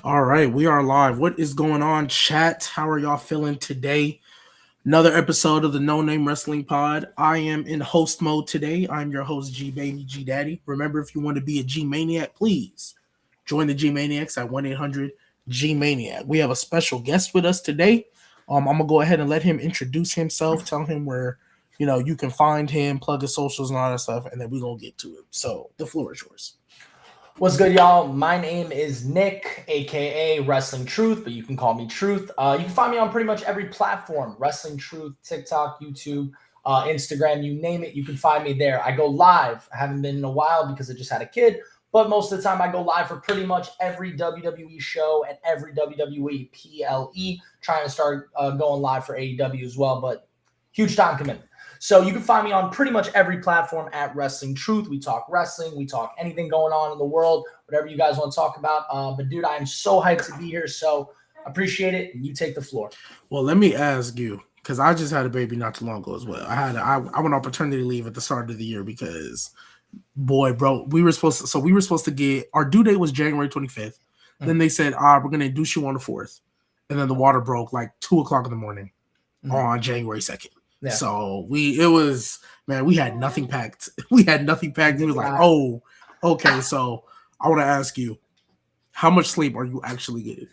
All right, we are live. What is going on, chat? How are y'all feeling today? Another episode of the No Name Wrestling Pod. I am in host mode today. I'm your host, G Baby G Daddy. Remember, if you want to be a G Maniac, please join the G Maniacs at 1-800 G Maniac. We have a special guest with us today. I'm gonna go ahead and let him introduce himself, tell him where you can find him, plug his socials and all that stuff, and then we're gonna get to it. So the floor is yours. What's good, y'all? My name is Nick, aka Wrestling Truth, but you can call me Truth. You can find me on pretty much every platform: Wrestling Truth, TikTok, YouTube, Instagram, you name it. You can find me there. I go live. I haven't been in a while because I just had a kid, but most of the time I go live for pretty much every WWE show and every WWE PLE. Trying to start going live for AEW as well, but huge time commitment. So you can find me on pretty much every platform at Wrestling Truth. We talk wrestling. We talk anything going on in the world, whatever you guys want to talk about. But, dude, I am so hyped to be here. So appreciate it. And you take the floor. Well, let me ask you, because I just had a baby not too long ago as well. I went on paternity leave at the start of the year because, boy, bro, we were supposed to get, our due date was January 25th. Mm-hmm. Then they said, we're going to induce you on the 4th. And then the water broke like 2 o'clock in the morning on January 2nd. Yeah. So we had nothing packed. We had nothing packed. He was like, oh, okay. So I want to ask you, how much sleep are you actually getting?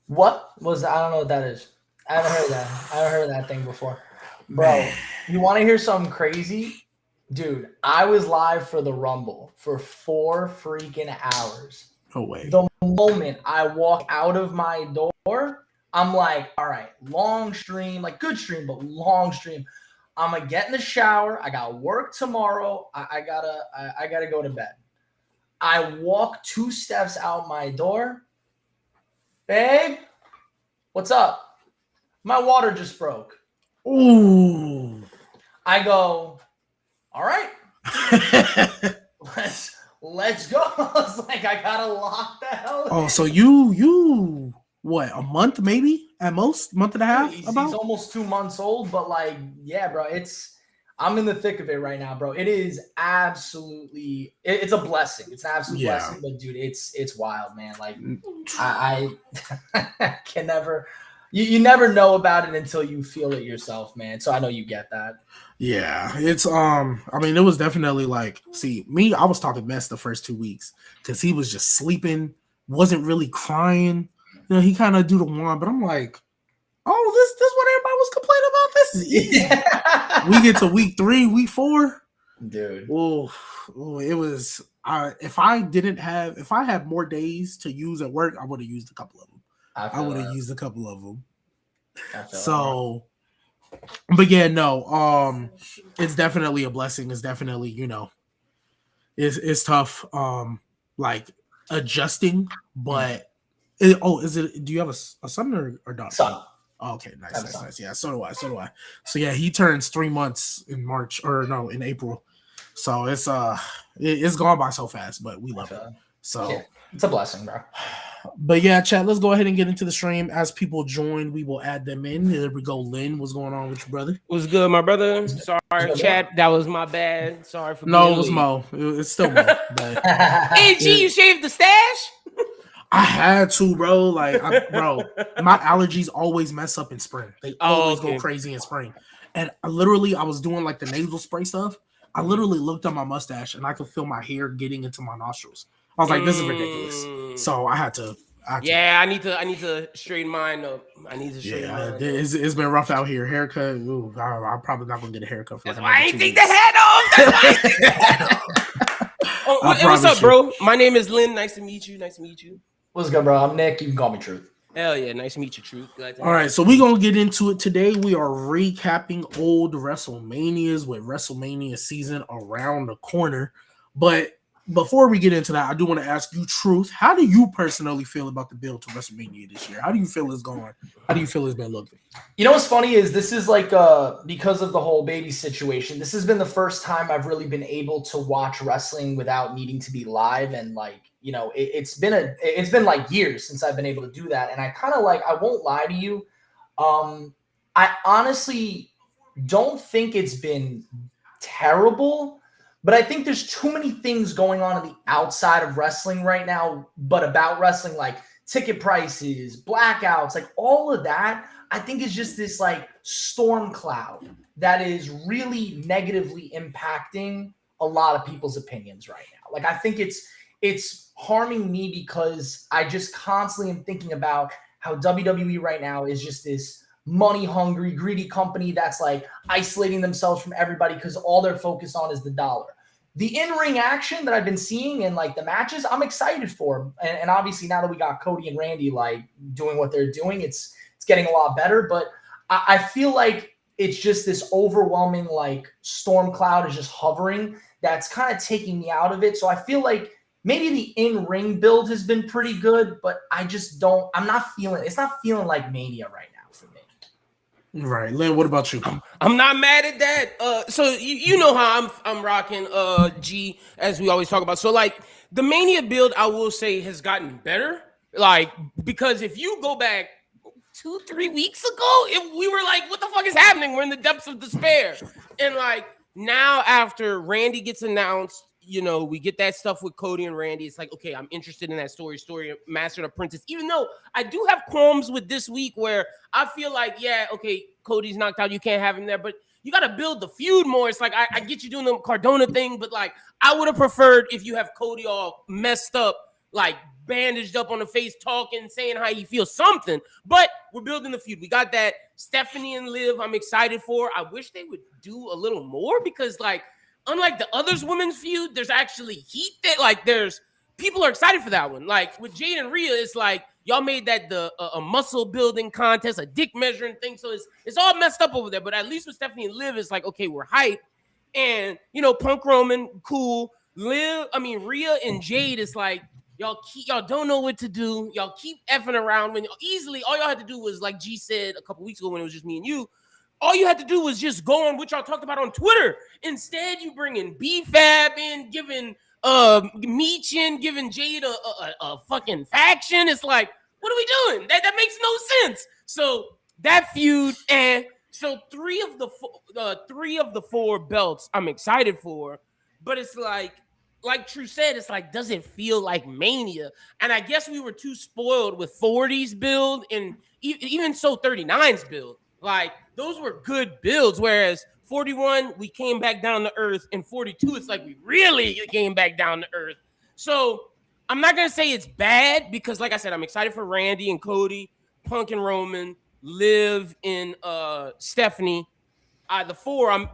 What was that? I don't know what that is. I haven't heard that. I haven't heard that thing before. Bro, you want to hear something crazy? Dude, I was live for the Rumble for 4 freaking hours. No way. The moment I walk out of my door, I'm like, all right, long stream, like good stream, but long stream. I'm gonna get in the shower. I got work tomorrow. I gotta go to bed. I walk 2 steps out my door. Babe, what's up? My water just broke. Ooh. I go, all right. let's go. I was like, I gotta lock the hell. Oh, so you what, a month maybe at most, month and a half? He's almost 2 months old, but like, yeah, bro, I'm in the thick of it right now, bro. It is absolutely, it's a blessing. It's an absolute blessing, but dude, it's wild, man. Like I can never, you never know about it until you feel it yourself, man. So I know you get that. Yeah, it's I mean, it was definitely like, see, me, I was talking mess the first 2 weeks because he was just sleeping, wasn't really crying. He kind of do the one, but I'm like, oh, this what everybody was complaining about. This is easy. We get to week 3, week 4, dude. Oh, it was. If I had more days to use at work, I would have used a couple of them. I would have used a couple of them. So, but yeah, no. It's definitely a blessing. It's definitely, it's tough. Like adjusting, but. Do you have a son or daughter? Son. Oh, okay, nice. Yeah, so do I. So yeah, he turns 3 months in in April. So it's gone by so fast, but we love it. So yeah, it's a blessing, bro. But yeah, chat, let's go ahead and get into the stream. As people join, we will add them in. There we go. Lynn, what's going on with your brother? What's good, my brother? Sorry, chat. That was my bad. Sorry for no, it was Mo. It's still Mo. But hey, G, you shaved the stash? I had to, bro. Like, my allergies always mess up in spring. They always go crazy in spring. And I was doing like the nasal spray stuff. I literally looked at my mustache and I could feel my hair getting into my nostrils. I was like, this is ridiculous. So I had to. I need to straighten mine up. It's been rough out here. Haircut. Ooh, I'm probably not gonna get a haircut for. That's why I ain't take the hat off. What's up, bro? My name is Lynn. Nice to meet you. What's good, bro? I'm Nick. You can call me Truth. Hell yeah. Nice to meet you, Truth. All right, so we're going to get into it today. We are recapping old WrestleManias with WrestleMania season around the corner. But before we get into that, I do want to ask you, Truth, how do you personally feel about the build to WrestleMania this year? How do you feel it's going? How do you feel it's been looking? You know what's funny is this is like because of the whole baby situation, this has been the first time I've really been able to watch wrestling without needing to be live. And like, it's been like years since I've been able to do that. And I kind of like, I won't lie to you. I honestly don't think it's been terrible, but I think there's too many things going on the outside of wrestling right now, but about wrestling, like ticket prices, blackouts, like all of that, I think is just this like storm cloud that is really negatively impacting a lot of people's opinions right now. Like I think it's harming me because I just constantly am thinking about how WWE right now is just this money hungry, greedy company that's like isolating themselves from everybody because all they're focused on is the dollar. The in-ring action that I've been seeing in like the matches, I'm excited for. And obviously now that we got Cody and Randy like doing what they're doing, it's getting a lot better. But I feel like it's just this overwhelming like storm cloud is just hovering that's kind of taking me out of it. So I feel like maybe the in-ring build has been pretty good, but it's not feeling like Mania right now for me. Right. Lynn, what about you? I'm not mad at that. So you know how I'm rocking G, as we always talk about. So like the Mania build, I will say, has gotten better. Like, because if you go back 2-3 weeks ago, we were like, what the fuck is happening? We're in the depths of despair. And like now after Randy gets announced, you know, we get that stuff with Cody and Randy. It's like, okay, I'm interested in that story, Master and Apprentice. Even though I do have qualms with this week where I feel like, yeah, okay, Cody's knocked out. You can't have him there, but you got to build the feud more. It's like, I get you doing the Cardona thing, but like, I would have preferred if you have Cody all messed up, like bandaged up on the face, talking, saying how he feels something, but we're building the feud. We got that. Stephanie and Liv, I'm excited for. I wish they would do a little more because like, unlike the others women's feud, there's actually heat that like there's people are excited for that one. Like with Jade and Rhea, it's like y'all made that a muscle building contest, a dick measuring thing. So it's all messed up over there. But at least with Stephanie and Liv, it's like, okay, we're hyped. And you know, Punk Roman, cool. Rhea and Jade is like, y'all don't know what to do. Y'all keep effing around when easily all y'all had to do was, like G said a couple weeks ago when it was just me and you. All you had to do was just go on what y'all talked about on Twitter. Instead, you bring in BFAB in, giving Meech in, giving Jade a fucking faction. It's like, what are we doing? That makes no sense. So that feud, and so three of the four belts I'm excited for, but it's like True said, it's like, does it feel like Mania? And I guess we were too spoiled with 40's build and even so 39's build. Like, those were good builds, whereas 41, we came back down to earth, and 42, it's like we really came back down to earth. So I'm not going to say it's bad because, like I said, I'm excited for Randy and Cody, Punk and Roman, Liv and Stephanie.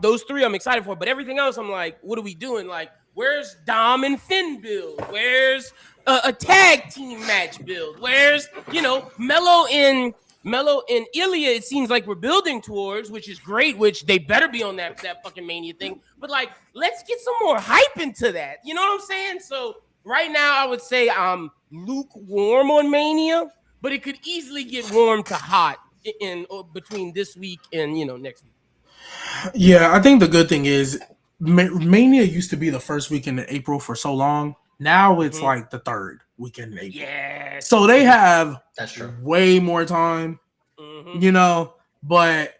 Those three I'm excited for, but everything else I'm like, what are we doing? Like, where's Dom and Finn build? Where's a tag team match build? Where's, Mello and Ilya, it seems like we're building towards, which is great, which they better be on that fucking Mania thing. But, like, let's get some more hype into that. You know what I'm saying? So, right now, I would say I'm lukewarm on Mania, but it could easily get warm to hot in between this week and, next week. Yeah, I think the good thing is Mania used to be the first weekend in April for so long. Now it's like the third weekend in April. Yeah. So they have that's true. Way more time, but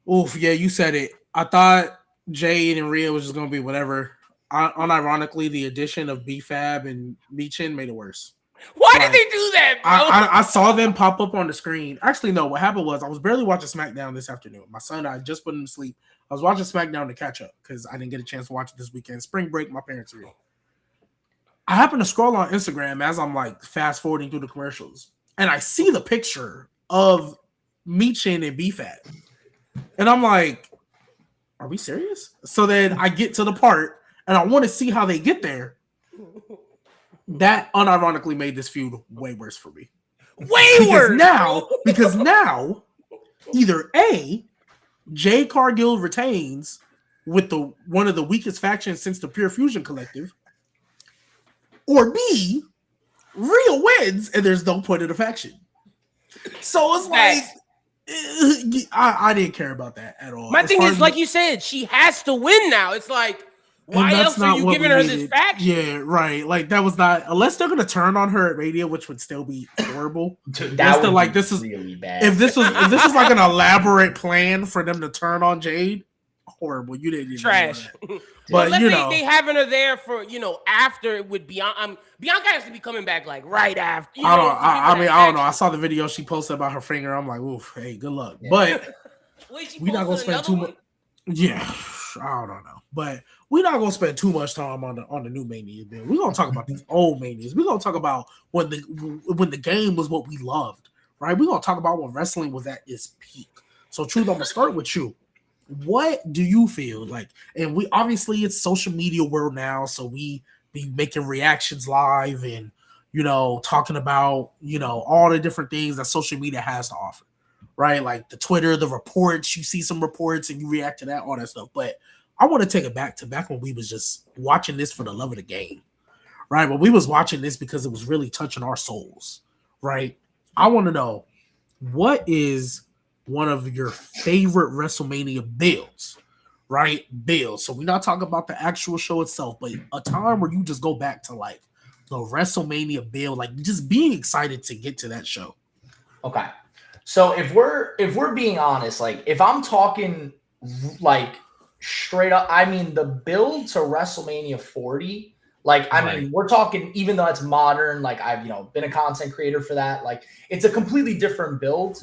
you said it. I thought Jade and Rhea was just going to be whatever. Unironically, the addition of BFAB and Meechin made it worse. Why did they do that, bro? I saw them pop up on the screen. Actually, no, what happened was I was barely watching SmackDown this afternoon. My son, I just put him to sleep. I was watching SmackDown to catch up because I didn't get a chance to watch it this weekend. Spring break, my parents are here. I happen to scroll on Instagram as I'm like fast forwarding through the commercials, and I see the picture of Meechin and BFAB, and I'm like, "Are we serious?" So then I get to the part, and I want to see how they get there. That unironically made this feud way worse for me. Because now, either A, Jade Cargill retains with one of the weakest factions since the Pure Fusion Collective, or B, Rhea wins and there's no point in the faction. So it's like, I didn't care about that at all. My thing is, like you said, she has to win now. It's like, why else are you giving her this faction? Yeah, right. Like, that was not, unless they're going to turn on her at Mania, which would still be horrible. Dude, that would like, be this is really bad. If this was like an elaborate plan for them to turn on Jade, horrible. You didn't even Trash. But let's you say know, they having her there for after it would Bianca. Bianca has to be coming back like right after. I don't know. I saw the video she posted about her finger. I'm like, oof, hey, good luck. Yeah. But Wait, we're not gonna spend too much. Yeah, I don't know. But we're not gonna spend too much time on the new Mania build. We're gonna talk about these old Manias. We're gonna talk about when the game was what we loved, right? We're gonna talk about when wrestling was at its peak. So, Truth, I'm gonna start with you. What do you feel like? And we obviously it's social media world now, so we be making reactions live and talking about all the different things that social media has to offer, right? Like the Twitter, the reports. You see some reports and you react to that, all that stuff. But I want to take it back when we was just watching this for the love of the game, right? When we was watching this because it was really touching our souls, right? I want to know, what is one of your favorite WrestleMania builds, right? Builds. So we're not talking about the actual show itself, but a time where you just go back to like the WrestleMania build, like just being excited to get to that show. Okay. So if we're being honest, like if I'm talking like straight up, I mean the build to WrestleMania 40, like I mean we're talking, even though it's modern, like I've been a content creator for that, like it's a completely different build.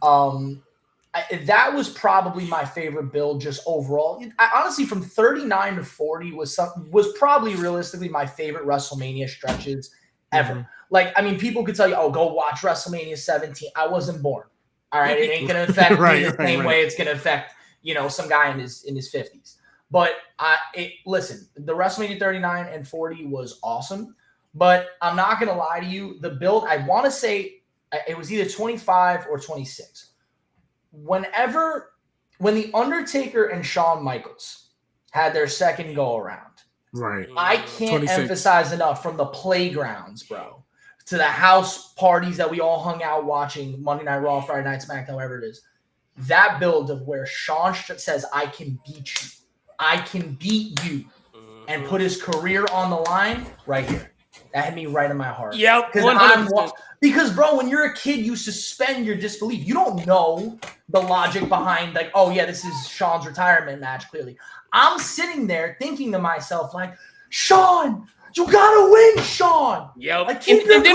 That was probably my favorite build just overall. Honestly, from 39 to 40 was probably realistically my favorite WrestleMania stretches ever. Mm-hmm. Like, I mean, people could tell you, oh, go watch WrestleMania 17. I wasn't born. All right. It ain't going to affect me the same way it's going to affect, some guy in his 50s. But listen, the WrestleMania 39 and 40 was awesome. But I'm not going to lie to you. The build, I want to say it was either 25 or 26. When The Undertaker and Shawn Michaels had their second go around, right? I can't 26. Emphasize enough, from the playgrounds, bro, to the house parties that we all hung out watching Monday Night Raw, Friday Night SmackDown, whatever it is. That build of where Shawn says, "I can beat you, I can beat you," and put his career on the line right here. That hit me right in my heart. Yep. Because, bro, when you're a kid, you suspend your disbelief. You don't know the logic behind, like, oh, yeah, this is Shawn's retirement match, clearly. I'm sitting there thinking to myself, like, Shawn, you got to win, Shawn. Yep. Like, and then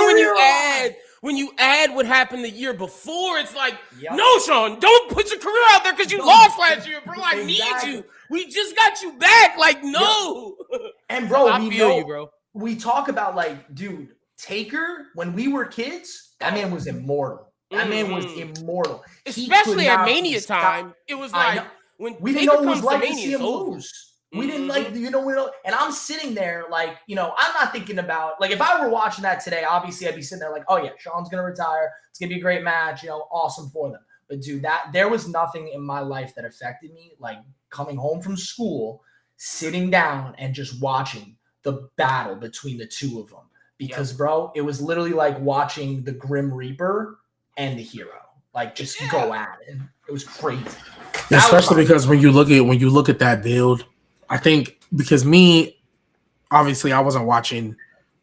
when you add what happened the year before, it's like, no, Shawn, don't put your career out there because you lost last year, bro. I need you. We just got you back. Like, no. Yep. And, bro, I feel you, bro. We talk about, like, dude, Taker, when we were kids, that man was immortal. That man was immortal. Especially at Mania time. It was like, when we didn't know what it was like to see him lose. We didn't like, and I'm sitting there like, I'm not thinking about, like, if I were watching that today, obviously I'd be sitting there like, oh yeah, Shawn's going to retire. It's going to be a great match, awesome for them. But dude, there was nothing in my life that affected me like coming home from school, sitting down and just watching the battle between the two of them. Because, bro, it was literally like watching the Grim Reaper and the Hero, like, just go at it. It was crazy. Especially because when you look at that build, I think because obviously I wasn't watching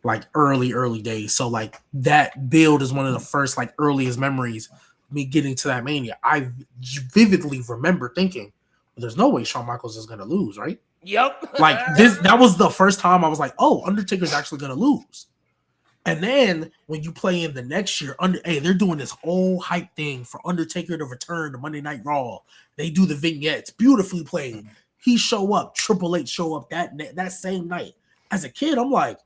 like early days, so like that build is one of the first like earliest memories of me getting to that Mania. I vividly remember thinking, well, there's no way Shawn Michaels is gonna lose, right? Yep. Like that was the first time I was like, oh, Undertaker's actually gonna lose. And then when you play in the next year, they're doing this whole hype thing for Undertaker to return to Monday Night Raw. They do the vignettes, beautifully played. He show up, Triple H show up that same night. As a kid, I'm like,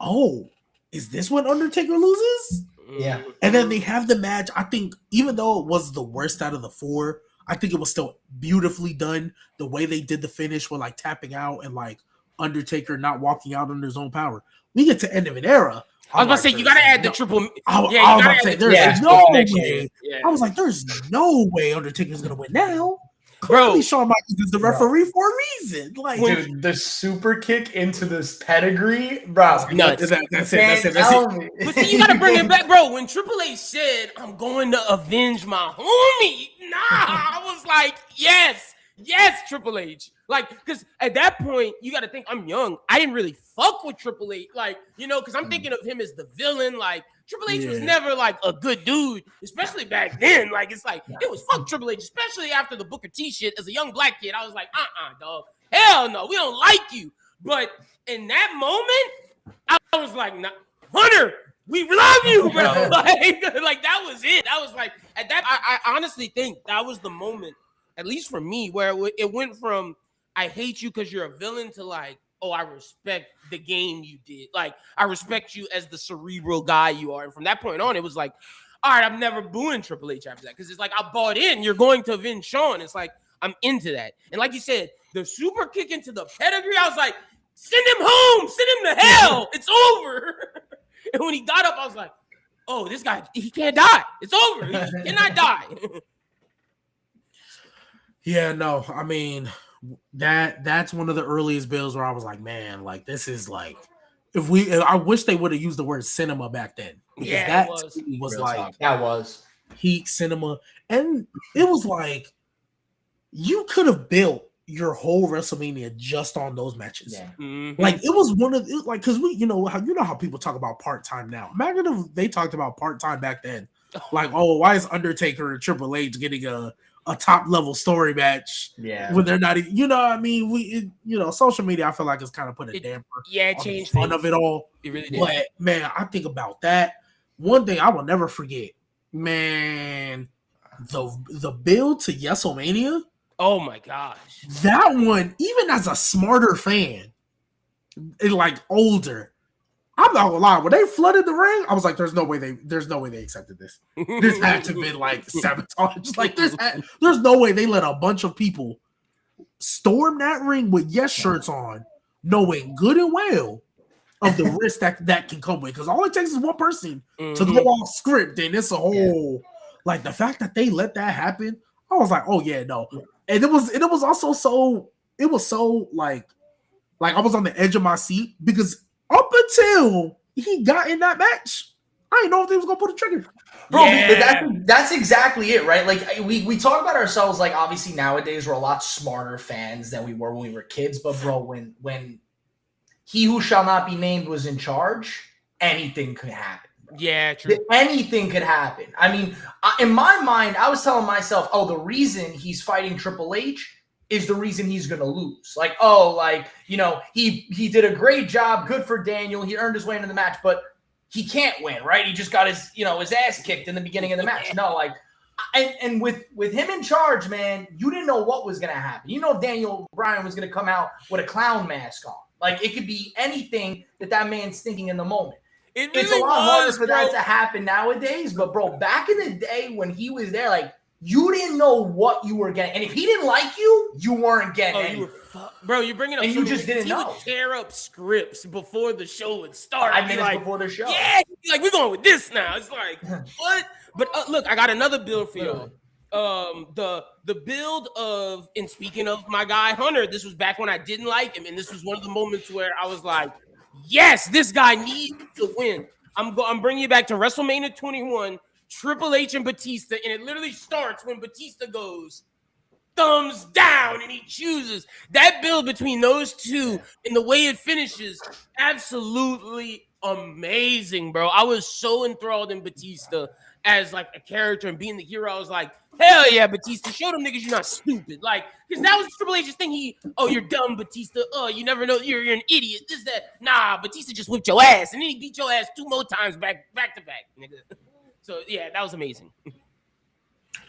oh, is this when Undertaker loses? Yeah. And then they have the match. I think even though it was the worst out of the four, I think it was still beautifully done. The way they did the finish with like tapping out and like Undertaker not walking out under his own power. We get to end of an era. I was about to say, you got to add the triple. I was about to say, there's no way. Yeah. I was like, there's no way Undertaker's going to win now. Clearly, Shawn Michaels is the referee for a reason. Like, dude, the super kick into this pedigree, bro. That's it. But see, you got to bring it back, bro. When Triple H said, I'm going to avenge my homie, I was like, yes, Triple H. Like, because at that point, you got to think I'm young. I didn't really fuck with Triple H, like, because I'm thinking of him as the villain. Like, Triple H was never like a good dude, especially back then. Like, it's like it was fuck Triple H, especially after the Booker T shit. As a young black kid, I was like, dog, hell no, we don't like you. But in that moment, I was like, nah, Hunter, we love you, bro. like that was it. I was like, at that, I honestly think that was the moment, at least for me, where it went from I hate you because you're a villain to like, oh, I respect the game you did. Like, I respect you as the cerebral guy you are. And from that point on, it was like, all right, I'm never booing Triple H after that. Because it's like, I bought in. You're going to avenge Shawn. It's like, I'm into that. And like you said, the super kick into the pedigree, I was like, send him home. Send him to hell. It's over. And when he got up, I was like, oh, this guy, he can't die. It's over. He cannot die. Yeah, no, I mean, that's one of the earliest builds where I was like, man, like this is like I wish they would have used the word cinema back then. Because that was like that was peak cinema. And it was like you could have built your whole WrestleMania just on those matches. Yeah. Mm-hmm. Like it was one of like because we how people talk about part-time now. Imagine if they talked about part-time back then. Like, oh, why is Undertaker and Triple H getting a top level story match when they're not even, what I mean? Social media, I feel like it's kind of put a damper it on changed the fun of it all. It really did. But man, I think about that. One thing I will never forget, man, the build to WrestleMania. Oh my gosh. That one, even as a smarter fan, like older, I'm not gonna lie. When they flooded the ring, I was like, "There's no way they accepted this. This had to have been like sabotage. Like there's no way they let a bunch of people storm that ring with shirts on, knowing good and well of the risk that can come with. Because all it takes is one person to go off script, and it's a whole like the fact that they let that happen. I was like, oh yeah, no, and it was also so like I was on the edge of my seat because. Up until he got in that match, I didn't know if they was gonna pull the trigger. Bro, that's exactly it, right? Like we talk about ourselves like obviously nowadays we're a lot smarter fans than we were when we were kids. But bro, when he who shall not be named was in charge, anything could happen. Yeah, true. Anything could happen. I mean, in my mind, I was telling myself, oh, the reason he's fighting Triple H is the reason he's going to lose. Like, he did a great job. Good for Daniel. He earned his way into the match, but he can't win, right? He just got his ass kicked in the beginning of the match. No, like, and with him in charge, man, you didn't know what was going to happen. You know, Daniel Bryan was going to come out with a clown mask on. Like, it could be anything that man's thinking in the moment. It's a lot harder for that to happen nowadays, but bro, back in the day when he was there, like, you didn't know what you were getting. And if he didn't like you, you weren't getting anything. Bro, you're bringing up and you just didn't know. He would tear up scripts before the show would start. 5 minutes before the show. Yeah, like, we're going with this now. It's like, what? But look, I got another build for y'all. The build of, and speaking of my guy Hunter, this was back when I didn't like him. And this was one of the moments where I was like, yes, this guy needs to win. I'm bringing you back to WrestleMania 21. Triple H and Batista, and it literally starts when Batista goes thumbs down and he chooses. That build between those two and the way it finishes, absolutely amazing, bro. I was so enthralled in Batista as like a character and being the hero. I was like, hell yeah, Batista, show them niggas you're not stupid. Like, because that was Triple H's thing. You're dumb, Batista. Oh, you never know, you're an idiot. This, that. Nah, Batista just whipped your ass, and then he beat your ass 2 more times back to back, nigga. So yeah, that was amazing.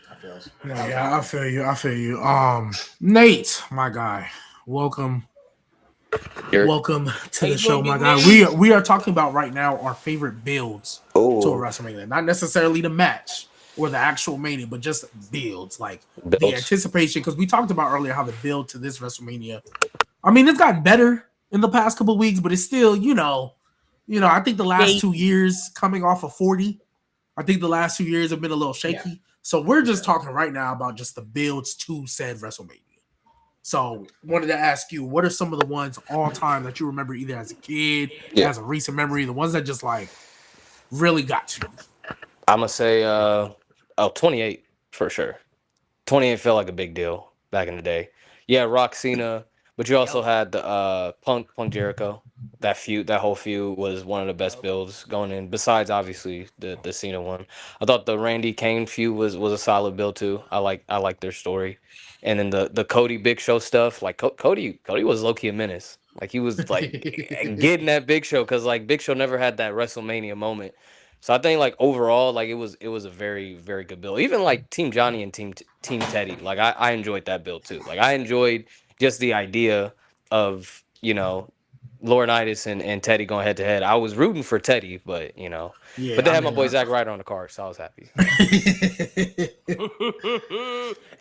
I feel you. Nate, my guy, welcome to the show, my guy. We are talking about right now our favorite builds to a WrestleMania, not necessarily the match or the actual Mania, but just builds, like the anticipation. Because we talked about earlier how the build to this WrestleMania. I mean, it's gotten better in the past couple of weeks, but it's still, I think the last 2 years coming off of 40. I think the last 2 years have been a little shaky. Yeah. So we're just talking right now about just the builds to said WrestleMania. So wanted to ask you, what are some of the ones all time that you remember either as a kid, as a recent memory, the ones that just like really got you? I'm going to say 28 for sure. 28 felt like a big deal back in the day. Yeah, Rock Cena But you also had the Punk Jericho. That whole feud was one of the best builds going in. Besides, obviously, the Cena one. I thought the Randy Kane feud was a solid build too. I like their story. And then the Cody Big Show stuff. Like Cody was low key a menace. Like he was like getting that Big Show because like Big Show never had that WrestleMania moment. So I think like overall, like it was a very very good build. Even like Team Johnny and Team Teddy. Like I enjoyed that build too. Like I enjoyed just the idea of, Laurinaitis and Teddy going head to head. I was rooting for Teddy, but Yeah, but they I had my mean, boy Zack Ryder on the card, so I was happy.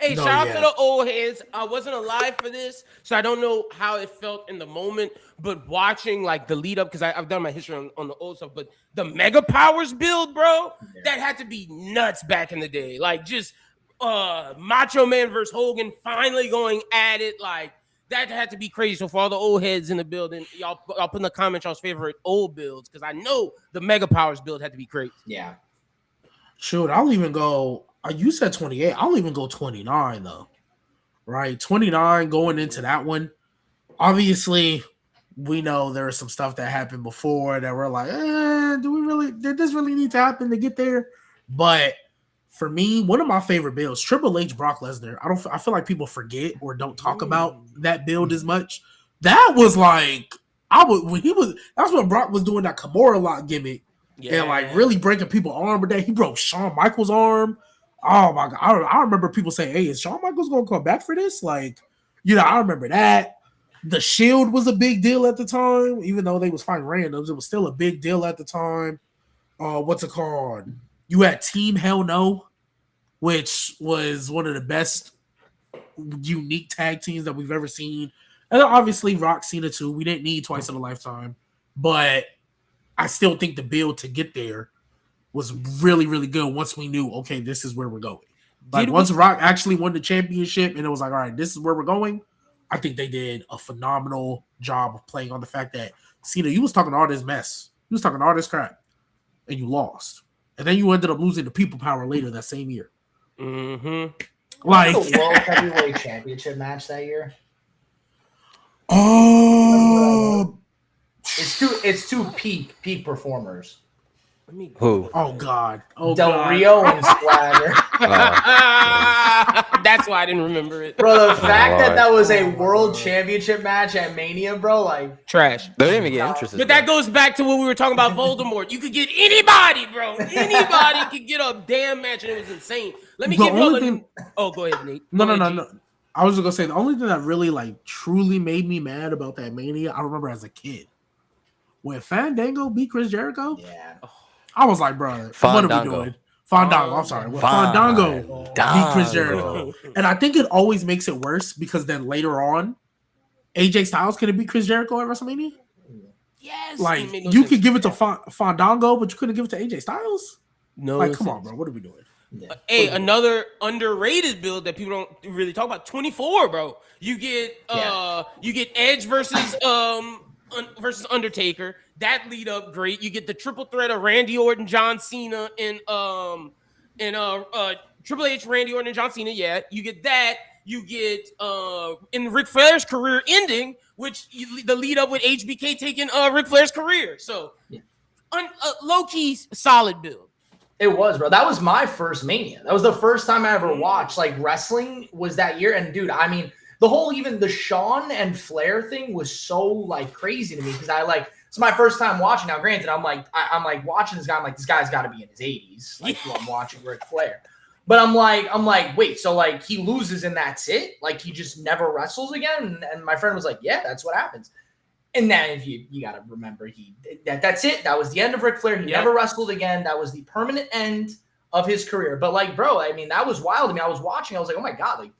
Hey, No, shout out yeah. to the old heads. I wasn't alive for this, so I don't know how it felt in the moment. But watching like the lead up, because I've done my history on the old stuff, but the Mega Powers build, bro, that had to be nuts back in the day. Like just Macho Man versus Hogan finally going at it, like that had to be crazy. So for all the old heads in the building, y'all put in the comments y'all's favorite old builds, because I know the Mega Powers build had to be crazy. Yeah. Shoot, I'll even go. You said 28. I'll even go 29 though. Right, 29 going into that one. Obviously, we know there is some stuff that happened before that we're like, did this really need to happen to get there? But for me, one of my favorite builds, Triple H Brock Lesnar. I feel like people forget or don't talk about that build as much. That was like that's when Brock was doing that Kimura lock gimmick and like really breaking people's arm. But then he broke Shawn Michaels' arm. Oh my god! I remember people saying, "Hey, is Shawn Michaels gonna come back for this?" Like, I remember that. The Shield was a big deal at the time, even though they was fighting randoms. It was still a big deal at the time. What's it called? You had Team Hell No, which was one of the best unique tag teams that we've ever seen. And obviously Rock Cena too. We didn't need twice in a lifetime, but I still think the build to get there was really, really good once we knew, okay, this is where we're going. Like once Rock actually won the championship and it was like, all right, this is where we're going, I think they did a phenomenal job of playing on the fact that, Cena, you was talking all this mess. You was talking all this crap and you lost. And then you ended up losing to People Power later that same year. Mm-hmm. Like the World Heavyweight Championship match that year. Oh, it's two peak performers. Who? Oh God! Oh Del God. Rio and Swagger. That's why I didn't remember it, bro. The fact that was a world championship match at Mania, bro, like trash. They didn't even get interested. But that goes back to what we were talking about, Voldemort. You could get anybody, bro. Anybody could get a damn match, and it was insane. Let me give you Oh, go ahead, Nate. No. I was just gonna say the only thing that really like truly made me mad about that Mania, I remember as a kid when Fandango beat Chris Jericho. Yeah. I was like, bro, what are we doing? Fandango. I'm sorry. When Fandango beat Chris Jericho. And I think it always makes it worse because then later on, AJ Styles could have beat Chris Jericho at WrestleMania. Yes. Like, you could give it to Fandango, but you couldn't give it to AJ Styles? No. Like, come on, bro. What are we doing? Yeah. Hey, another underrated build that people don't really talk about, 24, bro. You get Edge versus Undertaker. That lead up great. You get the triple threat of Randy Orton, John Cena, and Triple H, Randy Orton, and John Cena. Yeah, you get that. You get in Ric Flair's career ending, which the lead up with HBK taking Ric Flair's career. So low key solid build. It was, bro. That was my first Mania. That was the first time I ever watched like wrestling. Was that year? And dude, I mean, the whole even the Shawn and Flair thing was so like crazy to me because it's my first time watching. Now, granted, I'm like watching this guy. I'm like, this guy's got to be in his 80s. Like, I'm watching Ric Flair, but I'm like, wait, so like he loses and that's it? Like he just never wrestles again? And my friend was like, yeah, that's what happens. And then if you got to remember, that's it. That was the end of Ric Flair. He never wrestled again. That was the permanent end of his career. But like, bro, I mean, that was wild to me. I was watching. I was like, oh my god, like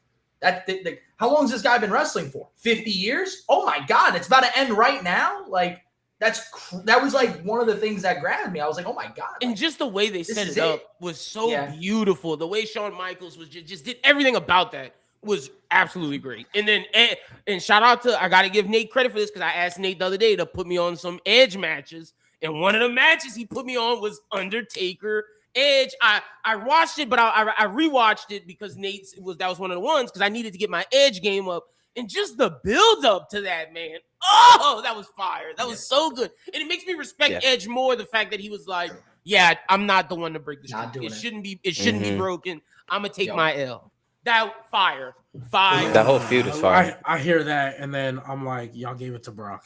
how long has this guy been wrestling for? 50 years? Oh my god, it's about to end right now. Like. That was like one of the things that grabbed me. I was like, oh my god! And just the way they set it up was so beautiful. The way Shawn Michaels was just did everything about that was absolutely great. And then and shout out to, I got to give Nate credit for this because I asked Nate the other day to put me on some Edge matches, and one of the matches he put me on was Undertaker Edge. I watched it, but I rewatched it because that was one of the ones because I needed to get my Edge game up. And just the build up to that, man. Oh, that was fire. That was so good. And it makes me respect Edge more, the fact that he was like, yeah, I'm not the one to break the streak. It shouldn't be broken. I'm gonna take my L. That fire. That whole feud is fire. I hear that, and then I'm like, y'all gave it to Brock.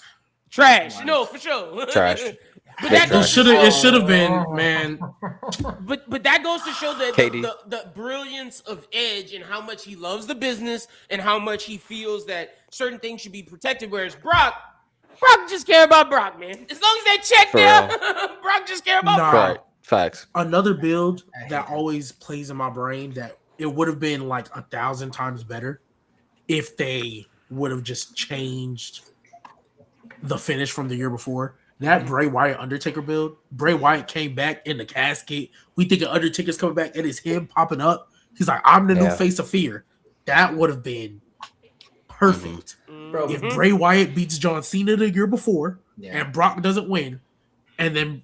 Trash. No, for sure. Trash. But that It should have been, man. But that goes to show that the brilliance of Edge and how much he loves the business and how much he feels that certain things should be protected. Whereas Brock just care about Brock, man. As long as that check there, Brock just care about Brock. Right. Facts. Another build that always plays in my brain that it would have been like 1,000 times better if they would have just changed the finish from the year before. That Bray Wyatt Undertaker build, Bray Wyatt came back in the casket. We think Undertaker's coming back, and it's him popping up. He's like, I'm the new face of fear. That would have been perfect. If Bray Wyatt beats John Cena the year before and Brock doesn't win, and then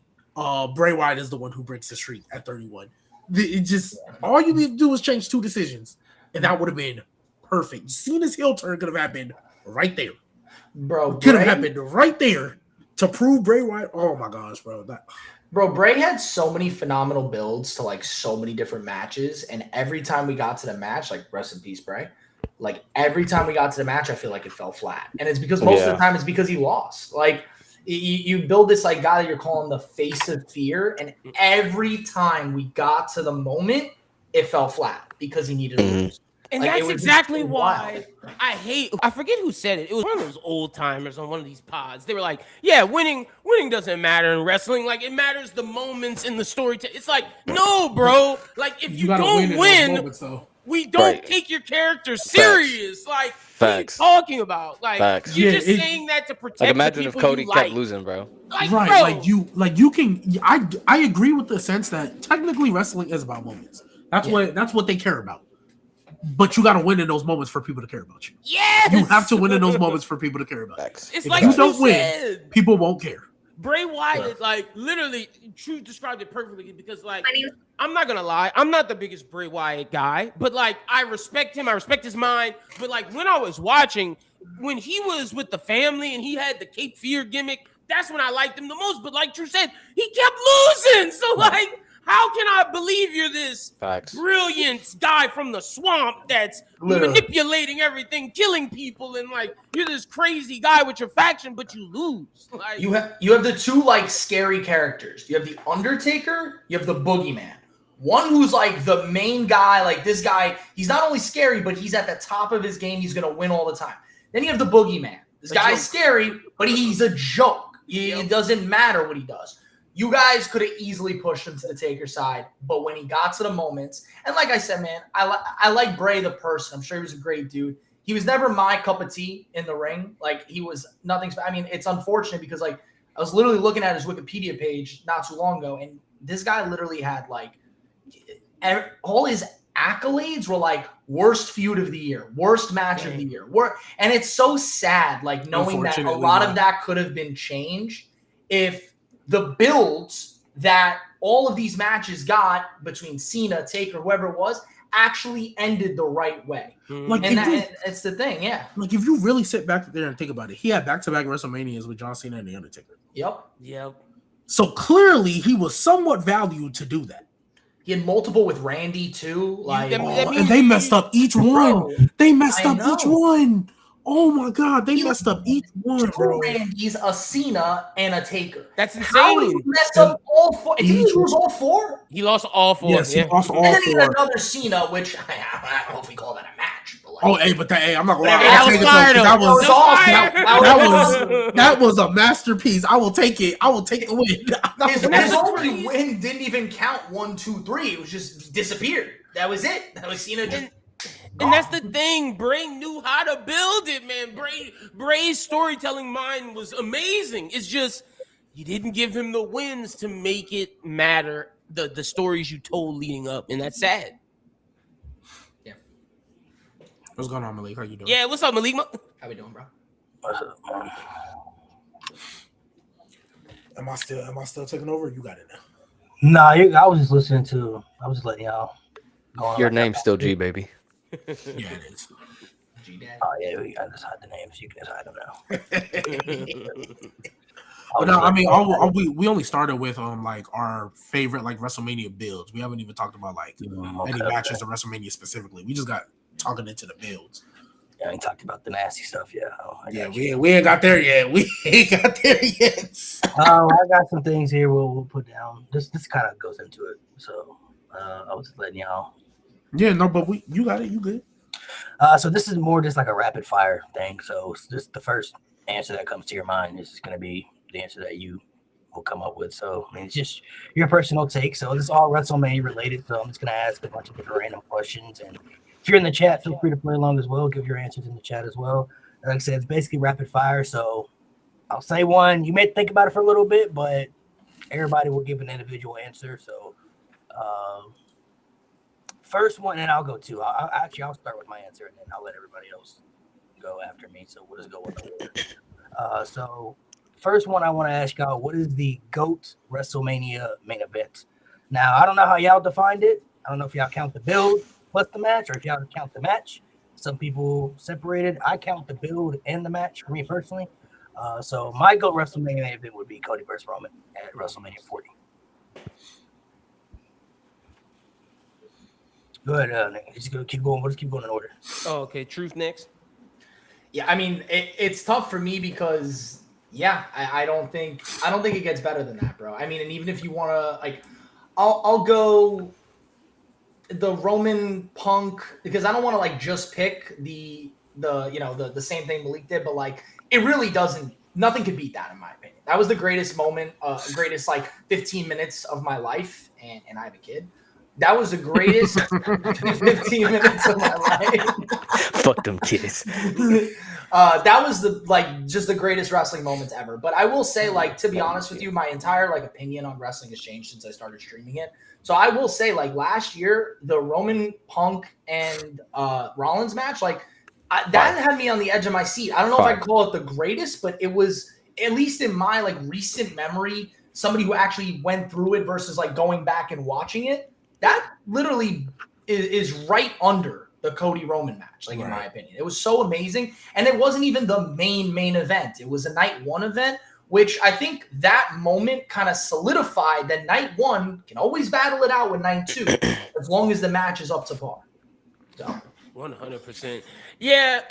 Bray Wyatt is the one who breaks the streak at 31. It just all you need to do is change 2 decisions, and that would have been perfect. Cena's heel turn could have happened right there. Bro, could have happened right there. To prove Bray Wyatt, oh my gosh, bro. Bray had so many phenomenal builds to like so many different matches. And every time we got to the match, like rest in peace, Bray. Like every time we got to the match, I feel like it fell flat. And it's because most of the time it's because he lost. Like you build this like guy that you're calling the face of fear. And every time we got to the moment, it fell flat because he needed to lose. And like, that's exactly why I forget who said it. It was one of those old timers on one of these pods. They were like, yeah, winning doesn't matter in wrestling. Like it matters the moments in the story. It's like, no, bro. Like if you don't win, moments, we don't take your character serious. Like what are you talking about? Like you're just saying that to protect like imagine the if people Cody you kept like. losing, bro. Like, right. Bro. Like you can I agree with the sense that technically wrestling is about moments. That's what they care about. But you got to win in those moments for people to care about you. Yes, you have to win in those moments for people to care about you. It's if like you don't win, people won't care. Bray Wyatt, like literally, True described it perfectly because, like, I'm not gonna lie, I'm not the biggest Bray Wyatt guy, but like, I respect him, I respect his mind. But like, when I was watching, when he was with the family and he had the Cape Fear gimmick, that's when I liked him the most. But like True said, he kept losing. So like. How can I believe you're this brilliant guy from the swamp that's manipulating everything, killing people, and like you're this crazy guy with your faction, but you lose? Like you have the 2 like scary characters. You have the Undertaker, you have the Boogeyman. One who's like the main guy, like this guy, he's not only scary, but he's at the top of his game. He's gonna win all the time. Then you have the Boogeyman. This guy's scary, but he's a joke. It doesn't matter what he does. You guys could have easily pushed him to the Taker side, but when he got to the moments, and like I said, man, I like Bray the person. I'm sure he was a great dude. He was never my cup of tea in the ring. Like he was nothing. I mean, it's unfortunate because like I was literally looking at his Wikipedia page not too long ago, and this guy literally had like all his accolades were like worst feud of the year, worst match of the year. And it's so sad, like knowing that a lot of that could have been changed if the builds that all of these matches got between Cena, Taker, whoever it was, actually ended the right way. Like, it's the thing, Like, if you really sit back there and think about it, he had back-to-back WrestleManias with John Cena and The Undertaker. Yep. So, clearly, he was somewhat valued to do that. He had multiple with Randy, too. Like, and they messed up each one. They messed up each one. Oh my God, they messed up each one, bro. Randy's, a Cena, and a Taker. That's insane. How did he mess up all 4? Did he lose all 4? He lost all 4. Yes, he lost all 4. And then he had another Cena, which I don't know if we call that a match. But like, I'm not gonna lie. That was a masterpiece. I will take it. I will take the win. His only win didn't even count 1, 2, 3. It was just disappeared. That was it. That was Cena just. And that's the thing. Bray knew how to build it, man. Bray's storytelling mind was amazing. It's just you didn't give him the wins to make it matter. The stories you told leading up, and that's sad. Yeah. What's going on, Malik? How you doing? Yeah, what's up, Malik? How we doing, bro? Am I still taking over? You got it now. Nah, I was just listening to. I was just letting y'all. Your name's still G, baby. Yeah, it is. G-Dad. Oh yeah, we gotta decide the names. You can decide them now. But no, I mean, we only started with like our favorite like WrestleMania builds. We haven't even talked about like any matches of WrestleMania specifically. We just got talking into the builds. Yeah, I ain't talked about the nasty stuff yet. We ain't got there yet. We ain't got there yet. I got some things here we'll put down. This kind of goes into it. So I was just letting y'all. Yeah, no, but you got it. You good. So this is more just like a rapid fire thing. So it's just the first answer that comes to your mind is going to be the answer that you will come up with. So I mean, it's just your personal take. So this is all WrestleMania related. So I'm just going to ask a bunch of different random questions. And if you're in the chat, feel free to play along as well. Give your answers in the chat as well. Like I said, it's basically rapid fire. So I'll say one. You may think about it for a little bit, but everybody will give an individual answer. So first one, and I'll go two. I'll start with my answer, and then I'll let everybody else go after me. So we'll just go with the order. So first one, I want to ask y'all, what is the GOAT WrestleMania main event? Now, I don't know how y'all defined it. I don't know if y'all count the build plus the match, or if y'all count the match. Some people separated. I count the build and the match for me personally. So my GOAT WrestleMania main event would be Cody versus Roman at WrestleMania 40. Go ahead, just keep going. We'll just keep going in order. Oh, okay. Truth next. Yeah, I mean, it's tough for me because I don't think it gets better than that, bro. I mean, and even if you want to like, I'll go the Roman Punk because I don't want to like just pick the same thing Malik did, but like it really doesn't. Nothing could beat that in my opinion. That was the greatest moment, greatest like 15 minutes of my life, and I have a kid. That was the greatest 15 minutes of my life. Fuck them kids. That was just the greatest wrestling moments ever. But I will say, like, to be honest with you, my entire like opinion on wrestling has changed since I started streaming it. So I will say, like, last year, the Roman Punk and Rollins match, like, that had me on the edge of my seat. I don't know if I'd call it the greatest, but it was, at least in my like recent memory, somebody who actually went through it versus like going back and watching it. That literally is right under the Cody Roman match, like in my opinion. It was so amazing. And it wasn't even the main event. It was a night one event, which I think that moment kind of solidified that night one can always battle it out with night two, as long as the match is up to par. So 100%. Yeah,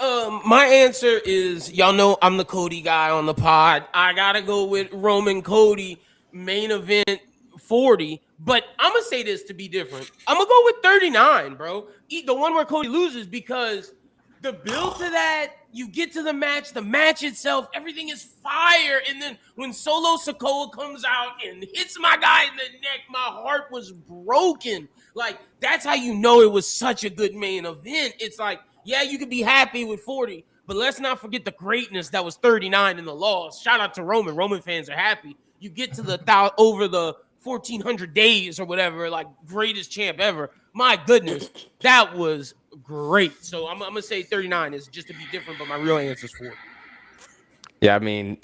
my answer is, y'all know I'm the Cody guy on the pod. I gotta go with Roman Cody main event 40, but I'm gonna say this to be different. I'm gonna go with 39, bro. The one where Cody loses, because the build to that, you get to the match itself, everything is fire. And then when Solo Sikoa comes out and hits my guy in the neck, my heart was broken. Like, that's how you know it was such a good main event. It's like, yeah, you could be happy with 40, but let's not forget the greatness that was 39 in the loss. Shout out to Roman. Roman fans are happy. You get to the over the 1,400 days or whatever, like greatest champ ever. My goodness, that was great. So I'm gonna say 39 is just to be different, but my real answer is 40. Yeah, I mean,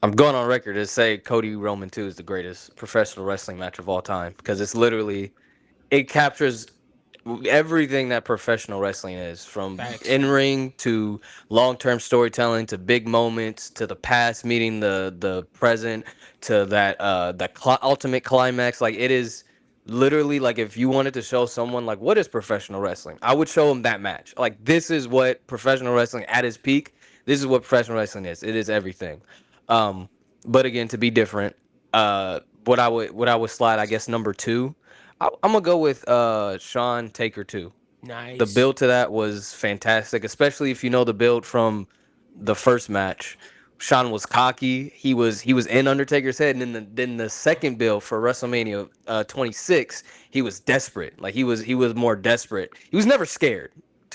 I'm going on record to say Cody Roman 2 is the greatest professional wrestling match of all time, because it's literally, it captures everything that professional wrestling is, from in-ring to long-term storytelling to big moments to the past meeting the present to that ultimate climax. Like, it is literally, like, if you wanted to show someone like what is professional wrestling, I would show them that match. Like, this is what professional wrestling at its peak. This is what professional wrestling is. It is everything. But again, to be different, what I would slide, I guess, number 2. I'm gonna go with Sean Taker 2. Nice. The build to that was fantastic, especially if you know the build from the first match. Sean was cocky. He was in Undertaker's head, and then the second build for WrestleMania 26, he was desperate. Like, he was more desperate. He was never scared.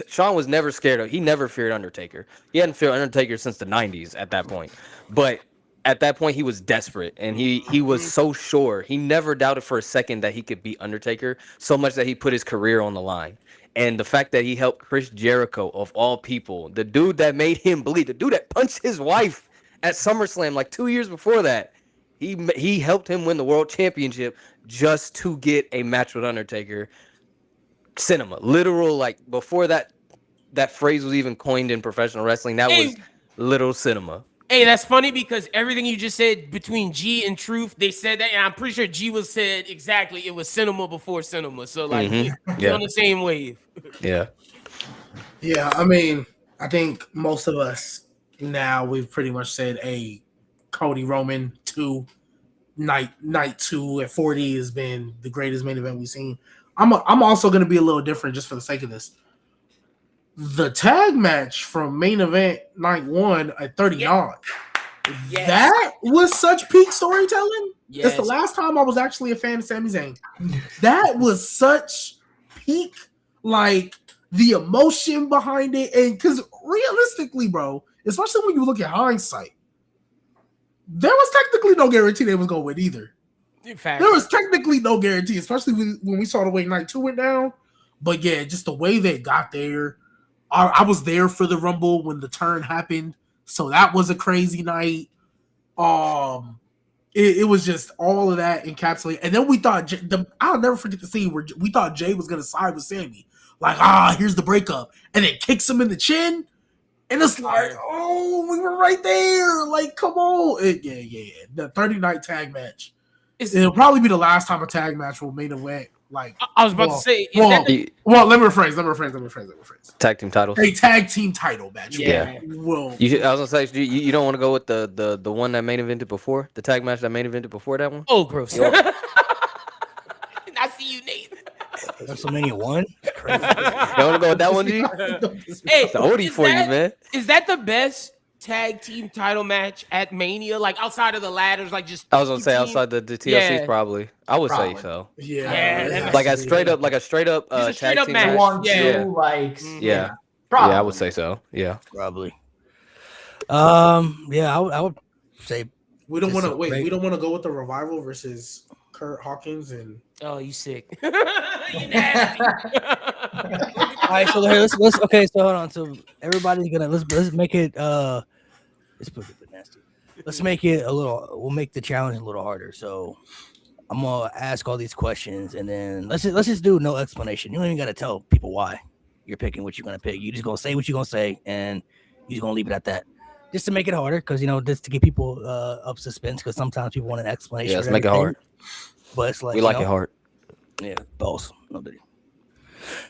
Sean was never scared. He never feared Undertaker. He hadn't feared Undertaker since the 90s at that point. But at that point, he was desperate, and he was so sure. He never doubted for a second that he could beat Undertaker, so much that he put his career on the line. And the fact that he helped Chris Jericho, of all people, the dude that made him bleed, the dude that punched his wife at SummerSlam like 2 years before that, he helped him win the world championship just to get a match with Undertaker. Cinema, literal, like, before that, that phrase was even coined in professional wrestling. That was little cinema. Hey, that's funny because everything you just said between G and Truth, they said that, and I'm pretty sure G was said exactly. It was cinema before cinema, so like we're on the same wave. Yeah. I mean, I think most of us now we've pretty much said, "Hey, Cody Roman 2, night 2 at 40 has been the greatest main event we've seen." I'm also going to be a little different just for the sake of this. The tag match from main event night 1 at 39. Yes. That was such peak storytelling. Yes. It's the last time I was actually a fan of Sami Zayn. That was such peak, like the emotion behind it. And because realistically, bro, especially when you look at hindsight, there was technically no guarantee they was going to win either. In fact, There was technically no guarantee, especially when we saw the way night 2 went down. But yeah, just the way they got there. I was there for the Rumble when the turn happened, so that was a crazy night. It was just all of that encapsulated, and then we thought I'll never forget the scene where we thought Jay was gonna side with Sammy, like here's the breakup, and it kicks him in the chin, and it's like, oh, we were right there, like come on, the 30-night tag match. It'll probably be the last time a tag match will main event. Like I was about to say, let me rephrase. Tag team titles. A tag team title match. Yeah. Well, I was gonna say you don't want to go with the one that main evented before the tag match that main evented before that one. Oh, gross. I see you, Nate. WrestleMania 1. Crazy. You want to go with that one, G? Hey, It's a oldie for you, man. Is that the best tag team title match at Mania? Like outside of the ladders, like just I was gonna say outside the TLCs, probably. I would say so. Yeah. Like a straight up Just a straight tag up team match. match. 1, 2, Yeah. like Yeah. probably. Yeah, I would say so. Yeah. Probably. Yeah, I would say we don't want to Just wait. great. We don't want to go with the Revival versus Kurt Hawkins and. Oh, you sick. You nasty. All right, so here, let's okay. So hold on. So everybody's gonna let's make it it's a bit nasty. Let's make it a little. We'll make the challenge a little harder. So I'm gonna ask all these questions, and then let's just do no explanation. You don't even gotta tell people why you're picking what you're gonna pick. You're just gonna say what you're gonna say, and you're just gonna leave it at that. Just to make it harder, because just to get people up suspense. Because sometimes people want an explanation. Yeah, let's for make it everything. hard. But it's like We like it hard. Yeah, balls. Nobody.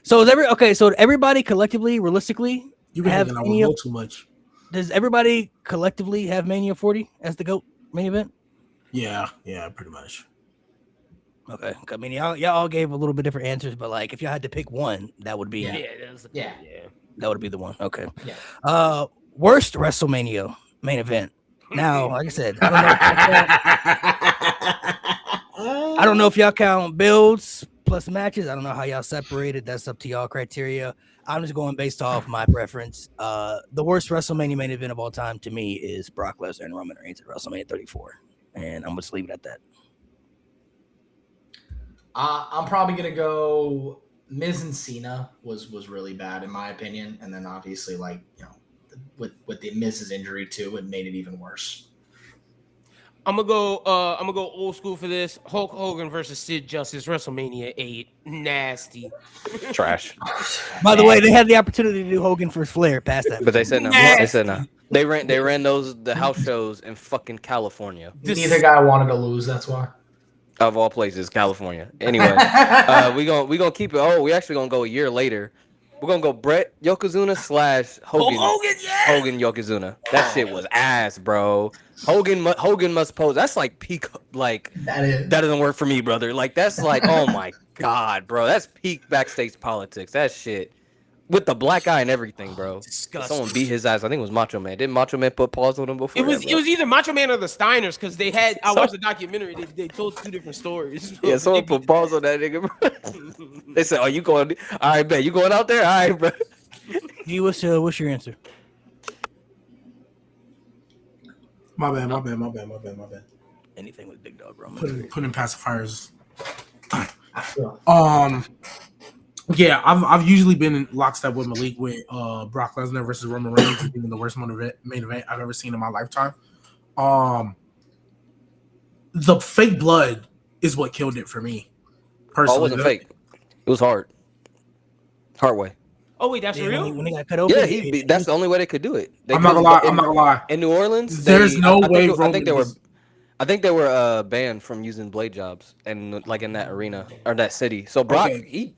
So is so everybody collectively, realistically, You been hanging out with Will too much. does everybody collectively have Mania 40 as the GOAT main event? Yeah, pretty much. Okay. I mean, y'all all gave a little bit different answers, but like if y'all had to pick one, that would be that would be the one. Okay. Yeah. Worst WrestleMania main event. Now, like I said, I don't know if y'all count builds plus matches. I don't know how y'all separated. That's up to y'all criteria. I'm just going based off my preference. The worst WrestleMania main event of all time to me is Brock Lesnar and Roman Reigns at WrestleMania 34. And I'm just leave it at that. I'm probably gonna go Miz and Cena was really bad in my opinion, and then obviously with the Miz's injury too, it made it even worse. I'm gonna go old school for this. Hulk Hogan versus Sid Justice, WrestleMania 8. Nasty. Trash. By the way, they had the opportunity to do Hogan versus Flair past that. But they said no. They said no. They ran the house shows in fucking California. Neither guy wanted to lose. That's why. Of all places, California. Anyway, we gonna keep it. Oh, we actually gonna go a year later. We're gonna go Brett Yokozuna / Hogan. Hogan Yokozuna. That shit was ass, bro. Hogan must pose. That's like peak. Like that doesn't work for me, brother. Like that's like, oh my god, bro. That's peak backstage politics. That shit with the black eye and everything, bro. Disgusting. Someone beat his ass. I think it was Macho Man. Didn't Macho Man put paws on him before? It was either Macho Man or the Steiners because they had. I watched the documentary. They told two different stories. Yeah, someone put paws on that nigga, bro. They said, "Oh, you going? All right, bet you going out there? All right, bro." G, what's your answer? My bad. Anything with Big Dog Roman. Putting pacifiers. Yeah, I've usually been in lockstep with Malik with Brock Lesnar versus Roman Reigns being the worst main event I've ever seen in my lifetime. The fake blood is what killed it for me. Personally, Oh, it wasn't fake. It was hard. Hard way. Oh wait, that's Yeah, real. when he got cut open. Yeah, that's the only way they could do it. They I'm not couldn't- gonna lie. in, I'm not gonna lie. in New Orleans, There's no way I Roman think they were. was. I think they were banned from using blade jobs and like in that arena or that city. So Brock, Okay. he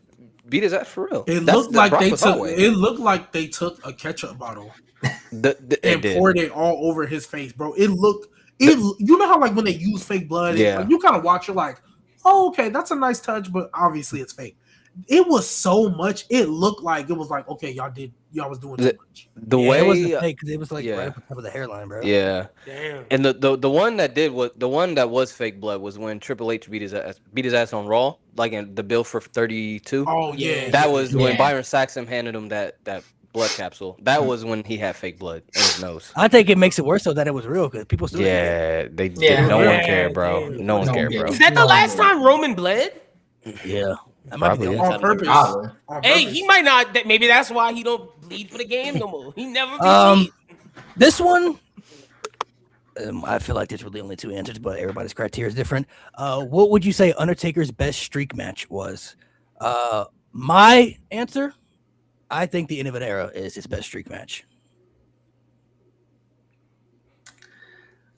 beat his ass for real. It looked like Brock they was our took. way. It looked like they took a ketchup bottle It and did. poured it all over his face, bro. It looked. It. You know how like when they use fake blood, Yeah. like, you kind of watch. You're like, oh, okay, that's a nice touch, but obviously it's fake. It was so much. It looked like it was like, okay, y'all was doing too much. The yeah, way it wasn't fake because it was like yeah. right up the top of the hairline, bro. Yeah. Damn. And the one that was fake blood was when Triple H beat his ass on Raw, like in the bill for 32. Oh yeah, That was when Yeah. Byron Saxton handed him that blood capsule. That was when he had fake blood in his nose. I think it makes it worse though that it was real because people still. Yeah, they Yeah. did. No one Yeah, cared, bro. damn. No one No cared, one bro. Is that the last time Roman bled? Yeah, that might be the Probably, only on time. purpose. Probably. On Hey, purpose. he might not. Maybe that's why he don't bleed for the game no more. He never be bleed. This one, I feel like there's really only two answers, but everybody's criteria is different. What would you say Undertaker's best streak match was? My answer, I think the End of an Era is his best streak match.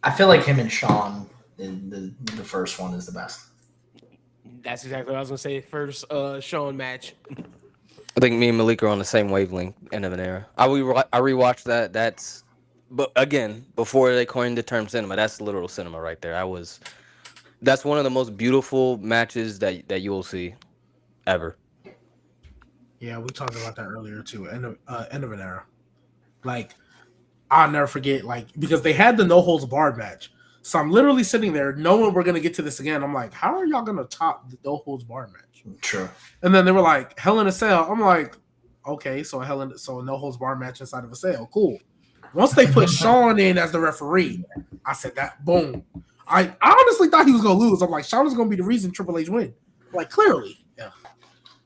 I feel like him and Sean in the first one is the best. That's exactly what I was gonna say. First, Sean match. I think me and Malik are on the same wavelength. End of an era. I rewatched that. But again, before they coined the term cinema, that's literal cinema right there. That's one of the most beautiful matches that you will see ever. Yeah, we talked about that earlier too. End of an era. Like, I'll never forget, like, because they had the no holds barred match. So I'm literally sitting there knowing we're gonna get to this again. I'm like, how are y'all gonna top the no holds barred match? True. And then they were like, Hell in a Cell. I'm like, okay, so a no holds barred match inside of a cell. Cool. Once they put Sean in as the referee, I said that boom. I honestly thought he was gonna lose. I'm like, Sean is gonna be the reason Triple H win. Like, clearly. Yeah.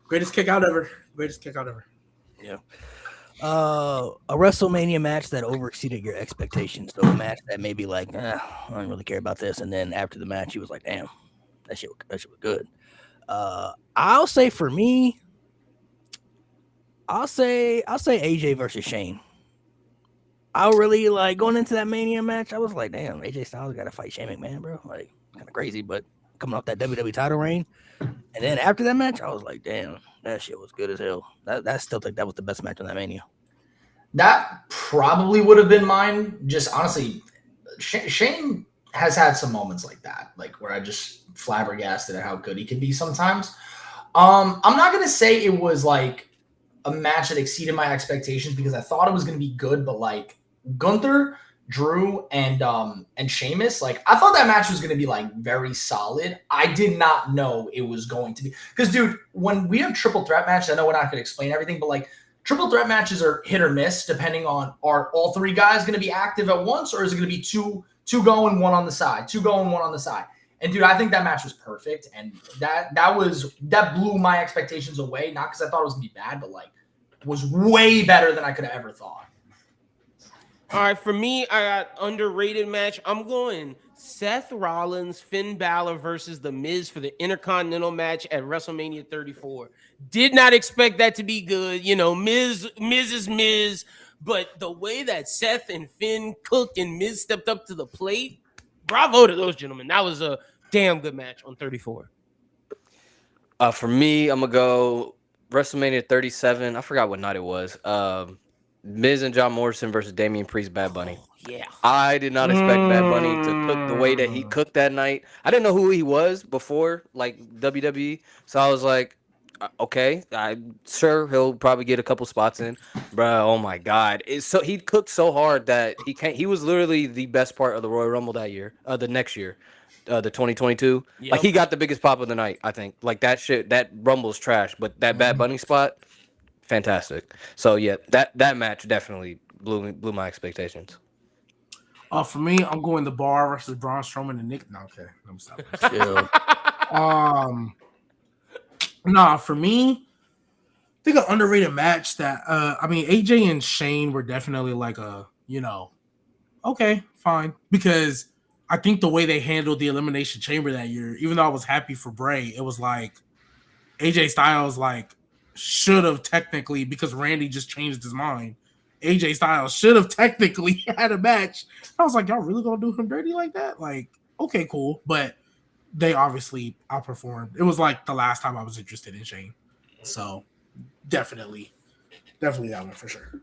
Greatest kick out ever. Greatest kick out ever. Yeah. A WrestleMania match that overexceeded your expectations. So a match that maybe like, I don't really care about this. And then after the match, he was like, damn, that shit was good. I'll say for me, I'll say AJ versus Shane. I really like going into that Mania match. I was like, damn, AJ Styles got to fight Shane McMahon, bro. Like, kind of crazy, but coming off that WWE title reign. And then after that match, I was like, damn, that shit was good as hell. I still think that was the best match on that Mania. That probably would have been mine. Just honestly, Shane has had some moments like that, like where I just flabbergasted at how good he can be sometimes. I'm not gonna say it was like a match that exceeded my expectations because I thought it was gonna be good, but like Gunther, Drew, and Sheamus, like I thought that match was gonna be like very solid. I did not know it was going to be because, dude, when we have triple threat matches, I know we're not gonna explain everything, but like triple threat matches are hit or miss depending on are all three guys gonna be active at once or is it gonna be two going, one on the side, two going, one on the side. And dude, I think that match was perfect, and that blew my expectations away. Not because I thought it was gonna be bad, but like was way better than I could have ever thought. All right, for me, I got underrated match. I'm going Seth Rollins, Finn Balor versus The Miz for the Intercontinental match at WrestleMania 34. Did not expect that to be good. You know, Miz is Miz, but the way that Seth and Finn cooked and Miz stepped up to the plate, bravo to those gentlemen. That was a damn good match on 34. For me, I'm gonna go WrestleMania 37. I forgot what night it was. Miz and John Morrison versus Damian Priest, Bad Bunny. Yeah. I did not expect Bad Bunny to cook the way that he cooked that night. I didn't know who he was before, like WWE. So I was like, okay, I'm sure he'll probably get a couple spots in. Bro, oh my God. He cooked so hard that he was literally the best part of the Royal Rumble that year, the next year, the 2022. Yep. Like he got the biggest pop of the night, I think. Like that Rumble's trash, but that Bad Bunny spot, fantastic. So yeah, that match definitely blew my expectations. For me, I'm going the Bar versus Braun Strowman and Nick. No, okay, I'm sorry. Yeah. For me, I think an underrated match that I mean, AJ and Shane were definitely like okay, fine, because I think the way they handled the Elimination Chamber that year, even though I was happy for Bray, it was like AJ Styles like should have technically, because Randy just changed his mind, AJ Styles should have technically had a match. I was like, y'all really gonna do him dirty like that? Like, okay, cool. But they obviously outperformed. It was like the last time I was interested in Shane. So definitely that one for sure.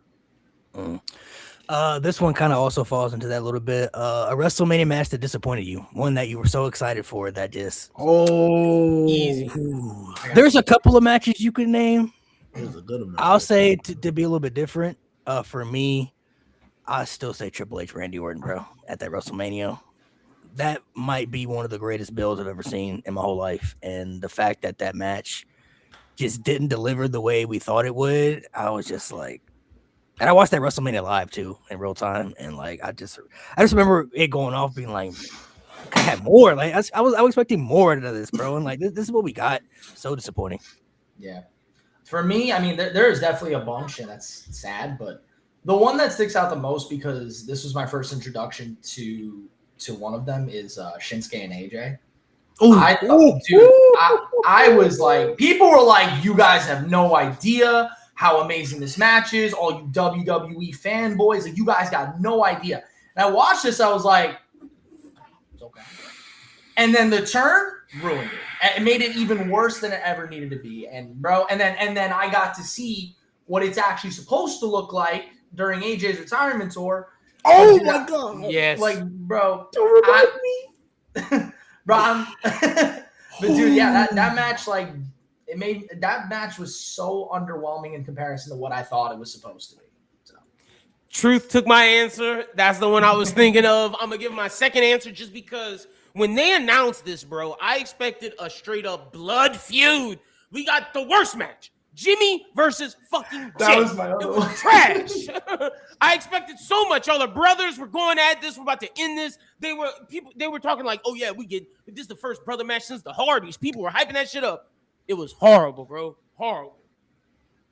This one kind of also falls into that a little bit. A WrestleMania match that disappointed you, one that you were so excited for that just Easy. There's a couple of matches you could name. It was a good amount. I'll say to be a little bit different. For me, I still say Triple H, Randy Orton, bro, at that WrestleMania. That might be one of the greatest builds I've ever seen in my whole life, and the fact that that match just didn't deliver the way we thought it would, I was just like. And I watched that WrestleMania live too in real time, and like I just remember it going off, being like, I had more. Like I was expecting more out of this, bro, and like this is what we got. So disappointing. Yeah, for me, I mean, there is definitely a bunch, and that's sad. But the one that sticks out the most, because this was my first introduction to one of them, is Shinsuke and AJ. I was like, people were like, you guys have no idea how amazing this match is. All you WWE fanboys, like, you guys got no idea. And I watched this, I was like, it's okay. And then the turn ruined it. It made it even worse than it ever needed to be. And bro, and then I got to see what it's actually supposed to look like during AJ's retirement tour. Oh my god! Yes, like, bro, don't remind me. Bro, but dude, yeah, that match, like, that match was so underwhelming in comparison to what I thought it was supposed to be. So. Truth took my answer. That's the one I was thinking of. I'm gonna give my second answer just because when they announced this, bro, I expected a straight up blood feud. We got the worst match. Jimmy versus fucking That Jay. was my other It was one. trash. I expected so much. All the brothers were going at this. We're about to end this. They were talking like, oh yeah, this is the first brother match since the Hardys. People were hyping that shit up. It was horrible, bro. Horrible.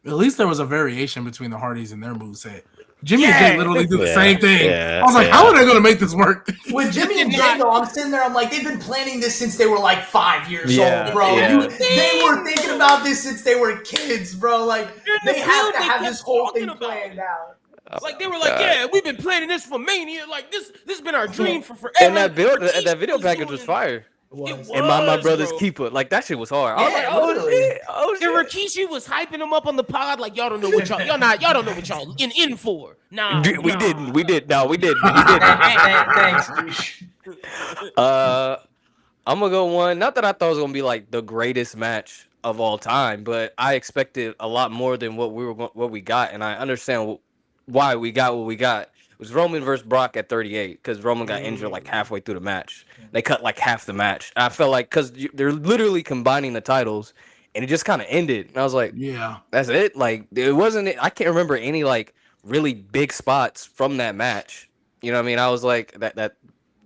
At least there was a variation between the Hardys and their moveset. Jimmy and Yeah. Jay literally do the same thing. Yeah, I was like, how are they going to make this work? With Jimmy and Jay, though, I'm sitting there, I'm like, they've been planning this since they were like 5 years Yeah, old, bro. yeah. They were thinking about this since they were kids, bro. Like, they have to have this whole thing planned out. Like they were like, yeah, we've been planning this for Mania. Like this has been our dream for forever. And that video package was fire. It And my brother's bro. keeper, like that shit was hard. I was Yeah, like, oh literally. shit, oh And shit. Rikishi was hyping him up on the pod like y'all don't know what y'all don't know what y'all in for. Nah, We nah. didn't. We didn't. Thanks, douche. I'm gonna go one. Not that I thought it was gonna be like the greatest match of all time, but I expected a lot more than what we got, and I understand why we got what we got. It was Roman versus Brock at 38 because Roman got injured like halfway through the match. They cut like half the match. I felt like because they're literally combining the titles, and it just kind of ended. And I was like, Yeah. that's it. Like it wasn't. I can't remember any like really big spots from that match. You know what I mean? I was like that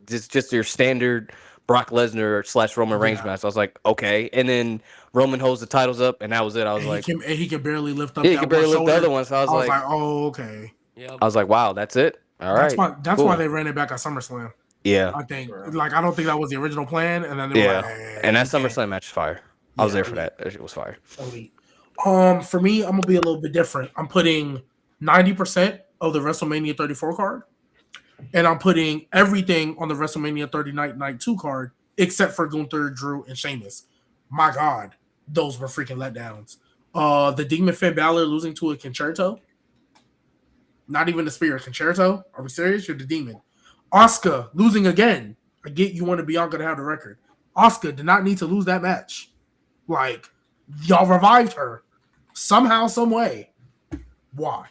just your standard Brock Lesnar / Roman Reigns match. I was like, okay. And then Roman holds the titles up, and that was it. I was And like, he can barely lift up. he that could barely one lift the shoulder. other one. So I was like, oh, okay. Yep. I was like, wow, that's it. All right. That's cool. why they ran it back at SummerSlam. Yeah. I think. Like, I don't think that was the original plan. And then they were like, And that okay. SummerSlam match is fire. I was there for that. That shit was fire. For me, I'm gonna be a little bit different. I'm putting 90% of the WrestleMania 34 card, and I'm putting everything on the WrestleMania 30 Night 2 card except for Gunther, Drew, and Sheamus. My God, those were freaking letdowns. The Demon Finn Balor losing to a Concerto. Not even the Spirit. Concerto? Are we serious? You're the Demon. Asuka losing again. I get you want to Bianca to have the record. Asuka did not need to lose that match. Like, y'all revived her somehow, some way. Why?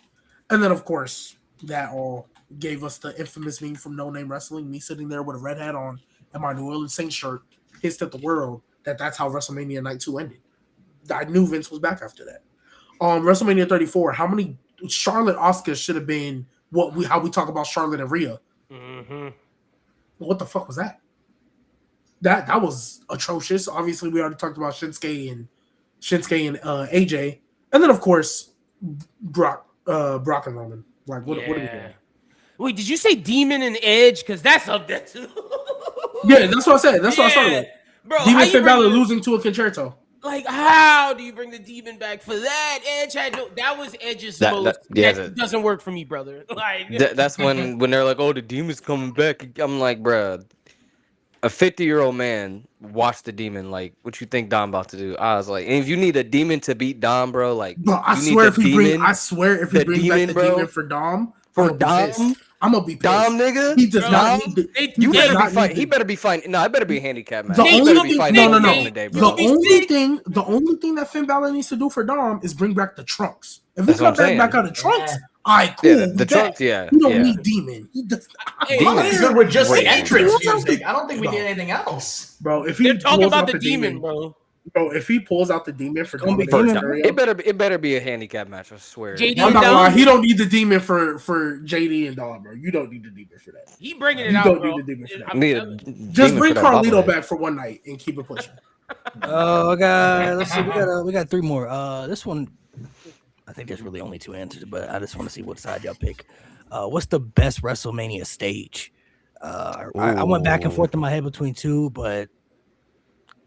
And then, of course, that all gave us the infamous meme from No Name Wrestling, me sitting there with a red hat on and my New Orleans Saints shirt, pissed at the world that's how WrestleMania Night 2 ended. I knew Vince was back after that. WrestleMania 34, how many Charlotte Asuka should have been how we talk about Charlotte and Rhea? Mm-hmm. What the fuck was that? That was atrocious. Obviously, we already talked about Shinsuke and AJ, and then of course Brock and Roman. Like, what are we doing? Wait, did you say Demon and Edge? Because that's up there too. Yeah, that's what I said. That's what I started with. Bro, Demon how you Finn Balor bring- losing to a Concerto. Like, how do you bring the demon back for that? Edge had that was Edge's most. That doesn't work for me, brother. Like that's when they're like, "Oh, the demon's coming back." I'm like, bruh, a 50-year-old man watched the demon. Like, what you think Dom about to do? I was like, and if you need a demon to beat Dom, bro, like, Bro, I you swear need the demon. I swear if he brings back the demon for Dom, I'm gonna be pissed. Dom, nigga. He does not need the. You better be fighting. He better be fighting. No, it better be a handicap match. The only thing, no. The The only thing that Finn Balor needs to do for Dom is bring back the trunks. If he comes back out of trunks, all right, cool. Yeah, the trunks, yeah. You don't need demon. He does. Demon's good with just the entrance music. I don't think we need anything else, bro. If he they're talking about the demon, bro. Bro, if he pulls out the demon for Dom, it better be a handicap match. I swear. JD I'm not lying. He don't need the demon for JD and Dom, bro. You don't need the demon for that. He bringing it out, don't bro. need the demon for that. Just bring Carlito back for one night and keep it pushing. Oh god, let's see. We got 3 more. This one, I think there's really only 2 answers, but I just want to see what side y'all pick. What's the best WrestleMania stage? I went back and forth in my head between 2, but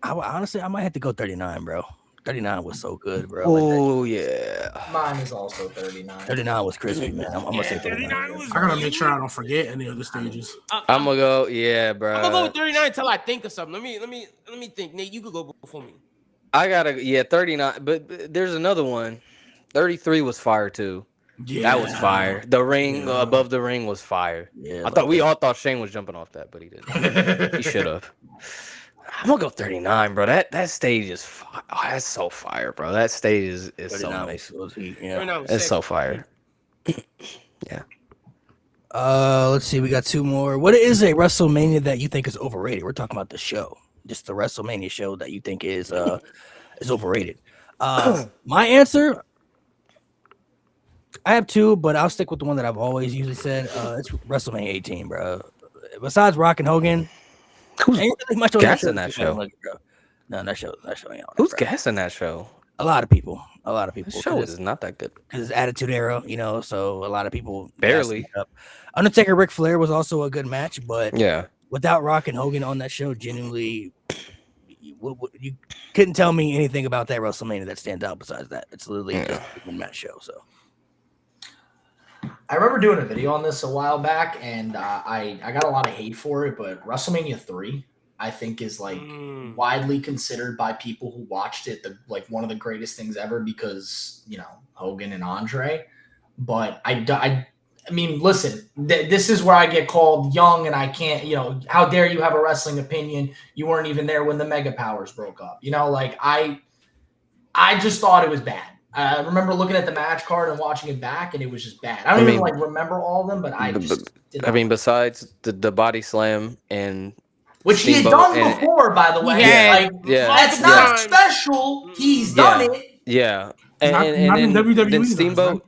honestly, I might have to go 39, bro. 39 was so good, bro. Oh, yeah. Mine is also 39. 39 was crispy, man. I'm gonna say 39. I gotta make sure I don't forget any of the stages. I'm gonna go, yeah, bro. I'm gonna go with 39 until I think of something. Let me think. Nate, you could go before me. I gotta, 39. But there's another one. 33 was fire too. Yeah, that was fire. The ring above the ring was fire. Yeah, we all thought Shane was jumping off that, but he didn't. He should have. I'm gonna go 39, bro. That stage is that's so fire, bro. That stage is so nice. Yeah, it's so fire. Yeah. Let's see. We got 2 more. What is a WrestleMania that you think is overrated? We're talking about the show, just the WrestleMania show that you think is overrated. My answer, I have 2, but I'll stick with the one that I've always usually said. It's WrestleMania 18, bro. Besides Rock and Hogan, who's gassing that show? No, that show ain't on. Who's gassing that show? A lot of people. The show is not that good because it's Attitude Era, so a lot of people barely. Undertaker Ric Flair was also a good match, but yeah, without Rock and Hogan on that show, genuinely, you couldn't tell me anything about that WrestleMania that stands out besides that. It's literally just a good match show. So I remember doing a video on this a while back, and I got a lot of hate for it, but WrestleMania 3, I think, is like widely considered by people who watched it one of the greatest things ever because Hogan and Andre. But I mean, listen, this is where I get called young, and I can't. How dare you have a wrestling opinion? You weren't even there when the Mega Powers broke up. I just thought it was bad. I remember looking at the match card and watching it back, and it was just bad. I don't even remember all of them, but besides the body slam and which he had done before, by the way. That's not special. He's done it. Yeah, and then Steamboat,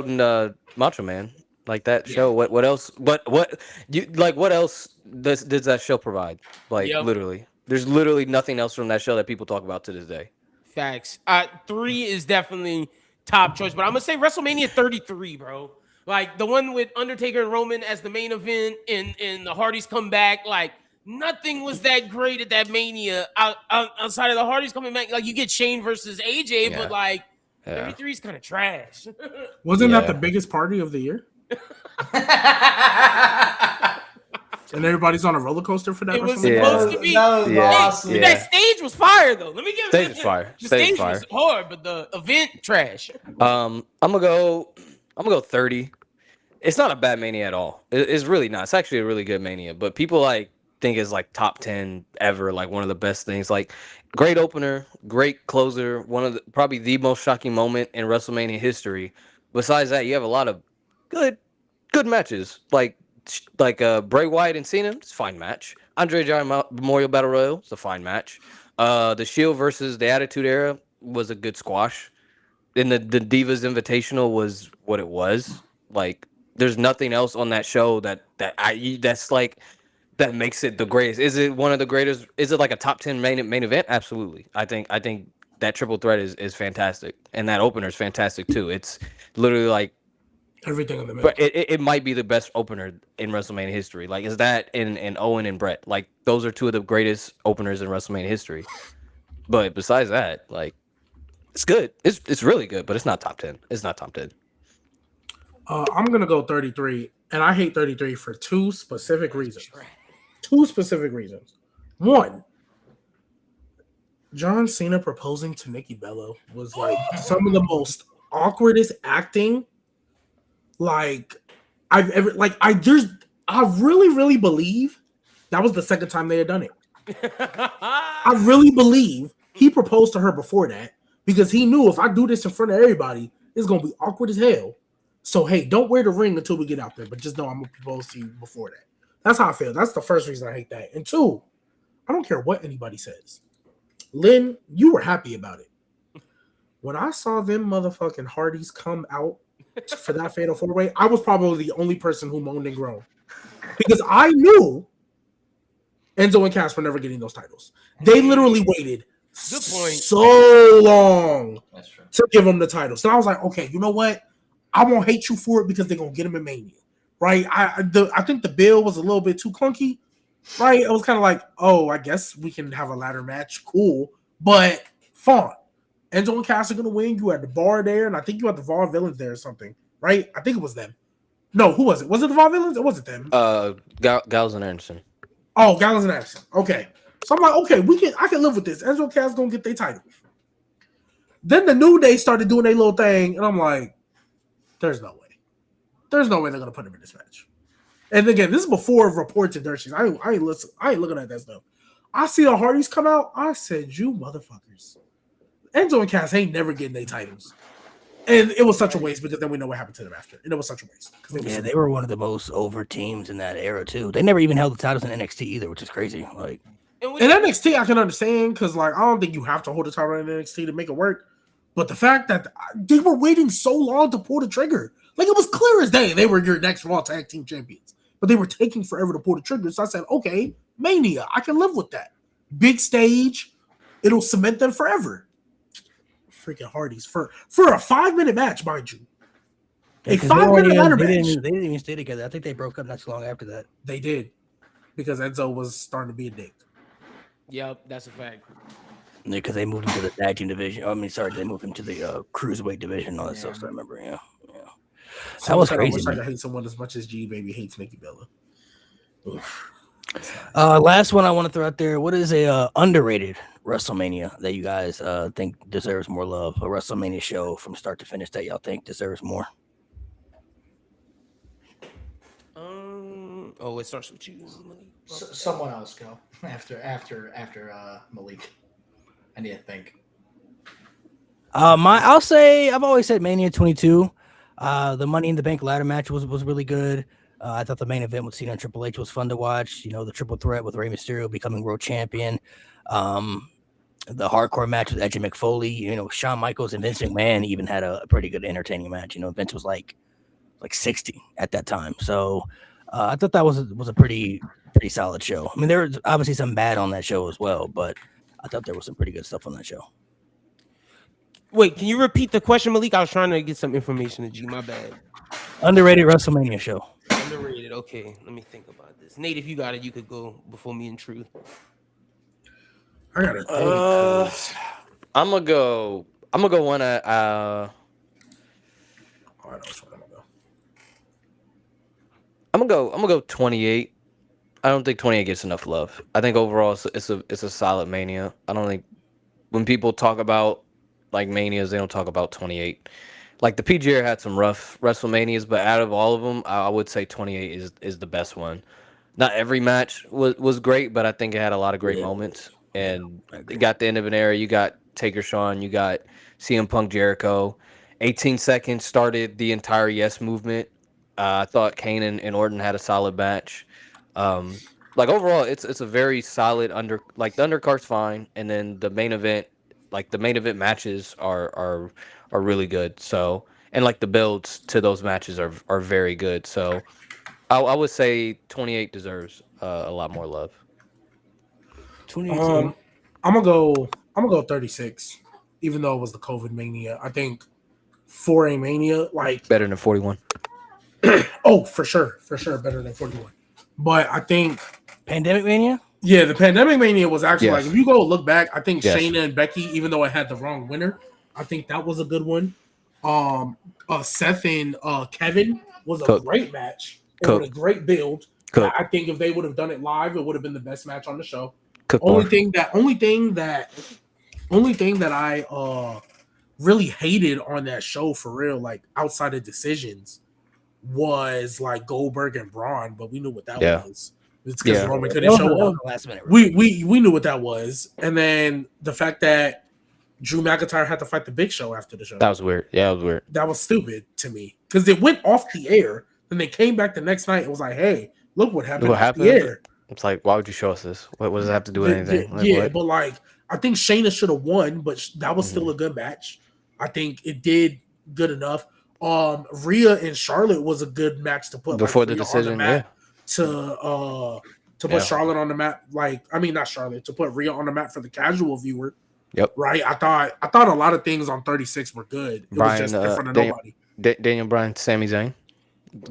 and Macho Man, like that show. What else? What else does that show provide? Literally. There's literally nothing else from that show that people talk about to this day. Facts. 3 is definitely top choice, but I'm gonna say WrestleMania 33, bro. Like the one with Undertaker and Roman as the main event, and the Hardys come back. Like nothing was that great at that Mania outside of the Hardys coming back. Like you get Shane versus AJ, but 33 is kind of trash. Wasn't that the biggest party of the year? And everybody's on a roller coaster for that. It was supposed to be. Awesome. That stage was fire, though. Let me give stage was fire. The stage was hard, but the event trash. I'm gonna go 30. It's not a bad Mania at all. It's really not. It's actually a really good Mania. But people think it's top 10 ever, one of the best things. Great opener, great closer, one of probably the most shocking moment in WrestleMania history. Besides that, you have a lot of good matches. Bray Wyatt and Cena, it's a fine match. Andre Giant Memorial Battle Royal, it's a fine match. The Shield versus the Attitude Era was a good squash. And the Divas Invitational was what it was. There's nothing else on that show that makes it the greatest. Is it one of the greatest? Is it a top 10 main event? Absolutely. I think that triple threat is fantastic, and that opener is fantastic too. It's literally Everything in the middle. But it might be the best opener in WrestleMania history. Like, is that in Owen and Brett? Like, those are two of the greatest openers in WrestleMania history. But besides that, like, it's good. It's really good, but it's not top 10. It's not top 10. I'm gonna go 33, and I hate 33 for two specific reasons. Two specific reasons. One, John Cena proposing to Nikki Bella was like some of the most awkwardest acting like I've ever I really believe that was the second time they had done it. I really believe he proposed to her before that because he knew if I do this in front of everybody, it's gonna be awkward as hell. So hey, don't wear the ring until we get out there, but just know I'm gonna propose to you before that. That's how I feel. That's the first reason I hate that. And two, I don't care what anybody says. Lynn, you were happy about it. When I saw them motherfucking Hardys come out for that fatal four-way, I was probably the only person who moaned and groaned. Because I knew Enzo and Cass were never getting those titles. They literally waited so long to give them the title. So I was like, okay, you know what? I won't hate you for it because they're gonna get them in Mania, right? I think the bill was a little bit too clunky, right? It was kind of like, oh, I guess we can have a ladder match, cool, but fun. Enzo and Cass are gonna win. You had the Bar there, and I think you had the Var Villains there or something, right? I think it was them. No, who was it? Was it the Var Villains or was it them? Gallows and Anderson. Oh, Gallows and Anderson. Okay, so I'm like, okay, I can live with this. Enzo and Cass gonna get their titles. Then the New Day started doing their little thing, and I'm like, there's no way. There's no way they're gonna put him in this match. And again, this is before reports and dirt sheets. I ain't looking at that stuff. I see the Hardys come out. I said, you motherfuckers. Enzo and Cass ain't never getting their titles. And it was such a waste because then we know what happened to them after. And it was such a waste. They were one of the most over teams in that era too. They never even held the titles in NXT either, which is crazy. Like in NXT, I can understand because I don't think you have to hold the title in NXT to make it work. But the fact that they were waiting so long to pull the trigger, like it was clear as day, they were your next Raw Tag Team Champions. But they were taking forever to pull the trigger. So I said, okay, Mania, I can live with that. Big stage, it'll cement them forever. Freaking Hardys for a 5-minute match, mind you. A 5-minute ladder match. They didn't even stay together. I think they broke up not too long after that. They did because Enzo was starting to be a dick. Yep, that's a fact. Because they moved him to the tag team division. They moved him to the cruiserweight division and all that stuff. So I remember, yeah. So that was crazy. I wish I could hate someone as much as G Baby hates Nikki Bella. Oof. Last one I want to throw out there. What is a underrated WrestleMania that you guys think deserves more love? A WrestleMania show from start to finish that y'all think deserves more? It starts with you. Someone else go after Malik. I need to think. I'll say I've always said Mania 22. The Money in the Bank ladder match was really good. I thought the main event with Cena and Triple H was fun to watch. You know, the triple threat with Rey Mysterio becoming world champion. The hardcore match with Edge and McFoley. You know, Shawn Michaels and Vince McMahon even had a pretty good entertaining match. You know, Vince was like 60 at that time. So I thought that was a pretty solid show. I mean, there was obviously some bad on that show as well, but I thought there was some pretty good stuff on that show. Wait, can you repeat the question, Malik? I was trying to get some information to G. My bad. Underrated WrestleMania show. Underrated. Okay, let me think about this. Nate, if you got it, you could go before me in truth. I got it. I'm gonna go one at. I know which one I'm gonna go 28. I don't think 28 gets enough love. I think overall it's a solid Mania. I don't think when people talk about like Manias, they don't talk about 28. Like the PGA had some rough WrestleManias, but out of all of them, I would say 28 is the best one. Not every match was great, but I think it had a lot of great moments. And you got the end of an era. You got Taker Shawn. You got CM Punk Jericho. 18 seconds started the entire Yes movement. I thought Kane and Orton had a solid match. Like overall, it's a very solid the undercard's fine, and then the main event, like the main event matches are really good. So and like the builds to those matches are very good. So I would say 28 deserves a lot more love. 22. I'm gonna go 36, even though it was the COVID Mania. I think for a Mania, like Better than 41. Oh, for sure, better than 41. But I think Pandemic Mania. yeah, the Pandemic Mania was actually Yes. like if you go look back, I think Yes. Shayna and Becky, even though it had the wrong winner, I think that was a good one. Seth and Kevin was a Cook. great match. It Cook. was a great build. Cook. I think if they would have done it live, it would have been the best match on the show. Cook Only more. thing that I really hated on that show for real, like outside of decisions, was like Goldberg and Braun, but we knew what that Yeah. was. It's because Yeah. Roman That couldn't was show a up. last minute. We knew what that was, and then the fact that Drew McIntyre had to fight the Big Show after the show. That was weird. Yeah, that was weird. That was stupid to me because it went off the air. Then they came back the next night and was like, "Hey, look what happened Look what off the happened? air." It's like, why would you show us this? What does it have to do with anything? Like, Yeah, what? but like I think Shayna should have won, but that was Mm-hmm. still a good match. I think it did good enough. Rhea and Charlotte was a good match to put Before like, the Rhea on decision, map to put Yeah. Charlotte on the map. Like, I mean, not Charlotte, to put Rhea on the map for the casual viewer. Yep. Right. I thought a lot of things on 36 were good. It Brian, was just in front of Daniel- nobody. Daniel Bryan, Sami Zayn,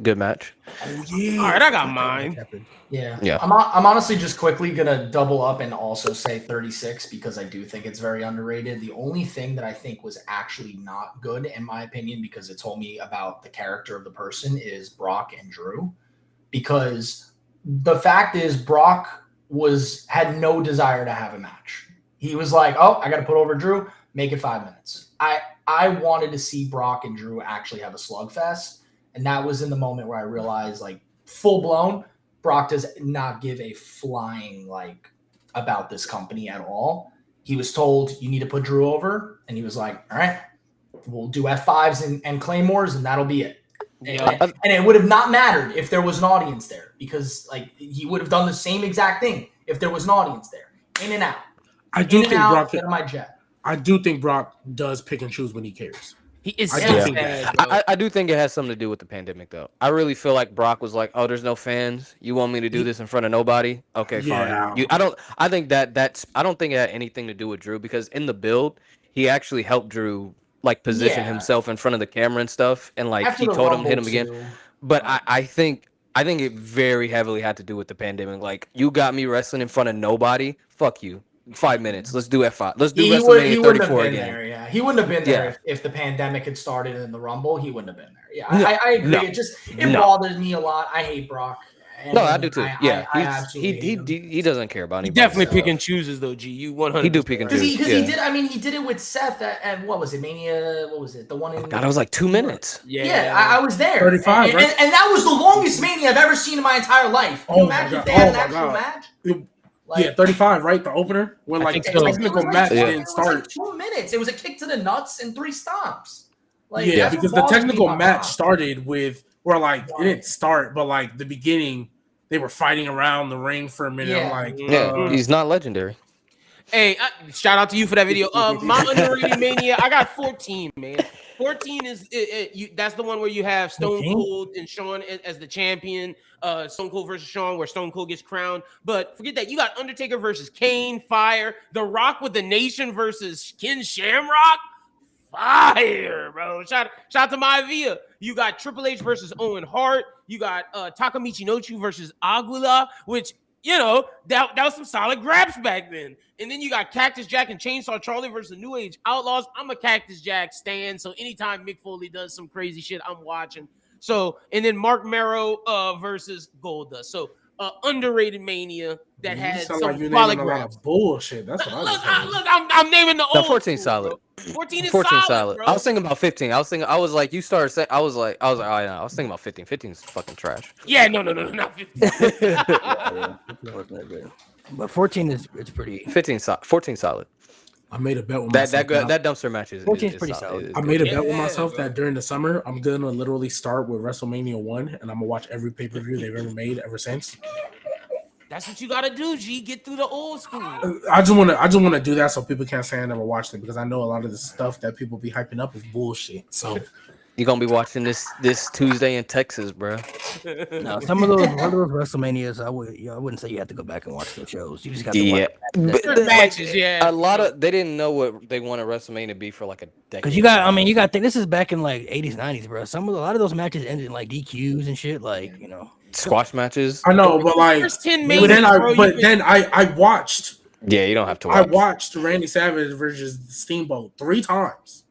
good match. Oh yeah. All right, I got That mine. happened. Yeah. Yeah. I'm honestly just quickly gonna double up and also say 36 because I do think it's very underrated. The only thing that I think was actually not good, in my opinion, because it told me about the character of the person, is Brock and Drew. Because the fact is, Brock had no desire to have a match. He was like, "Oh, I got to put over Drew. Make it 5 minutes." I wanted to see Brock and Drew actually have a slugfest, and that was in the moment where I realized, like, full blown, Brock does not give a flying like about this company at all. He was told you need to put Drew over, and he was like, "All right, we'll do F5s and Claymores, and that'll be it." Yeah. And it would have not mattered if there was an audience there, because like he would have done the same exact thing if there was an audience there. In and out. I do In and think out, Brock. get on my jet. I do think Brock does pick and choose when he cares. He is I so do think sad, bro. I do think it has something to do with the pandemic, though. I really feel like Brock was like, "Oh, there's no fans. You want me to do this in front of nobody? Okay, Yeah. fine." I don't think it had anything to do with Drew, because in the build, he actually helped Drew like position Yeah. himself in front of the camera and stuff, and like After he the told him Rumble, hit him again. too. But I think it very heavily had to do with the pandemic. Like, you got me wrestling in front of nobody. Fuck you. 5 minutes. Let's do F5. Let's do He WrestleMania wouldn't have 34 been again. there. Yeah, he wouldn't have been there Yeah. if the pandemic had started in the Rumble. He wouldn't have been there. Yeah, No, I agree. no, It no. bothers me a lot. I hate Brock. And No, I do too. I He absolutely hate him. he doesn't care about He anybody. definitely so. pick and chooses though. G, you 100. He do pick and Because choose. he Yeah. did. I mean, he did it with Seth at what was it, Mania? What was it? The one in. Oh, God, it was like 2 minutes. Yeah, I was there. 35, and, right? and that was the longest Mania I've ever seen in my entire life. Can you Oh my imagine if God. they had Oh an my actual God. match? It- Like, yeah, 35, right? The opener where I like think the so. technical it was match like, Yeah. didn't It was like start. 2 minutes. It was a kick to the nuts and 3 stomps. Like, Yeah, that's what because the bothers me technical about match Brock. started with where like Wow. it didn't start, but like the beginning, they were fighting around the ring for a minute. I'm Yeah. like, Yeah, he's not legendary. Hey, shout out to you for that video. My underrated mania, I got 14, man. 14 is that's the one where you have Stone 14? Cold and Shawn as the champion. Stone Cold versus Shawn, where Stone Cold gets crowned. But forget that. You got Undertaker versus Kane, fire. The Rock with the Nation versus Ken Shamrock, fire, bro. Shout out to Maivia. You got Triple H versus Owen Hart. You got Takamichi Nochu versus Aguila, which, you know, that was some solid grabs back then. And then you got Cactus Jack and Chainsaw Charlie versus New Age Outlaws. I'm a Cactus Jack stan, so anytime Mick Foley does some crazy shit, I'm watching. So, and then Mark Merrow versus Goldust. So, underrated Mania that you had sound some like you're solid naming a lot grabs. of bullshit. That's what I was saying. Look, I'm naming the No, old 14 school, solid. bro. 14 is 14 solid, bro. I was thinking about 15. I was like, you started saying, I was like, oh yeah, I was thinking about 15. 15 is fucking trash. Yeah, no, not 15. But 14 is it's pretty. 14 solid. I made a bet with That myself. that dumpster match is 14 is pretty solid. is I good. made a bet with Yeah, myself bro. that during the summer, I'm gonna literally start with WrestleMania 1, and I'm gonna watch every pay-per-view they've ever made ever since. That's what you gotta do, G. Get through the old school. I just wanna do that so people can't say I never watched it, because I know a lot of the stuff that people be hyping up is bullshit. So You gonna be watching this Tuesday in Texas, bro. No, some of those WrestleManias, I wouldn't say you have to go back and watch those shows. You just got to Yeah, watch Certain matches, yeah. a lot of they didn't know what they wanted WrestleMania to be for like a decade. because you got to think this is back in like 80s, 90s, bro. A lot of those matches ended in like DQs and shit, like squash matches. I know, but like, First 10 but then minutes, I watched. Yeah, you don't have to I watch. watched Randy Savage versus Steamboat 3 times,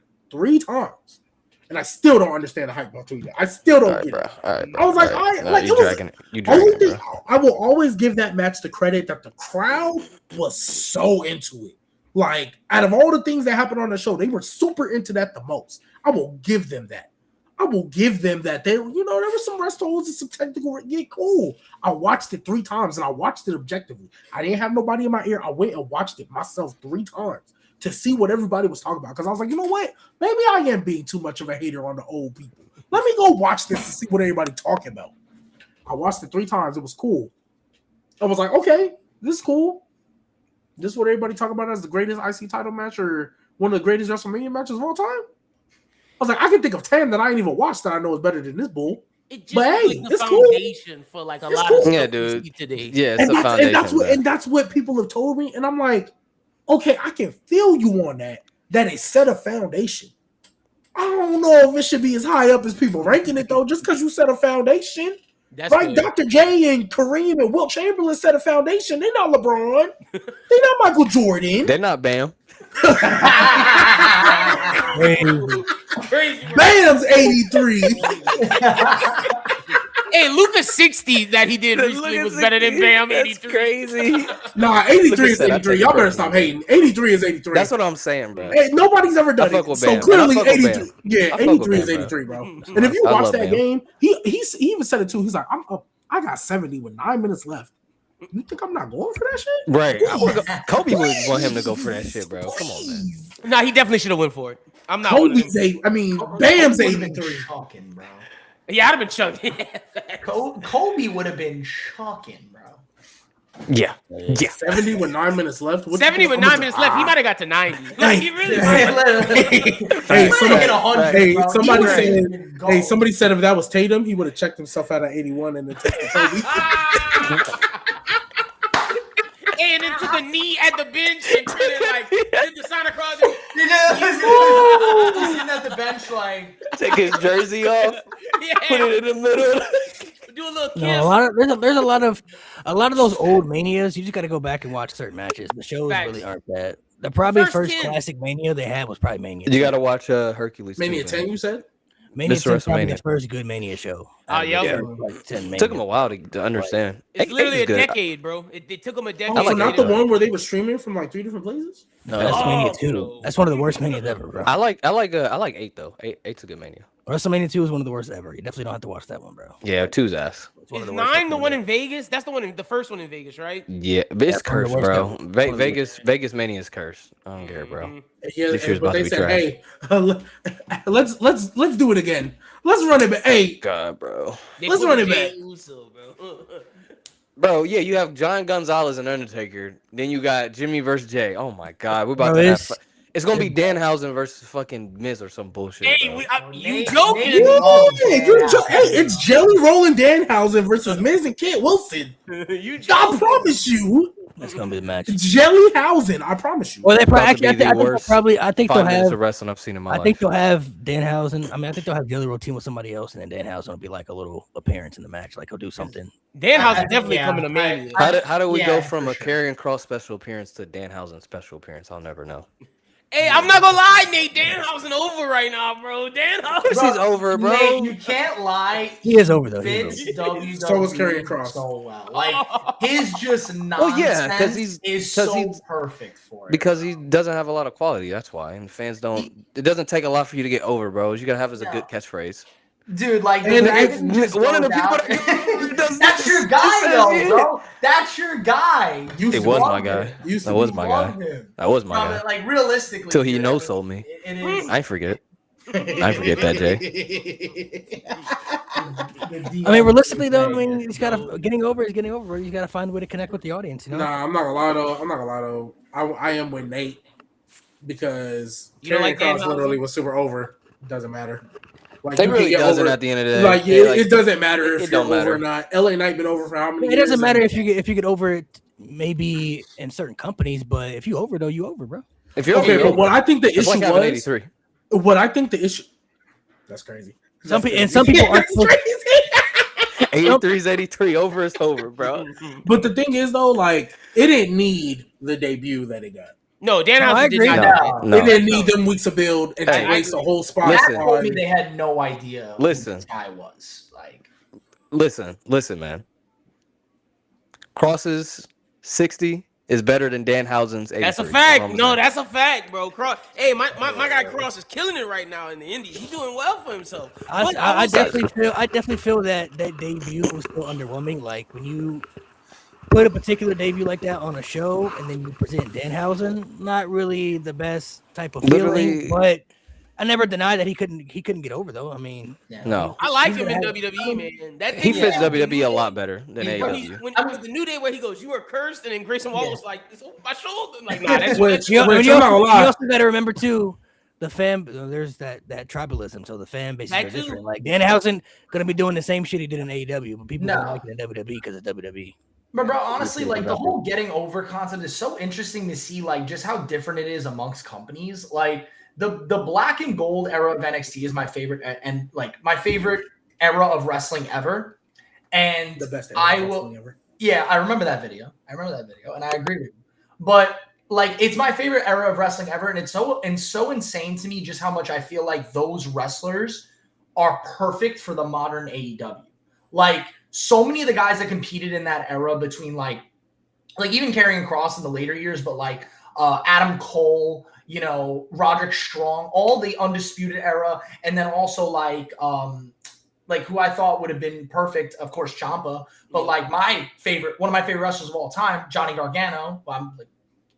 and I still don't understand the hype about 2 years. I still don't get it. All right, I was like, you dragging it. You dragging it, bro. I will always give that match the credit that the crowd was so into it. Like, out of all the things that happened on the show, they were super into that the most. I will give them that. They, there were some rest holds and some technical. Yeah, cool. I watched it 3 times and I watched it objectively. I didn't have nobody in my ear. I went and watched it myself 3 times to see what everybody was talking about. Because I was like, you know what? Maybe I am being too much of a hater on the old people. Let me go watch this to see what everybody's talking about. I watched it 3 times. It was cool. I was like, okay, this is cool. This is what everybody talking about as the greatest IC title match or one of the greatest WrestleMania matches of all time. I was like, I can think of 10 that I ain't even watched that I know is better than this bull. It just But hey, like the it's cool. foundation for like a It's lot cool. of stuff Yeah, we dude. see today. Yeah, it's a foundation. And that's what people have told me. And I'm like, okay, I can feel you on that. That it set a foundation. I don't know if it should be as high up as people ranking it though, just because you set a foundation. That's Right? good. Dr. J and Kareem and Wilt Chamberlain set a foundation. They're not LeBron. They're not Michael Jordan. They're not Bam. Crazy. Bam's 83. Hey, Luka's 60 that he did recently was better than Bam 83. Crazy. Nah, 83 Look is at that. 83. Y'all better stop hating. 83 is 83. That's what I'm saying, bro. Hey, nobody's ever done I fuck it. with So Bam. clearly, I fuck with 83. Bam. Yeah, I fuck 83 with is Bam, 83, bro. And if you I watch love that Bam. game, he even said it too. He's like, I'm up. I got 70 with 9 minutes left. You think I'm not going for that shit? Right. Kobe would want him to go for that shit, bro. Come on, man. Nah, he definitely should have went for it. I'm not one of them. Bam's Kobe would've been 83. Shocking, bro. Yeah, I'd have been chugging. Kobe would have been shocking, bro. Yeah. 70 with 9 minutes left. What 70 you with think? 9 minutes left. He might have got to 90. Like, he really Hey, somebody said if that was Tatum, he would have checked himself out at 81 and then taken Kobe. And then took a knee at the bench and put it like did the Santa Claus. He's sitting at the bench like Take his jersey off, put it in the middle. Do a little kiss. No, there's a lot of those old manias. You just got to go back and watch certain matches. The shows Facts. really aren't bad. The probably First first 10. classic mania they had was probably Mania. You got to watch Hercules. Mania too, 10, you said? Mania Mr. 10 is probably WrestleMania. the first good Mania show. Oh, yeah. Like 10 It took him Mania. a while to understand. It's literally a good. decade, bro. It took him a decade. Oh, so like not it, the though. one where they were streaming from like 3 different places? No, that's Mania 2. no. That's one of the worst Manias ever, bro. I like 8 though. 8's a good Mania. WrestleMania 2 is one of the worst ever. You definitely don't have to watch that one, bro. Yeah, 2's ass. It's one Is of the worst 9 the ever. one in Vegas? That's the first one in Vegas, right? Yeah, but it's That's one of cursed, the worst bro. ever. One of the Vegas Mania is cursed. I don't care, bro. Mhm. Yeah, This year's but about to they be said, trash. hey, let's do it again. Let's run it back. Hey, God, bro. They Let's put run it Jey back. Uso, bro. Bro, yeah, you have John Gonzalez and Undertaker. Then you got Jimmy versus Jay. Oh my God, we're about Bro, to have. it's- It's gonna be Danhausen versus fucking Miz or some bullshit. Hey, bro. you Nate- joking? Nate- Oh, hey, it's Jelly Rolling Danhausen versus Miz and Kent Wilson. You I joking? promise you, That's gonna be the match. Jellyhausen. I promise you. Well, they probably About to actually. I be think the they'll worst probably. I think 5 they'll minutes have. of wrestling I've seen in my I life. think they'll have Danhausen. I mean, I think they'll have Jelly Roll team with somebody else, and then Danhausen will be like a little appearance in the match. Like he'll do something. Danhausen definitely Yeah, coming to Mania. How do we Yeah, go from for a sure. Karrion Cross special appearance to Danhausen special appearance? I'll never know. Hey, I'm not gonna lie, Nate. Danhausen over right now, bro. Danhausen. He's over, bro. Nate, you can't lie. He is over though. He is Fits WWE So was Karrion Kross. so well. Like his just nonsense Well, yeah, 'cause he's- is 'cause so he's- perfect for it. Because he doesn't have a lot of quality. That's why, and fans don't. It doesn't take a lot for you to get over, bro. You gotta have as a good catchphrase. Dude, like And the fact if that you just one of go the people down- does that's this, your guy this says though, it. bro. That's your guy. Used It to was be. my love guy. him. Used to That be. was my guy. Love him. That was my No, guy. but, like realistically, Till he dude, no I sold me. It is. I ain't forget. I ain't forget that, Jay. I mean, realistically though, I mean, he's got to getting over is getting over. You got to find a way to connect with the audience. You know. Nah, I'm not gonna lie though. I am with Nate because You don't Karrion like Kross Danhausen? literally was super over. Doesn't matter. Like It you can really get doesn't over. at the end of the day. Like it doesn't matter it if you're don't over matter. or not. LA Knight been over for how many It years? doesn't matter if you get over it, maybe in certain companies, but if you over though, you over, bro. If you're Okay, over, but what I think the it's issue like having was, 83. what I think the issue. That's crazy. Some That's people aren't. That's crazy. 83 is 83. Over is over, bro. But the thing is, though, like it didn't need the debut that it got. No, Danhausen I did agree. not. No. It didn't need them weeks of build and Hey, to waste a whole spot. listen. Matt told me they had no idea who this guy was. Like, Listen, man. Cross's 60 is better than Danhausen's 83. That's a fact. No, that's a fact, bro. Cross. Hey, my guy Cross is killing it right now in the Indies. He's doing well for himself. I definitely feel that debut was still underwhelming. Like when you put a particular debut like that on a show and then you present Danhausen, not really the best type of feeling. But I never denied that he couldn't get over though. I mean, no, I like him in WWE, man. That he thing fits is- WWE a lot better than When AEW. the New Day where he goes, you are cursed, and then Grayson Waller was like, it's over my shoulder. Like, nah, that's Which you I'm not gonna lie. also got to remember too. The fan, there's that tribalism, so the fan bases are different. Like Danhausen gonna be doing the same shit he did in AEW, but people don't like it in WWE because it's WWE. But bro, honestly, like the whole getting over concept is so interesting to see, like just how different it is amongst companies. Like the black and gold era of NXT is my favorite, and like my favorite era of wrestling ever. And The best I will, yeah, I remember that video. And I agree with you. But like, it's my favorite era of wrestling ever, and it's so insane to me just how much I feel like those wrestlers are perfect for the modern AEW. Like, so many of the guys that competed in that era between like even Karrion Kross in the later years, but like Adam Cole, Roderick Strong, all the Undisputed era, and then also like who I thought would have been perfect, of course, Ciampa, but like one of my favorite wrestlers of all time, Johnny Gargano. I'm like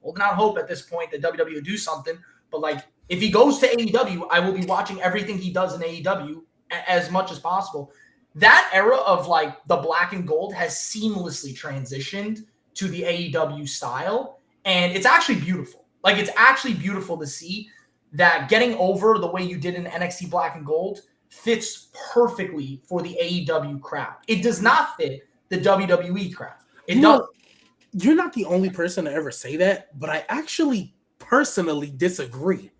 holding out hope at this point that WWE will do something, but like if he goes to AEW, I will be watching everything he does in AEW as much as possible. That era of like the black and gold has seamlessly transitioned to the AEW style. And it's actually beautiful. Like, it's actually beautiful to see that getting over the way you did in NXT black and gold fits perfectly for the AEW crowd. It does not fit the WWE crowd. You're not the only person to ever say that, but I actually personally disagree.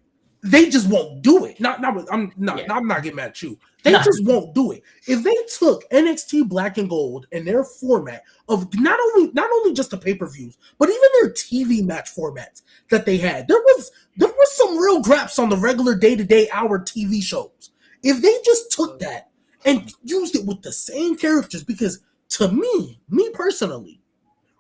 They just won't do it. I'm not getting mad at you. They just won't do it. If they took NXT Black and Gold and their format of not only just the pay-per-views, but even their TV match formats that they had, there was some real graps on the regular day-to-day hour TV shows. If they just took that and used it with the same characters, because to me personally,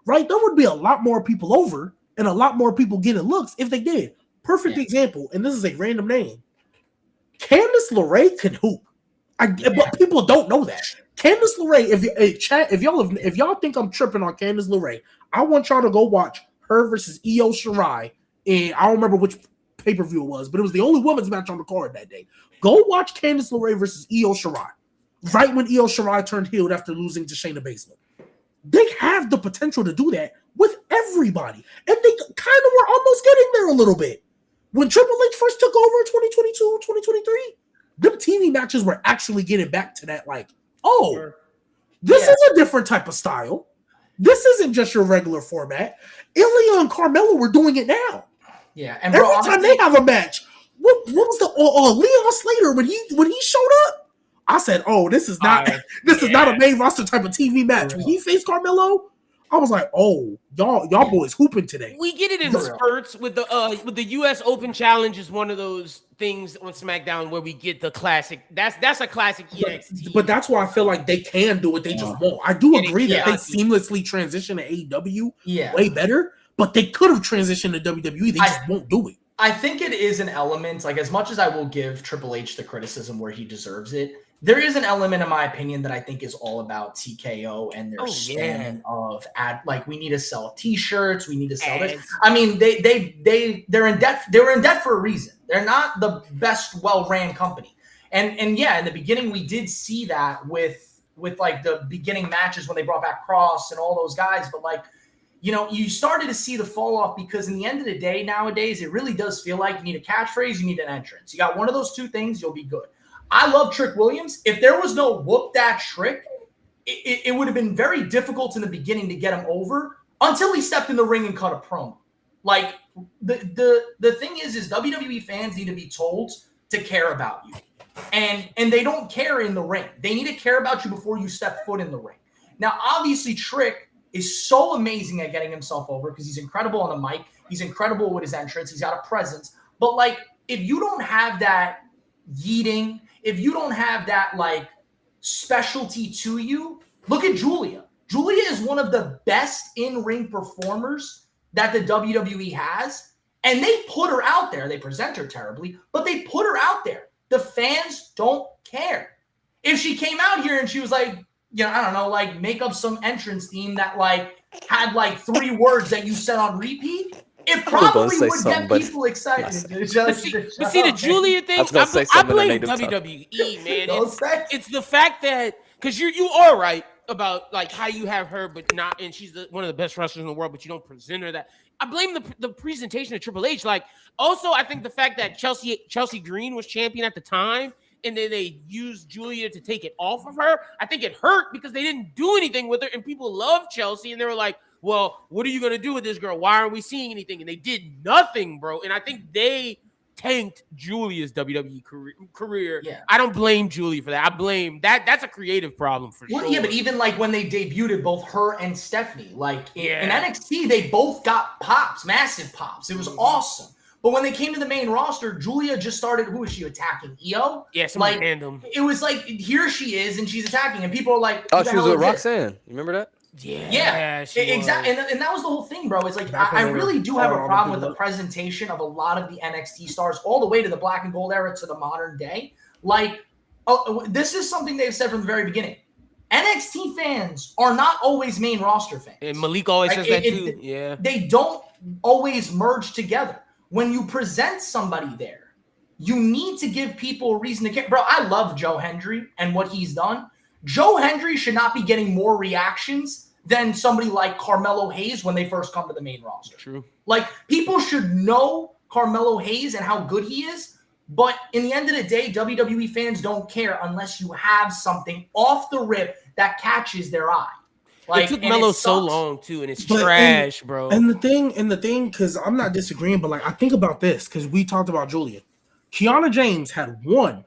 right, there would be a lot more people over and a lot more people getting looks if they did. Perfect example, and this is a random name. Candice LeRae can hoop. But people don't know that. Candice LeRae, if y'all think I'm tripping on Candice LeRae, I want y'all to go watch her versus Io Shirai. And I don't remember which pay-per-view it was, but it was the only women's match on the card that day. Go watch Candice LeRae versus Io Shirai. Right when Io Shirai turned heel after losing to Shayna Baszler. They have the potential to do that with everybody. And they kind of were almost getting there a little bit. When Triple H first took over in 2022, 2023, them TV matches were actually getting back to that, like, this is a different type of style. This isn't just your regular format. Ilya and Carmella were doing it now. Yeah, and every time they have a match, what was the Leon Slater when he showed up? I said, this is not a main roster type of TV match. When he faced Carmelo, I was like, y'all boys hooping today. We get it in spurts with the US Open Challenge is one of those things on SmackDown where we get the classic. That's a classic EXT. But that's why I feel like they can do it. They just won't. I do agree that they seamlessly transition to AEW way better, but they could have transitioned to WWE. They just won't do it. I think it is an element, like as much as I will give Triple H the criticism where he deserves it, there is an element, in my opinion, that I think is all about TKO and their span of like we need to sell T-shirts, we need to sell this. I mean, they're in debt. They were in debt for a reason. They're not the best well-ran company. And yeah, in the beginning we did see that with like the beginning matches when they brought back Cross and all those guys, but like, you started to see the fall off because in the end of the day nowadays, it really does feel like you need a catchphrase, you need an entrance. You got one of those two things, you'll be good. I love Trick Williams. If there was no whoop that trick, it would have been very difficult in the beginning to get him over until he stepped in the ring and cut a promo. Like the thing is WWE fans need to be told to care about you. And they don't care in the ring. They need to care about you before you step foot in the ring. Now, obviously, Trick is so amazing at getting himself over because he's incredible on the mic. He's incredible with his entrance. He's got a presence. But, like, if you don't have that yeeting, if you don't have that, like, specialty to you, look at Julia. Julia is one of the best in-ring performers that the WWE has. And they put her out there. They present her terribly, but they put her out there. The fans don't care. If she came out here and she was like, you know, I don't know, like make up some entrance theme that like had like 3 words that you said on repeat, it probably would get people excited. But see, the Julia thing, I blame WWE, man. It's the fact that, because you are right about like how you have her, but not, and she's one of the best wrestlers in the world, but you don't present her that. I blame the presentation of Triple H. Like, also, I think the fact that Chelsea Green was champion at the time, and then they used Julia to take it off of her. I think it hurt because they didn't do anything with her, and people love Chelsea, and they were like, well, what are you going to do with this girl? Why aren't we seeing anything? And they did nothing, bro. And I think they tanked Julia's WWE career. Yeah. I don't blame Julia for that. I blame that's a creative problem for sure. Yeah, but even like when they debuted both her and Stephanie, like in NXT, they both got pops, massive pops. It was awesome. But when they came to the main roster, Julia just started. Who is she attacking? Io? Yeah, like random. It was like here she is, and she's attacking, and people are like, "Oh, she was with Roxanne." You remember that? Yeah, exactly. And that was the whole thing, bro. It's like I really do have a problem with the presentation of a lot of the NXT stars, all the way to the Black and Gold era to the modern day. Like, this is something they've said from the very beginning. NXT fans are not always main roster fans. And Malik always says that too. Yeah, they don't always merge together. When you present somebody there, you need to give people a reason to care. Bro, I love Joe Hendry and what he's done. Joe Hendry should not be getting more reactions than somebody like Carmelo Hayes when they first come to the main roster. True. Like, people should know Carmelo Hayes and how good he is, but in the end of the day, WWE fans don't care unless you have something off the rip that catches their eye. Like, it took Melo so long too, and it's trash, bro. And the thing, because I'm not disagreeing, but like I think about this because we talked about Julia. Kiana James had one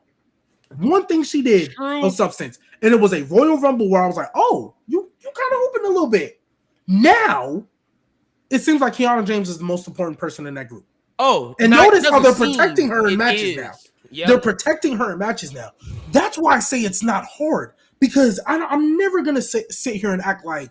thing she did of substance, and it was a Royal Rumble where I was like, oh, you kind of opened a little bit. Now it seems like Kiana James is the most important person in that group. Oh, and notice how they're protecting her in matches now. Yep. They're protecting her in matches now. That's why I say it's not hard. Because I'm never going to sit here and act like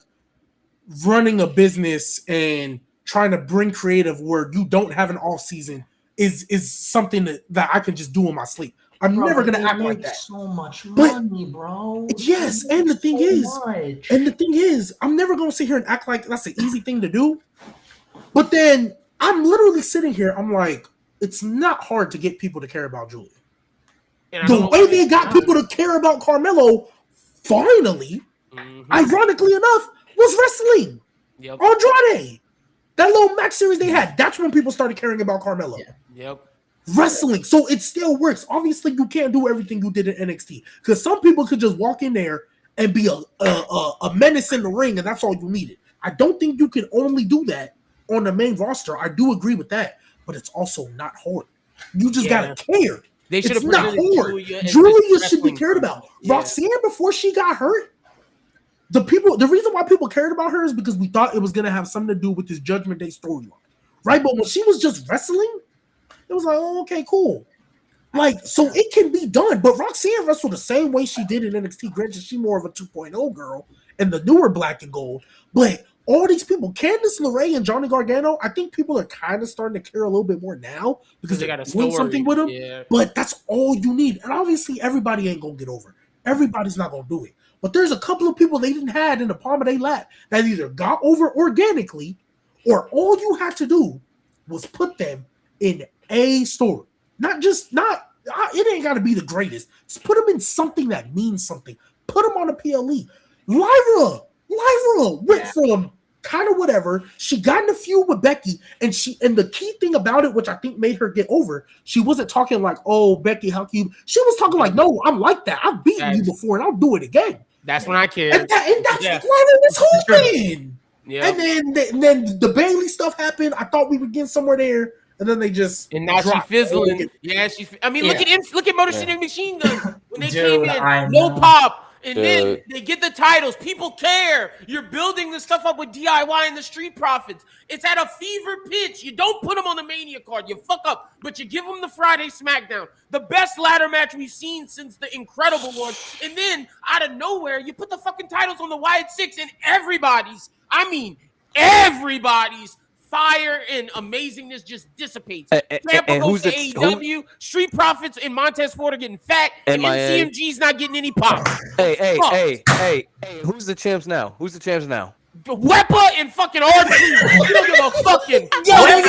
running a business and trying to bring creative where you don't have an off season is something that I can just do in my sleep. I'm never going to act like that. So much money, bro. Yes, and the thing is, I'm never going to sit here and act like that's an easy thing to do. But then I'm literally sitting here, I'm like, it's not hard to get people to care about Julia. The way they got people to care about Carmelo finally, ironically enough, was wrestling. Yep. Andrade. That little match series they had, that's when people started caring about Carmelo. Yeah. Yep. Wrestling. So it still works. Obviously, you can't do everything you did in NXT. Because some people could just walk in there and be a menace in the ring, and that's all you needed. I don't think you can only do that on the main roster. I do agree with that. But it's also not hard. You just gotta care. They should have not hard. Julia should be cared about. Yeah. Roxanne, before she got hurt, the reason why people cared about her is because we thought it was gonna have something to do with this Judgment Day storyline, right? But when she was just wrestling, it was like, oh, okay, cool. Like, so it can be done. But Roxanne wrestled the same way she did in NXT. Granted, she's more of a 2.0 girl and the newer Black and Gold. But all these people, Candice LeRae and Johnny Gargano, I think people are kind of starting to care a little bit more now because they got a doing something with them. Yeah. But that's all you need. And obviously, everybody ain't going to get over. Everybody's not going to do it. But there's a couple of people they didn't have in the palm of their lap that either got over organically or all you had to do was put them in a story. It ain't got to be the greatest. Just put them in something that means something. Put them on a PLE. Lyra went from kind of whatever. She got in a feud with Becky, and the key thing about it, which I think made her get over, she wasn't talking like, "Oh, Becky, how can you?" She was talking like, "No, I'm like that. I've beaten you before, and I'll do it again." That's when I cared. And that's why they was hooping. Yeah. And then the Bailey stuff happened. I thought we were getting somewhere there, and then they just now she fizzling. Yeah, I mean, look at Motor City Machine Gun when they came in, no pop. And then they get the titles. People care. You're building the stuff up with DIY and the Street Profits. It's at a fever pitch. You don't put them on the Mania card. You fuck up, but you give them the Friday SmackDown. The best ladder match we've seen since the Incredible one. And then out of nowhere, you put the fucking titles on the Wyatt Six, and everybody's fire and amazingness just dissipates. And who's the AEW, Street Profits and Montez Ford are getting fat, and CMG's not getting any pop. Hey, who's the champs now? Wepa and fucking R-Truth. You don't give a fucking yo. I'm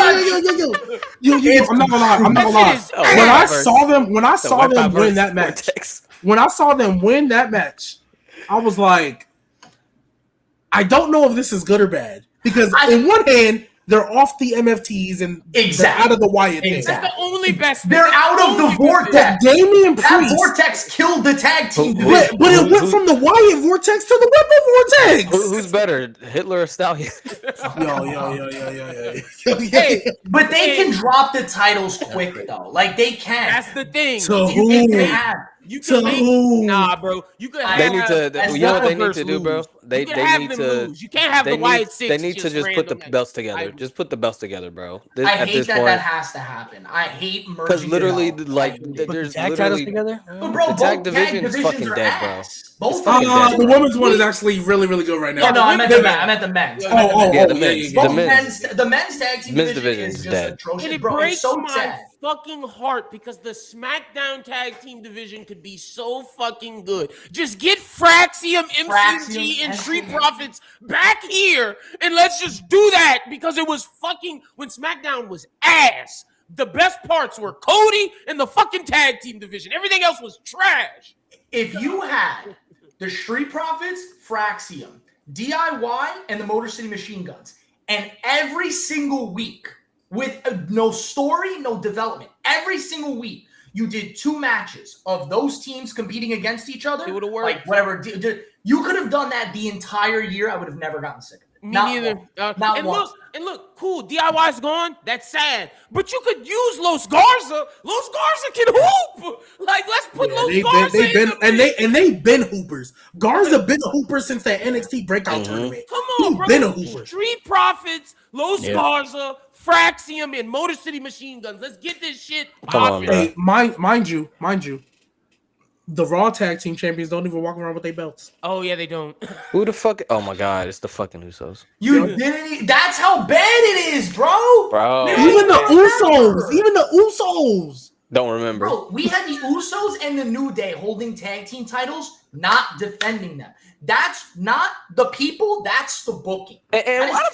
not gonna lie. When I saw them win that match, I was like, I don't know if this is good or bad, because in one hand, they're off the MFTs and they're out of the Wyatt thing. Exactly. That's the only best. They're out of the vortex. Damian Priest. That vortex killed the tag team. But it went from the Wyatt vortex to the Weapon vortex. Who's better, Hitler or Stallion? Yo. Hey, but they can drop the titles quick though. Like they can. That's the thing. So who? You can make, bro. You could have. They need to. You know what they need to do, bro? They need to. You can't have the Wyatt Six. They need to just put the belts together. Just put the belts together, bro. I hate that has to happen. I hate merging. Because literally, like, there's literally together. Bro, the tag division is fucking dead, bro. Both the women's one is actually really, really good right now. Oh no, I meant the men's. The men's tag team division is just atrocious. And it bro, breaks so my sad. fucking heart because the SmackDown tag team division could be so fucking good. Just get Fraxium, MCG, and Street Profits back here, and let's just do that because it was fucking when SmackDown was ass. The best parts were Cody and the fucking tag team division. Everything else was trash. If you had the Street Profits, Fraxium, DIY, and the Motor City Machine Guns, and every single week with no story, no development, every single week you did 2 matches of those teams competing against each other. It would have worked. Like whatever. You could have done that the entire year. I would have never gotten sick of it. Me neither. Look, cool. DIY's gone. That's sad. But you could use Los Garza. Los Garza can hoop. Like, let's put Los Garza. They've been hoopers. Garza been a hooper since that NXT breakout tournament. Come on, He's bro. Been a hooper. Street Profits, Los Garza, Fraxium, and Motor City Machine Guns. Let's get this shit popping. Hey, mind you, the Raw tag team champions don't even walk around with their belts. Oh yeah, they don't. Who the fuck? Oh my god, it's the fucking Usos. You didn't. That's how bad it is, bro. Even the Usos. Don't remember. Bro, we had the Usos and the New Day holding tag team titles, not defending them. That's not the people. That's the booking. And why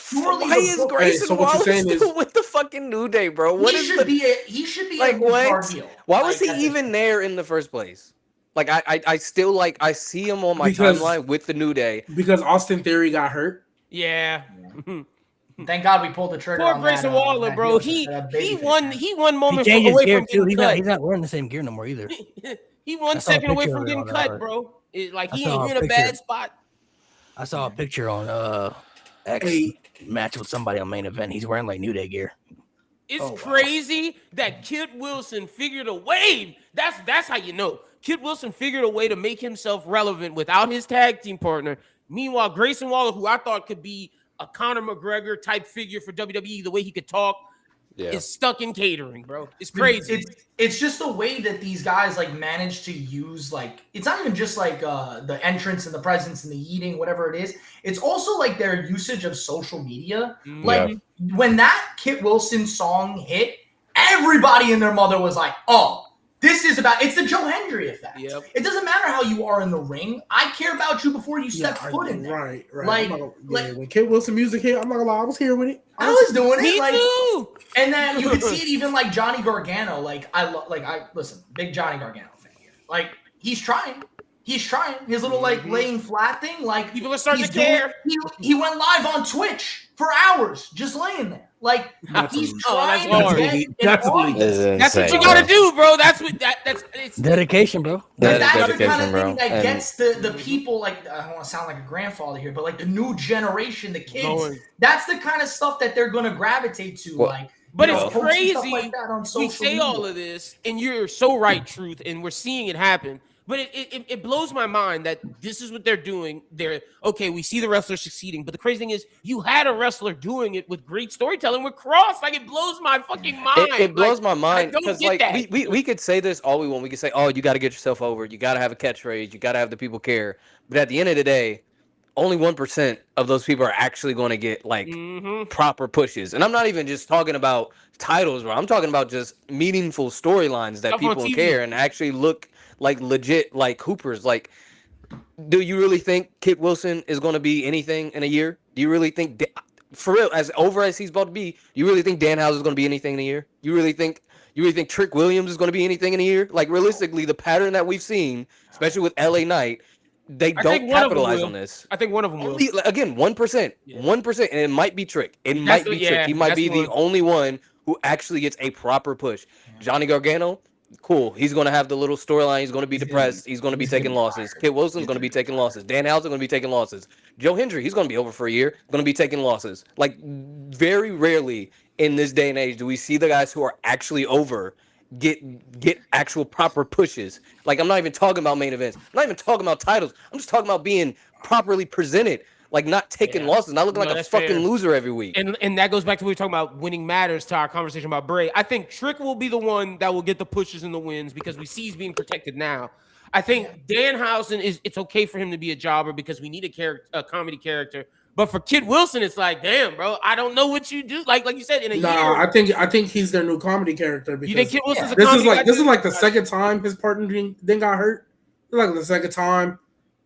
is Grayson Waller still with the fucking New Day, bro? He should be like a what? deal. Why was he even there in the first place? Like I still I see him on my timeline with the New Day because Austin Theory got hurt. Yeah. Thank God we pulled the trigger. Poor Grayson Waller, bro. He won moments away from getting cut. He's not wearing the same gear no more either. He 1 second away from getting cut, bro. Like he ain't in a bad spot. I saw a picture on X match with somebody on main event. He's wearing like New Day gear. It's crazy that Kid Wilson figured a way. That's how you know. Kid Wilson figured a way to make himself relevant without his tag team partner. Meanwhile, Grayson Waller, who I thought could be a Conor McGregor type figure for WWE, the way he could talk, is stuck in catering, bro. It's crazy. It's just the way that these guys like manage to use like it's not even just like the entrance and the presence and the eating, whatever it is. It's also like their usage of social media. Like when that Kit Wilson song hit, everybody and their mother was like, "Oh, this is it's the Joe Hendry effect. Yep. It doesn't matter how you are in the ring. I care about you before you step foot in there." Right. When Kit Wilson music hit, I'm not gonna lie, I was here with it. I was doing it. Me too. And then you could see it even like Johnny Gargano. Listen, big Johnny Gargano fan here. Like he's trying. He's trying his little like laying flat thing. Like People are starting he's to care. He went live on Twitch for hours just laying there. Like he's trying to get an audience. That's what you gotta do, bro. That's it's Dedication, bro. That's the kind dedication, of bro. thing that gets the people, like, I don't want to sound like a grandfather here, but like the new generation, the kids, that's the kind of stuff that they're going to gravitate to. Well, like, But you know, it's posting crazy. stuff like that on We social say media. all of this, and you're so right, Truth, and we're seeing it happen. But it blows my mind that this is what they're doing. They're okay. We see the wrestler succeeding, but the crazy thing is, you had a wrestler doing it with great storytelling with Cross. Like, it blows my fucking mind. It blows Like, my mind I don't because get like that. we could say this all we want. We could say, oh, you got to get yourself over. You got to have a catchphrase. You got to have the people care. But at the end of the day, only 1% of those people are actually going to get like proper pushes. And I'm not even just talking about titles, bro. I'm talking about just meaningful storylines that Stuff on people TV. care and actually look like legit, like Hoopers. Like, do you really think Kit Wilson is going to be anything in a year? Do you really think, for real, as over as he's about to be, you really think Danhausen is going to be anything in a year? You really think Trick Williams is going to be anything in a year? Like, realistically, the pattern that we've seen, especially with LA Knight, they don't capitalize on this. I think one of them will. Only, again, 1%. 1%. And it might be Trick. It That's might the- be yeah, Trick. He might that's be the one. only one who actually gets a proper push. Johnny Gargano, cool. He's going to have the little storyline. He's going to be depressed. He's going to be taking losses. Kit Wilson's going to be taking losses. Danhausen going to be taking losses. Joe Hendry, he's going to be over for a year. Going to be taking losses. Like, very rarely in this day and age do we see the guys who are actually over get actual proper pushes. Like, I'm not even talking about main events. I'm not even talking about titles. I'm just talking about being properly presented. Like, not taking losses, not looking like a that's fucking fair. loser every week. And that goes back to what we were talking about winning matters to our conversation about Bray. I think Trick will be the one that will get the pushes and the wins because we see he's being protected now. I think Danhausen it's okay for him to be a jobber because we need a comedy character. But for Kid Wilson, it's like, damn, bro, I don't know what you do. Like you said, in a year. I think he's their new comedy character. Because You think Kid Wilson's a this comedy is guy? like the second time his partner then got hurt. Like the second time.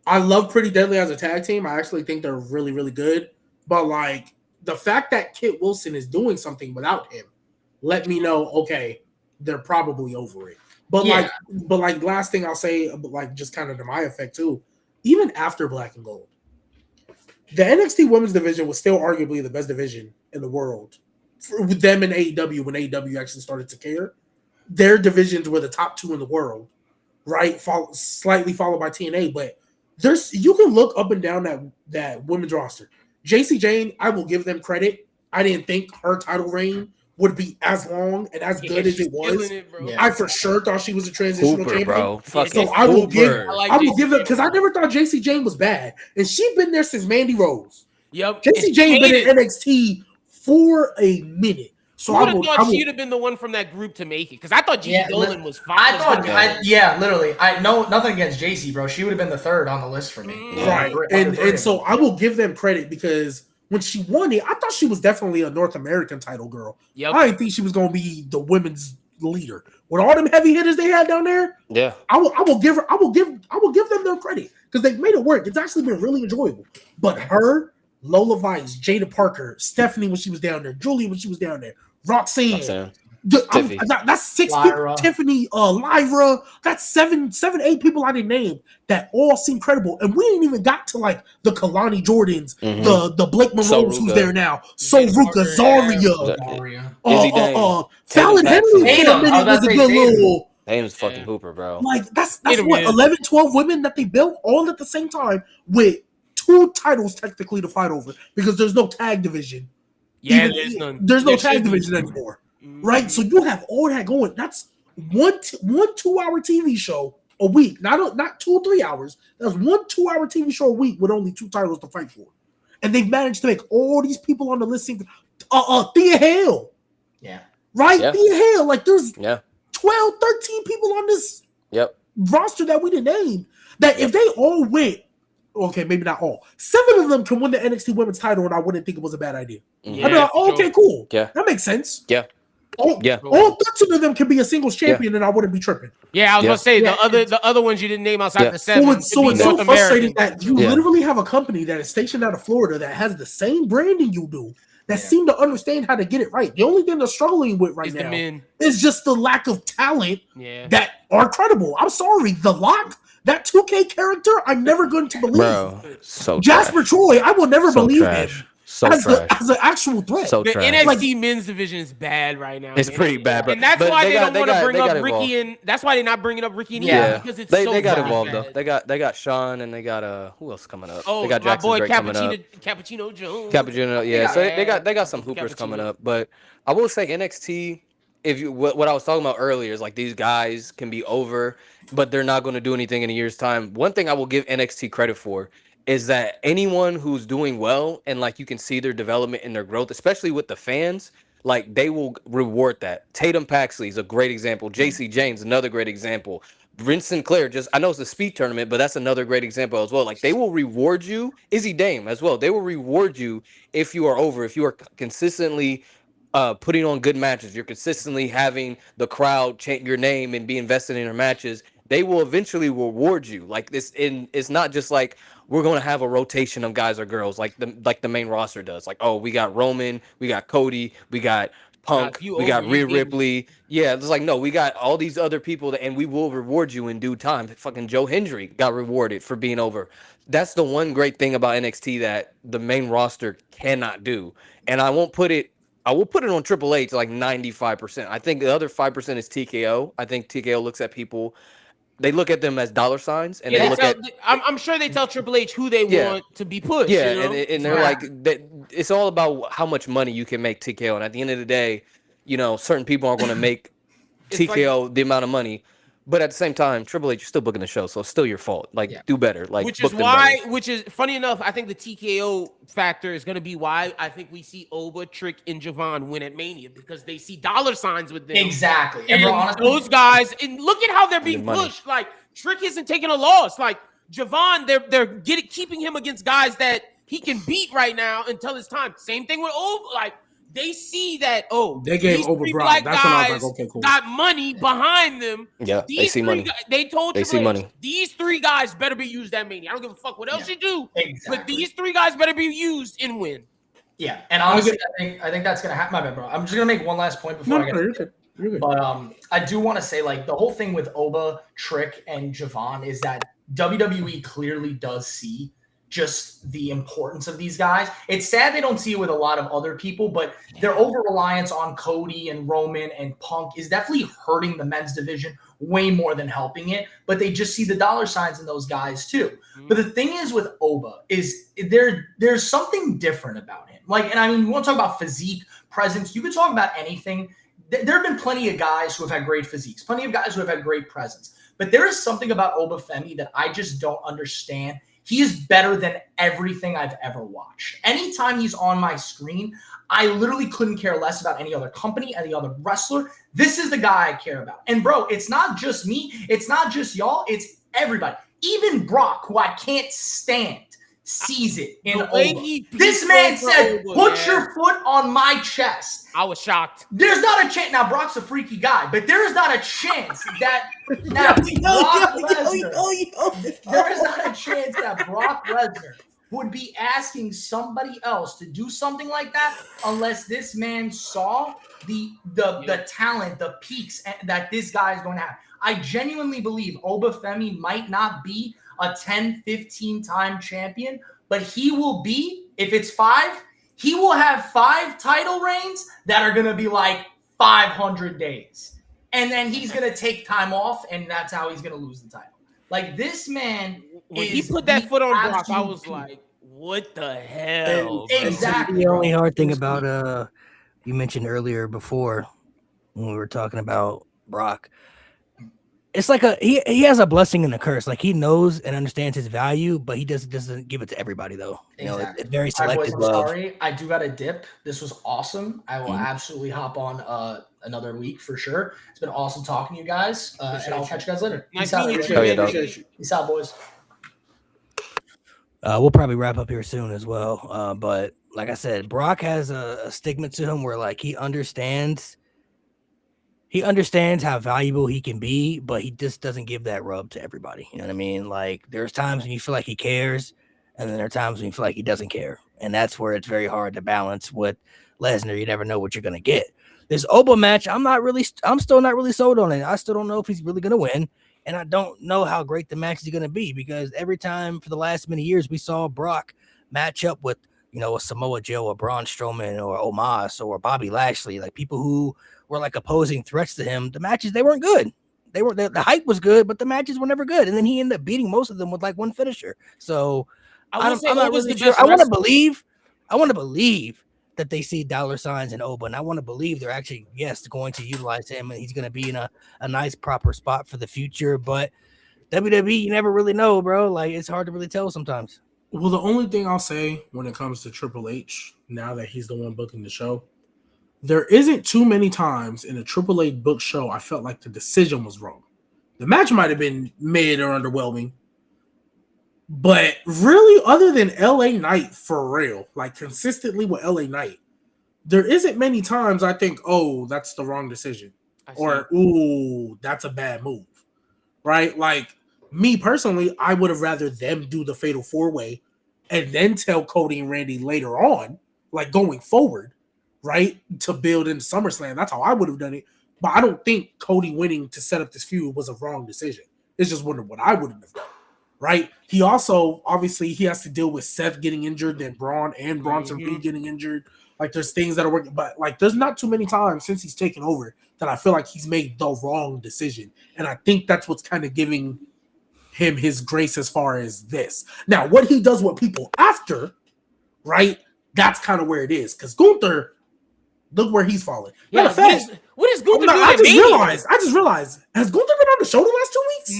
I love Pretty Deadly as a tag team. I actually think they're really, really good. But like the fact that Kit Wilson is doing something without him, let me know, okay, they're probably over it. But like last thing I'll say, like just kind of to my effect too, even after Black and Gold, the NXT Women's Division was still arguably the best division in the world. With them and AEW, when AEW actually started to care, their divisions were the top two in the world, right? Slightly followed by TNA, but you can look up and down that women's roster. JC Jane, I will give them credit. I didn't think her title reign would be as long and as good as it was. I for sure thought she was a transitional champion. Bro. So I will give them because I never thought JC Jane was bad, and she's been there since Mandy Rose. Yep, JC Jane been in NXT for a minute. So I would have thought she'd have been the one from that group to make it because I thought Gigi Dolan was fine. Literally. I know nothing against JC, bro. She would have been the third on the list for me. Right. And so I will give them credit because when she won it, I thought she was definitely a North American title girl. Yep. I didn't think she was going to be the women's leader. With all them heavy hitters they had down there, I will give them their credit because they've made it work. It's actually been really enjoyable. But her, Lola Vice, Jada Parker, Stephanie when she was down there, Julie when she was down there, Roxanne. That's 6 people. Tiffany, Lyra. That's seven, 8 people I didn't name that all seem credible. And we ain't even got to like the Kalani Jordans, the Blake Monroes who's there now, Ruka, Zarya, Fallon Henley is a good little. Tatum's fucking hooper, bro. Like that's what 11, 12 women that they built all at the same time with 2 titles technically to fight over because there's no tag division. Yeah, there's none. There's no tag division anymore, right? So you have all that going. That's one 2-hour TV show a week, not 2 or 3 hours. That's 1 2-hour TV show a week with only 2 titles to fight for, and they've managed to make all these people on the list. Thea Hale, right? Yeah. Thea Hale, like there's 12, 13 people on this roster that we didn't name. That if they all went. Okay, maybe not all. 7 of them can win the NXT Women's title, and I wouldn't think it was a bad idea. I'd be like, okay, cool. Yeah, that makes sense. All 13 of them can be a singles champion, and I wouldn't be tripping. Yeah, I was gonna say the other ones you didn't name outside the 7. So it's so frustrating that you literally have a company that is stationed out of Florida that has the same branding you do, that seem to understand how to get it right. The only thing they're struggling with right now is just the lack of talent that are credible. I'm sorry, The Lock. That 2K character, I'm never going to believe. Bro, so Jasper trash. Troy, I will never So believe trash. him So as trash. an actual threat. So The trash. NXT men's division is bad right now. It's man. pretty bad, bro. And that's But why they got- don't want to bring they up got Ricky involved. and that's why they're not bringing up Ricky and Yeah. Eva, because it's they so got bad. involved though. They got Sean and they got who else coming up? Oh, they got my Jackson boy Drake coming up. Cappuccino Jones. Cappuccino, yeah. So they got some hoopers Cappuccino. coming up. But I will say NXT, if you what I was talking about earlier is like these guys can be over, but they're not going to do anything in a year's time. One thing I will give NXT credit for is that anyone who's doing well and like you can see their development and their growth, especially with the fans, like they will reward that. Tatum Paxley is a great example. JC James, another great example. Vince Sinclair, I know it's a speed tournament, but that's another great example as well. Like they will reward you. Izzy Dame as well. They will reward you if you are over, if you are consistently putting on good matches, you're consistently having the crowd chant your name and be invested in your matches. They will eventually reward you. Like this, it's not just like we're going to have a rotation of guys or girls like the main roster does. Like, oh, we got Roman, we got Cody, we got Punk, we got Rhea Ripley. Yeah, it's like no, we got all these other people and we will reward you in due time. Fucking Joe Hendry got rewarded for being over. That's the one great thing about NXT that the main roster cannot do. And I will put it on Triple H like 95%. I think the other 5% is TKO. I think TKO looks at people. They look at them as dollar signs, and they look at. I'm sure they tell Triple H who they want to be pushed. Yeah, you know? and they're like, it's all about how much money you can make TKO. And at the end of the day, certain people aren't going to make TKO the amount of money. But at the same time, Triple H, you're still booking the show, so it's still your fault. Do better. Which is funny enough, I think the TKO factor is going to be why I think we see Oba, Trick, and Javon win at Mania, because they see dollar signs with them. Exactly. And those guys, and look at how they're being pushed. Like, Trick isn't taking a loss. Like, Javon, they're keeping him against guys that he can beat right now until it's time. Same thing with Oba. Like, they see that, they gave Oba Brock. That's when I was like, okay, cool. Got money behind them. Yeah, they see money. They told they see money. These three guys better be used at Mania. I don't give a fuck what else you do, but these three guys better be used and win. Yeah, and honestly, I think that's gonna happen. My bad, bro. I'm just gonna make one last point before I get. You're good. But I do want to say, like, the whole thing with Oba, Trick, and Javon is that WWE clearly does see just the importance of these guys. It's sad they don't see it with a lot of other people, but their over-reliance on Cody and Roman and Punk is definitely hurting the men's division way more than helping it, but they just see the dollar signs in those guys too. Mm-hmm. But the thing is with Oba is there's something different about him. Like, and I mean, you want to talk about physique, presence, you could talk about anything. There have been plenty of guys who have had great physiques, plenty of guys who have had great presence, but there is something about Oba Femi that I just don't understand. He is better than everything I've ever watched. Anytime he's on my screen, I literally couldn't care less about any other company, any other wrestler. This is the guy I care about. And bro, it's not just me. It's not just y'all. It's everybody. Even Brock, who I can't stand, sees it in Oba. This man said, put your foot on my chest. I was shocked. There's not a chance. Now, Brock's a freaky guy, but there is not a chance that there is not a chance that Brock Lesnar would be asking somebody else to do something like that unless this man saw the talent, the peaks that this guy is going to have. I genuinely believe Oba Femi might not be a 10, 15-time champion, but he will be, if it's 5, he will have 5 title reigns that are going to be like 500 days. And then he's going to take time off, and that's how he's going to lose the title. Like, this man, when he put that foot on Brock, I was like, what the hell? Exactly. The only hard thing about, you mentioned earlier before when we were talking about Brock, it's like he has a blessing and a curse. Like, he knows and understands his value, but he doesn't give it to everybody though. You know, it's very selective. I'm sorry, I do got a dip. This was awesome. I will absolutely hop on another week for sure. It's been awesome talking to you guys, and I'll catch you guys later. Nice Peace out, boys. We'll probably wrap up here soon as well. But like I said, Brock has a stigma to him where like he understands how valuable he can be, but he just doesn't give that rub to everybody. You know what I mean? Like, there's times when you feel like he cares, and then there are times when you feel like he doesn't care. And that's where it's very hard to balance with Lesnar. You never know what you're going to get. This Oba match, I'm still not really sold on it. I still don't know if he's really gonna win, and I don't know how great the match is gonna be because every time for the last many years we saw Brock match up with a Samoa Joe, or Braun Strowman, or Omos, or Bobby Lashley, like people who were like opposing threats to him. The matches, they weren't good. The hype was good, but the matches were never good. And then he ended up beating most of them with like one finisher. So I'm not really sure. I want to believe that they see dollar signs in Oba, and I want to believe they're actually going to utilize him, and he's going to be in a nice proper spot for the future. But WWE, you never really know, bro. Like it's hard to really tell sometimes. Well, the only thing I'll say when it comes to Triple H, now that he's the one booking the show, there isn't too many times in a Triple H book show I felt like the decision was wrong. The match might have been mid or underwhelming, but really, other than LA Knight for real, like consistently with LA Knight, there isn't many times I think, oh, that's the wrong decision, or ooh, that's a bad move, right? Like me personally, I would have rather them do the Fatal 4-Way and then tell Cody and Randy later on, like going forward, right, to build in SummerSlam. That's how I would have done it. But I don't think Cody winning to set up this feud was a wrong decision. It's just wondering what I wouldn't have done. Right? He also, obviously, he has to deal with Seth getting injured, then Braun and Bronson Reed getting injured. Like, there's things that are working, but like, there's not too many times since he's taken over that I feel like he's made the wrong decision. And I think that's what's kind of giving him his grace as far as this. Now, what he does with people after, right? That's kind of where it is. Because Gunther, look where he's falling. Yeah, what is Gunther doing? I just realized, has Gunther been on the show the last 2 weeks?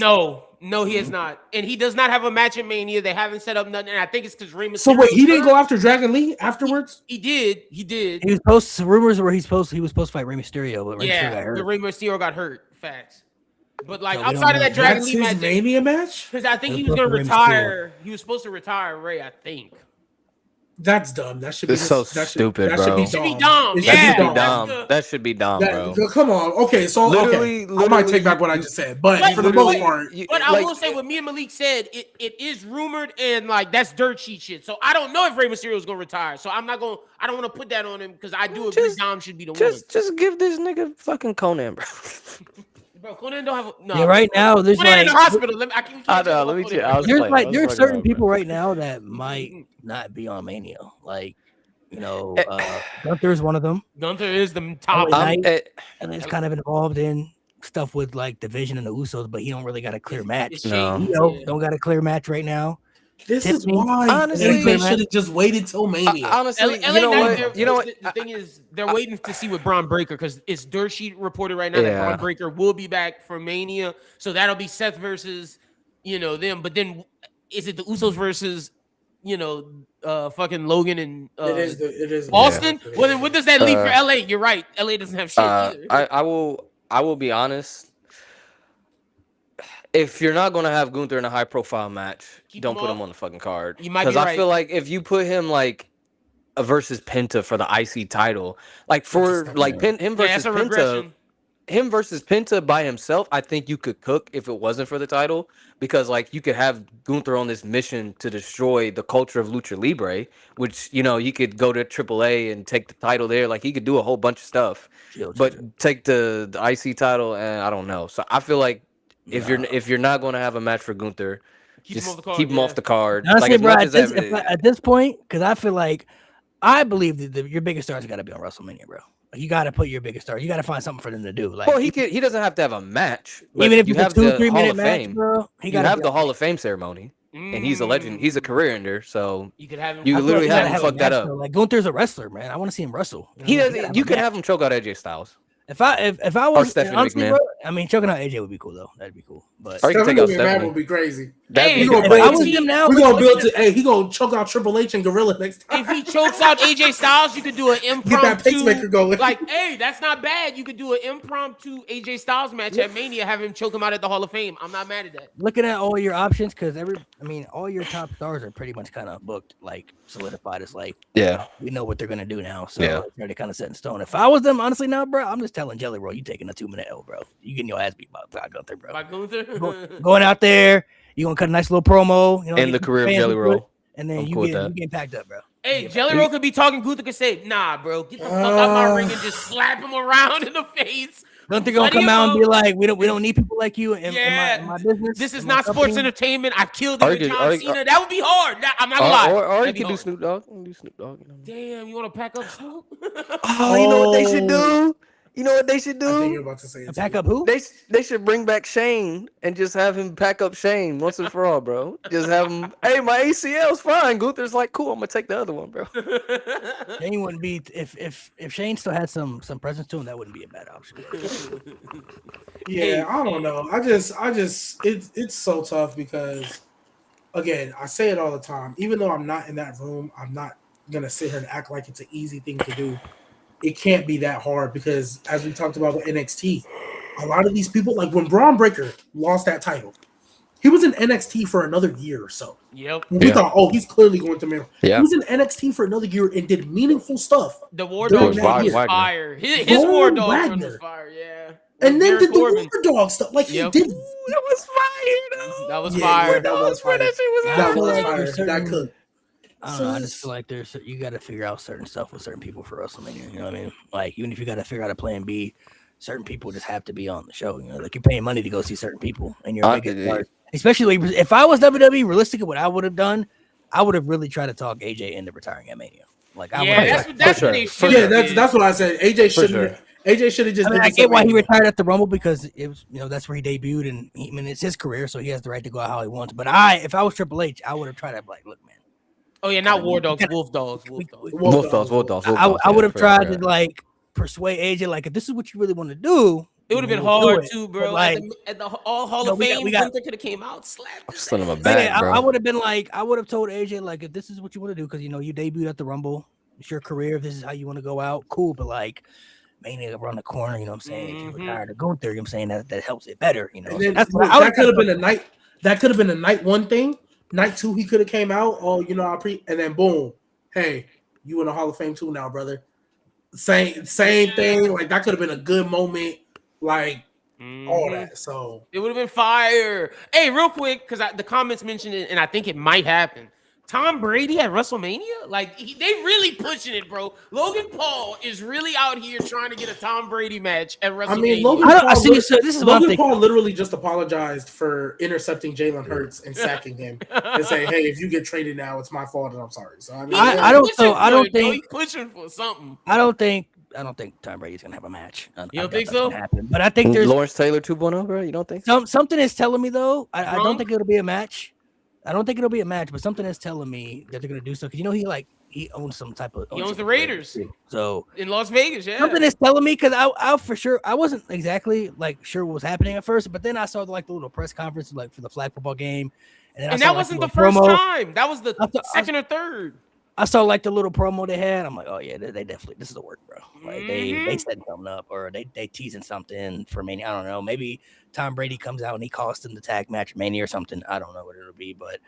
No, he has not. And he does not have a match at Mania. They haven't set up nothing. And I think it's because Rey Mysterio. So wait, he didn't go after Dragon Lee afterwards? He did. He was supposed rumors where he was supposed to fight Rey Mysterio, but Rey Mysterio got hurt. The Rey Mysterio got hurt. Facts. But like outside of that Dragon Lee match, Mania match, because I think he was going to retire. He was supposed to retire Rey, I think. That's dumb. That should be stupid, bro. That should be dumb. That should be dumb, bro. Come on. Okay, so literally, I might take back what I just said, but for the most part, but I will say what me and Malik said, it is rumored and like that's dirt sheet shit. So I don't know if Rey Mysterio is going to retire. So I don't want to put that on him because I do agree Dom should be the one. Just give this nigga fucking Conan, bro. Bro, Conan don't have no. Yeah, right now there's Conan like in the hospital. There's certain people right now that might not be on Mania. Like, Gunther is one of them. Gunther is the top. And it's kind of involved in stuff with like Division and the Usos, but he don't really got a clear match. Don't got a clear match right now. This is why honestly they should have just waited till Mania. Honestly, you know what? The thing is, they're waiting to see with Braun Breaker because it's dirt sheet reported right now that Braun Breaker will be back for Mania. So that'll be Seth versus them. But then is it the Usos versus fucking Logan and it is Austin? Yeah. Well, then what does that leave for LA? You're right. LA doesn't have shit either. I will be honest. If you're not going to have Gunther in a high-profile match, don't put him on the fucking card. Because I feel like if you put him like a versus Penta for the IC title, like for like him versus Penta by himself, I think you could cook if it wasn't for the title. Because like you could have Gunther on this mission to destroy the culture of Lucha Libre, which he could go to AAA and take the title there. Like he could do a whole bunch of stuff, but take the IC title, and I don't know. So I feel like. If you're not going to have a match for Gunther, keep him off the card. Honestly, like, bro, at this point, because I believe that your biggest star's got to be on WrestleMania, bro. You got to put your biggest star. You got to find something for them to do. Like, well, he doesn't have to have a match. Even if you have the 2-3 minute match, bro. You have the Hall of Fame ceremony, and he's a legend. He's a career ender, so you could have him. You literally have him fuck that up. Like Gunther's a wrestler, man. I want to see him wrestle. You could have him choke out AJ Styles. If I was honestly, bro, I mean, choking out AJ would be cool though. That'd be cool. But or you can take out Stephanie. Would be crazy. Hey, he gonna choke out Triple H and Gorilla next time. If he chokes out AJ Styles, you could do an impromptu. Get that pacemaker going. Like, hey, that's not bad. You could do an impromptu AJ Styles match at Mania, have him choke him out at the Hall of Fame. I'm not mad at that. Looking at all your options, because all your top stars are pretty much kind of booked, like solidified. It's like, we know what they're gonna do now, so it's already kind of set in stone. If I was them, honestly, now, bro, I'm just telling Jelly Roll, you taking a 2-minute L, bro. You getting your ass beat by Gunther, bro. By Gunther? Going out there, you gonna cut a nice little promo, in the career of Jelly Roll, and then you get packed up, bro. Hey, Jelly Roll could be talking. Gunther could say, "Nah, bro, get the fuck out my ring," and just slap him around in the face. Gunther gonna come out and be like, "We don't need people like you in my business. This is in my not company." sports entertainment. I killed it with John Cena. That would be hard. I'm not Or lying. you can do Snoop Dogg. You can do Snoop Dogg. Damn, you want to pack up Snoop? Oh, you know what they should do? You know what they should I think do? you're about to say it. Pack up who? They should bring back Shane and just have him pack up Shane once and for all, bro. Just have him. Hey, my ACL's fine. Gunther's like, cool. I'm gonna take the other one, bro. Shane wouldn't be if Shane still had some presence to him. That wouldn't be a bad option. Yeah, I don't know. I just it's so tough because again, I say it all the time. Even though I'm not in that room, I'm not gonna sit here and act like it's an easy thing to do. It can't be that hard because as we talked about with NXT, a lot of these people, like when Braun Breaker lost that title, he was in NXT for another year or so. Yep. We thought, oh, he's clearly going to mirror. Yeah. He was in NXT for another year and did meaningful stuff. The War During Dogs that year. was fire. His War Dogs was fire. Yeah. And then Baron did the Corbin. War Dog stuff. Like Yep. he did. That was fire, though. That was Yeah, fire. yeah, that was fire. That shit was I That feel was like fire. there's certain- That could. I don't know. I just feel like you got to figure out certain stuff with certain people for WrestleMania. You know what I mean? Like even if you got to figure out a plan B, certain people just have to be on the show. You know, like you're paying money to go see certain people, and you're making stars. Especially if I was WWE, realistically, what I would have done, I would have really tried to talk AJ into retiring at Mania. Like I would. That's what they should. Yeah, that's what I said. AJ shouldn't. AJ should have just. I mean, did I this get why he WrestleMania. retired at the Rumble because it was, that's where he debuted, and it's his career, so he has the right to go out how he wants. But if I was Triple H, I would have tried to be like, look, man. Oh yeah, not War Dogs, Wolf Dogs. Wolf Dogs. I would have tried to like persuade AJ, like, if this is what you really want to do, It would have been we'll do hard it. too, But, bro. like, At the All Hall of Fame, we got- Gunther could have came out, slapped. his Send him a ass. bag, yeah, bro. I would have been like, I would have told AJ, like, if this is what you want to do, because you debuted at the Rumble, it's your career. If this is how you want to go out, cool. But like, Mania around the corner, you know what I'm saying? If you retire to Gunther, you know what I'm saying, that helps it better, you know. And then, That's what that could have been a night. That could have been a night one thing. Night two, he could have came out. Oh, and then boom, hey, you in the Hall of Fame too now, brother. Same thing. Like that could have been a good moment. Like all that. So It would have been fire. Hey, real quick, because the comments mentioned it, and I think it might happen. Tom Brady at WrestleMania? Like, they really pushing it, bro. Logan Paul is really out here trying to get a Tom Brady match at WrestleMania. I mean, Logan Paul literally just apologized for intercepting Jalen Hurts and sacking him and saying, "Hey, if you get traded now, it's my fault, and I'm sorry." So I mean, I don't think he's pushing for something. I don't think Tom Brady's gonna have a match. You don't think so? But I think there's Lawrence Taylor 2.0, bro. You don't think? something is telling me though. I don't think it'll be a match. I don't think it'll be a match, but something is telling me that they're gonna do so. Because he owns some type of. He owns the Raiders. So in Las Vegas, yeah. Something is telling me because I for sure I wasn't exactly like sure what was happening at first, but then I saw the little press conference like for the flag football game, and that wasn't the first time. That was the second or third. I saw like the little promo they had. I'm like, oh yeah, they definitely this is the work, bro. Like they setting something up or they teasing something for Mania. I don't know. Maybe Tom Brady comes out and he costs them the tag match Mania or something. I don't know what it'll be, but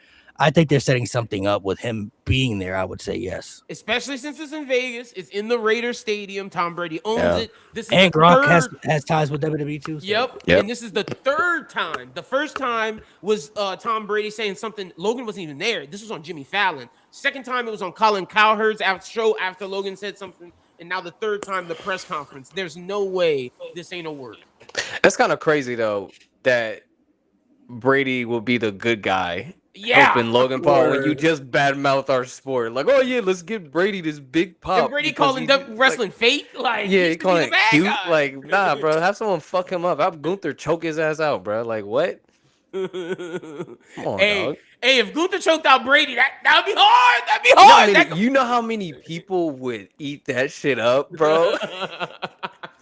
I think they're setting something up with him being there. I would say yes, especially since it's in Vegas. It's in the Raiders Stadium. Tom Brady owns it. This is and Gronk has ties with WWE too. So. Yep. And this is the third time. The first time was Tom Brady saying something. Logan wasn't even there. This was on Jimmy Fallon. Second time it was on Colin Cowherd's show after Logan said something. And now the third time, the press conference. There's no way this ain't a work. That's kind of crazy though that Brady will be the good guy. Yeah, helping Logan Paul when you just badmouth our sport. Like, oh yeah, let's give Brady this big pop. And Brady calling wrestling fake? Like, yeah, he calling it cute. Guy. Like, nah, bro, have someone fuck him up. Have Gunther choke his ass out, bro. Like, what? Come on, dog. Hey, if Gunther choked out Brady, that'd be hard. That'd be hard. You know how many people would eat that shit up, bro?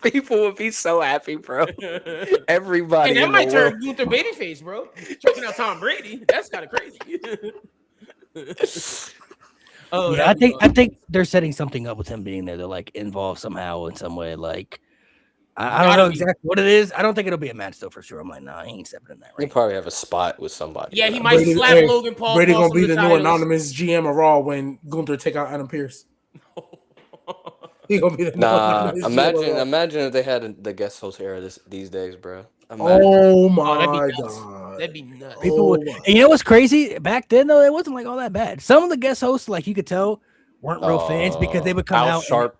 People would be so happy, bro. Everybody. And that might turn Gunther babyface, bro. Choking out Tom Brady. That's kind of crazy. I think they're setting something up with him being there. They're like involved somehow in some way. Like I don't know exactly what it is. I don't think it'll be a match though for sure. I'm like, nah, he ain't stepping in that. He'll probably have a spot with somebody. Yeah, he might slap Logan Paul. Brady gonna be the new anonymous GM of Raw when Gunther take out Adam Pearce. He gonna be the imagine if they had the guest host era these days, bro. Oh my god, that'd be nuts. People would, and you know what's crazy? Back then though, it wasn't like all that bad. Some of the guest hosts, like you could tell, weren't real fans because they would come Al out.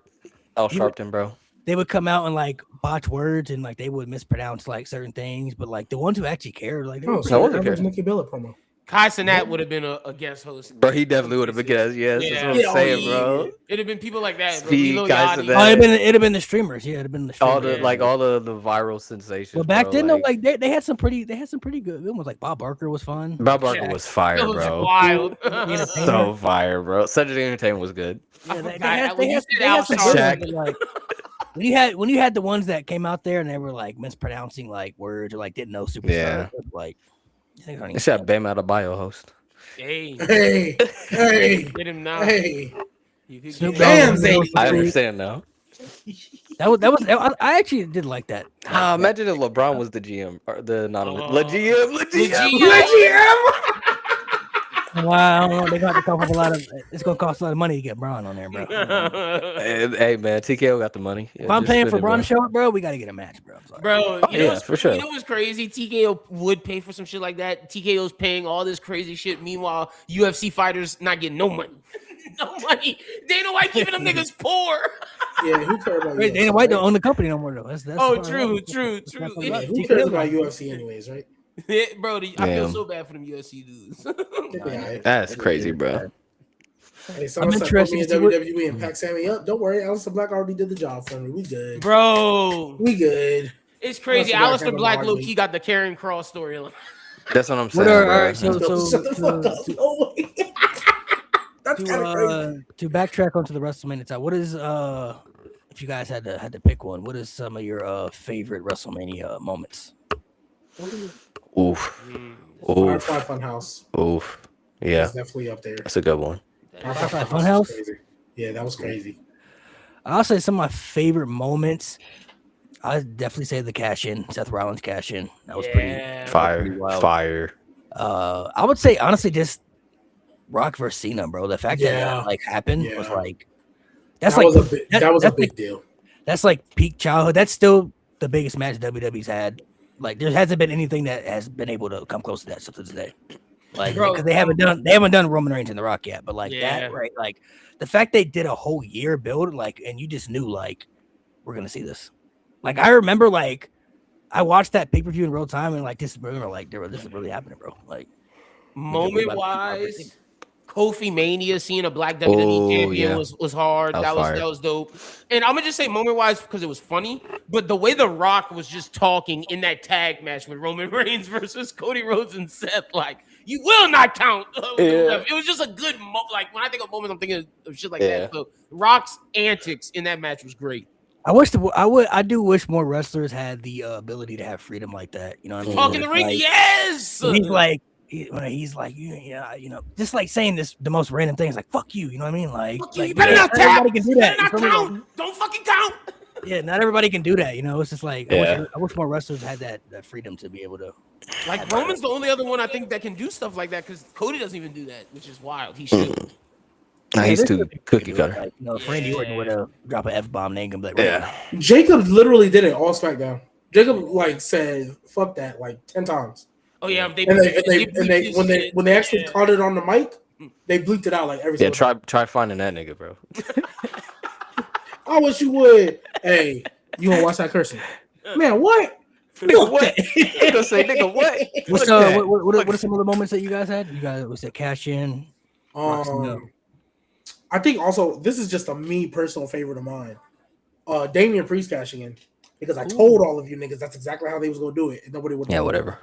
Sharpton, bro. They would come out and like botch words and like they would mispronounce like certain things, but like the ones who actually cared, like they were so wasn't average care. Nikki Bella promo. Kai Cenat would have been a guest host. Bro, he definitely would have been guest. Yes, that's what I'm saying, bro. It'd have been people like that. Bro. Speed, Lilo Kai Yachty. Cenat. it'd have been the streamers. Yeah, it'd have been the streamers. All the viral sensations. Well, back bro, then though, like they had some pretty good ones. Like Bob Barker was fun. Bob Barker was fire, That was bro. wild. So fire, bro. Cedric the Entertainment was good. Yeah, they When you had said Al some Sharpton, good ones, like when you had the ones that came out there and they were like mispronouncing like words or like didn't know superstar. Yeah. Like They should have Bam out of bio host. hey, Get him now. You could Snoop get Dogg him. was I understand now. That was I actually did like that. Imagine if LeBron was the GM or the not Oh. Wow, they're gonna have to come up with a lot of. It's gonna cost a lot of money to get Braun on there, bro. Hey man, TKO got the money. If I'm paying for Braun to show up, bro, we gotta get a match, bro. I'm sorry. Bro, you know for sure. You know what's crazy? TKO would pay for some shit like that. TKO's paying all this crazy shit. Meanwhile, UFC fighters not getting no money. No money. Dana White keeping them niggas poor. Yeah, who cares about Wait, UFC? Dana White don't own the company no more though. That's Oh, the true. Yeah, who cares about UFC anyways, right? Bro, I feel Damn. so bad for them UFC dudes. Yeah, That's crazy, bro. hey, someone I'm said interested put me to in see what- WWE and pack Sammy up. Don't worry, Aleister Black already did the job for me. We good. Bro, We good. it's crazy. Aleister Aleister Black Black had a low key got the Karrion Cross storyline. That's what I'm What saying, are, bro. all right, so Shut the fuck up. No way. That's kind of crazy. to backtrack onto the WrestleMania time, what is if you guys had to pick one, what is some of your favorite WrestleMania moments? Oof. Firefly Funhouse Oof. Yeah, is definitely up there. that's a good one. Firefly was Funhouse? crazy. Yeah, that was crazy. I'll say some of my favorite moments. I'd definitely say the cash in, Seth Rollins cash in. That was pretty Fire. wild. Fire. I would say honestly just Rock versus Cena, bro. The fact that Yeah. that like happened was Yeah. like That was a big deal. that's like peak childhood. That's still the biggest match WWE's had. Like there hasn't been anything that has been able to come close to that still to this day. Like Bro, because they haven't done Roman Reigns and The Rock yet, but like Yeah. that, right? Like the fact they did a whole year build, like, and you just knew like we're gonna see this. Like I remember, like I watched that pay per view in real time, and like this is really happening, bro. Like Moment wise, Kofi Mania seeing a black WWE champion yeah. was hard. That was fire. That was dope. And I'm gonna just say moment wise because it was funny, but the way The Rock was just talking in that tag match with Roman Reigns versus Cody Rhodes and Seth, like you will not count. It was just a good like when I think of moments, I'm thinking of shit like that. So Rock's antics in that match was great. I do wish more wrestlers had the ability to have freedom like that. You know what I mean? Talk in the ring, Like, yes. He's like, he's like, yeah, you know, just like saying the most random things, like "fuck you," you know what I mean? Like, Fuck you, like you better not tap. everybody can do that. You You better feel not me? count. Don't fucking count. Yeah, not everybody can do that. You know, it's just like Yeah. I wish more wrestlers had that freedom to be able to. Like Roman's the only other one I think that can do stuff like that because Cody doesn't even do that, which is wild. He should. Nah, he's there's too certain people cookie who do it, cutter. Like, you know, if Randy Orton would have drop an F-bomb, they ain't gonna be like, Yeah. Jacob literally did it all SmackDown. Jacob like said "fuck that" like 10 times. Oh yeah, And when they actually caught it on the mic, they bleeped it out like every Yeah, single try finding that nigga, bro. I wish you would. Hey, you wanna watch that cursing? Man, what? Nigga, what? I'm gonna say, nigga, what? What's Fuck that. what are some of the moments that you guys had? You guys was it cash in? I think also this is just a me personal favorite of mine. Damian Priest cashing in because I told all of you niggas that's exactly how they was gonna do it, and nobody would. Yeah, whatever.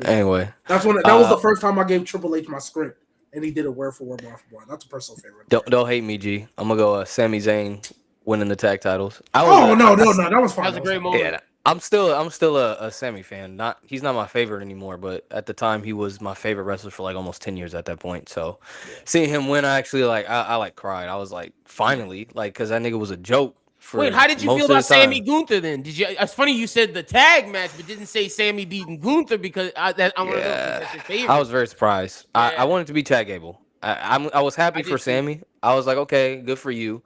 Anyway, That's when that was the first time I gave Triple H my script, and he did it word for word, bar for bar. That's a personal favorite. don't hate me, G. I'm gonna go Sami Zayn winning the tag titles. No, that was fine. That was a great moment. Yeah, I'm still a Sami fan. He's not my favorite anymore, but at the time he was my favorite wrestler for like almost 10 years at that point. So seeing him win, I actually I like cried. I was like, finally, like because that nigga was a joke. Wait, how did you feel about Sammy Sammy Gunther then? Did you? It's funny you said the tag match, but didn't say Sammy beating Gunther because I'm one of those that's your favorite. I was very surprised. Yeah. I wanted to be Chad Gable. I was happy for Sammy. I was like, okay, good for you.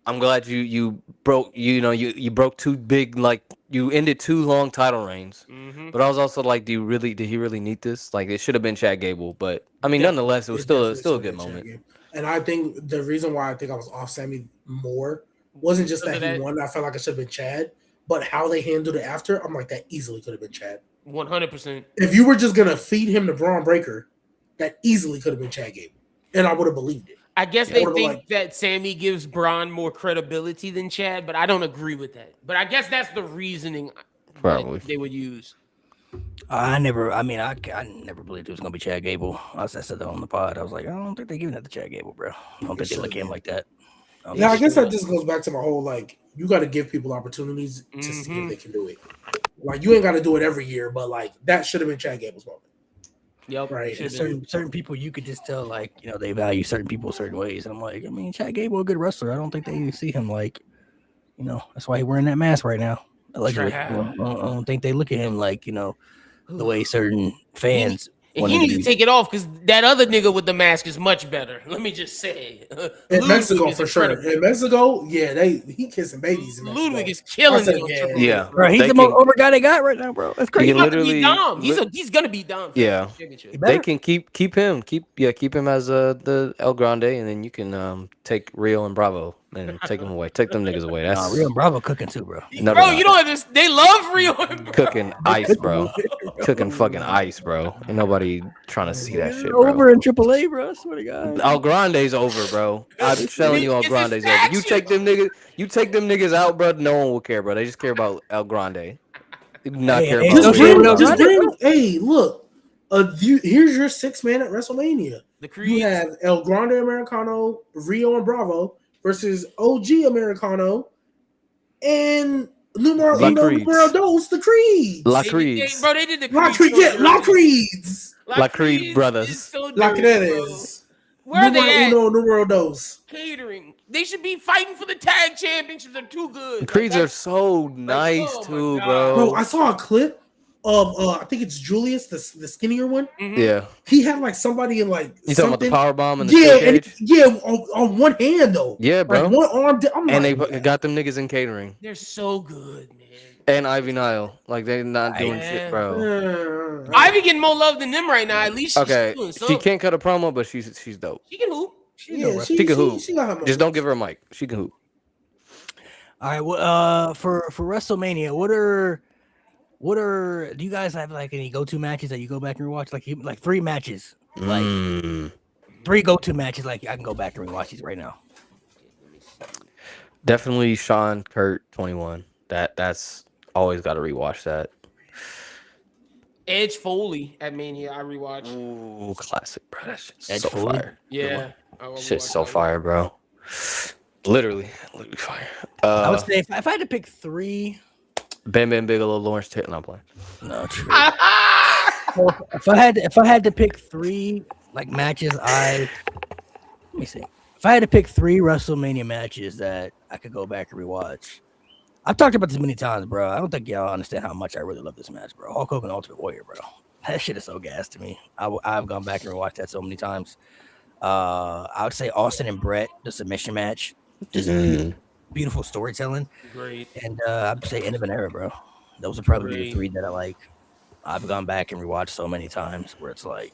I'm glad you broke you broke two big, like you ended 2 long title reigns. Mm-hmm. But I was also like, did he really need this? Like it should have been Chad Gable, but I mean nonetheless it was still a good moment. and I think the reason why I think I was off Sammy more wasn't just Because that of he that. won. I felt like it should have been Chad, but how they handled it after, I'm like that easily could have been Chad. 100%. If you were just gonna feed him the Braun Breaker, that easily could have been Chad Gable, and I would have believed it. I guess I they would've been think that Sammy gives Braun more credibility than Chad, but I don't agree with that. But I guess that's the reasoning Probably. that they would use. I never believed it was gonna be Chad Gable. I said that on the pod. I was like, I don't think they're giving that to Chad Gable, bro. I don't think they look at him like that. Yeah, I guess that just goes back to my whole like you got to give people opportunities to see if they can do it. Like you ain't got to do it every year, but like that should have been Chad Gable's moment. Yep. Right. Certain people you could just tell like they value certain people certain ways. And I'm like, I mean, Chad Gable a good wrestler. I don't think they see him like, that's why he's wearing that mask right now. Allegedly, I don't think they look at him like the way certain fans. And he needs to take it off because that other nigga with the mask is much better. Let me just say. In Mexico, for sure. In Mexico, yeah, he kissing babies. In Mexico. Ludwig is killing it on Triple H. Yeah, bro, he's the most over guy they got right now, bro. That's crazy. He's about to be Dom. He's gonna be Dom. Yeah, they can keep him as the El Grande, and then you can take Rio and Bravo and take them away, take them niggas away. That's Rio and Bravo cooking too, bro. No, bro, you don't understand. They love Rio and Bravo. Cooking ice, bro. Cooking fucking ice, bro. Ain't nobody trying to see that shit, bro. Over in AAA, bro. I swear to God. El Grande's over, bro. I'm telling you, El Grande's over. You take them niggas out, bro. No one will care, bro. They just care about El Grande. They do not care about. Just bring. Hey, look. Here's your 6-man at WrestleMania. You have El Grande Americano, Rio and Bravo versus OG Americano, and numero dos, the Creeds. La Creeds. Bro, they did the Creeds. La Creeds. La Creed brothers. So La Creeds. Where are they at? Numero dos. Catering. They should be fighting for the tag championships. They're too good. The Creeds are so nice too, bro. Bro, I saw a clip of I think it's Julius, the skinnier one. Mm-hmm. Yeah, he had like somebody in like you talking about the power bomb and the on one hand though. Yeah, bro. Like one arm. And they got them niggas in catering. They're so good, man. And Ivy Nile, like they're not doing shit, bro. Ivy getting more love than them right now. At least she's doing something. She can't cut a promo, but she's dope. She can hoop. She can hoop. Just don't give her a mic. She can hoop. All right. Well, for WrestleMania, what are do you guys have like any go-to matches that you go back and rewatch? Like 3 matches, like 3 go-to matches. Like I can go back and rewatch these right now. Definitely Sean, Kurt, 21. That's always got to rewatch that. Edge Foley at Mania, I rewatched. Ooh, classic, bro. That shit's Edge so Foley? fire. Yeah, Shit's so fire, bro. Literally fire. I would say if I had to pick 3. Bam Bam Bigelow, Lawrence Taylor. No, I'm playing. No, true. So if I had to pick 3 like matches, let me see. If I had to pick 3 WrestleMania matches that I could go back and rewatch, I've talked about this many times, bro. I don't think y'all understand how much I really love this match, bro. Hulk Hogan Ultimate Warrior, bro. That shit is so gas to me. I've gone back and rewatched that so many times. I would say Austin and Brett, the submission match, just beautiful storytelling. Great. And I'd say End of an Era, bro. Those are probably the 3 that I've gone back and rewatched so many times, where it's like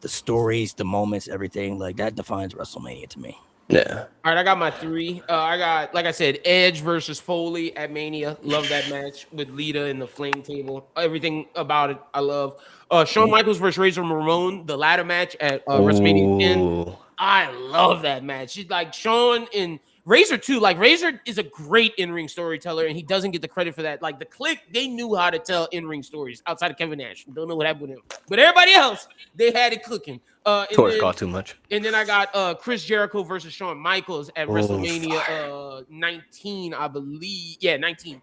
the stories, the moments, everything like that defines WrestleMania to me. Yeah. All right, I got my 3. I got, like I said, Edge versus Foley at Mania. Love that match with Lita and the flame table. Everything about it, I love. Shawn Michaels versus Razor Ramon, the ladder match at WrestleMania 10. I love that match. It's like Shawn and Razor too. Like Razor is a great in-ring storyteller, and he doesn't get the credit for that. Like the Clique, they knew how to tell in-ring stories outside of Kevin Nash. Don't know what happened with him, but everybody else, they had it cooking. Torch got too much. And then I got Chris Jericho versus Shawn Michaels at WrestleMania 19, I believe. Yeah, 19.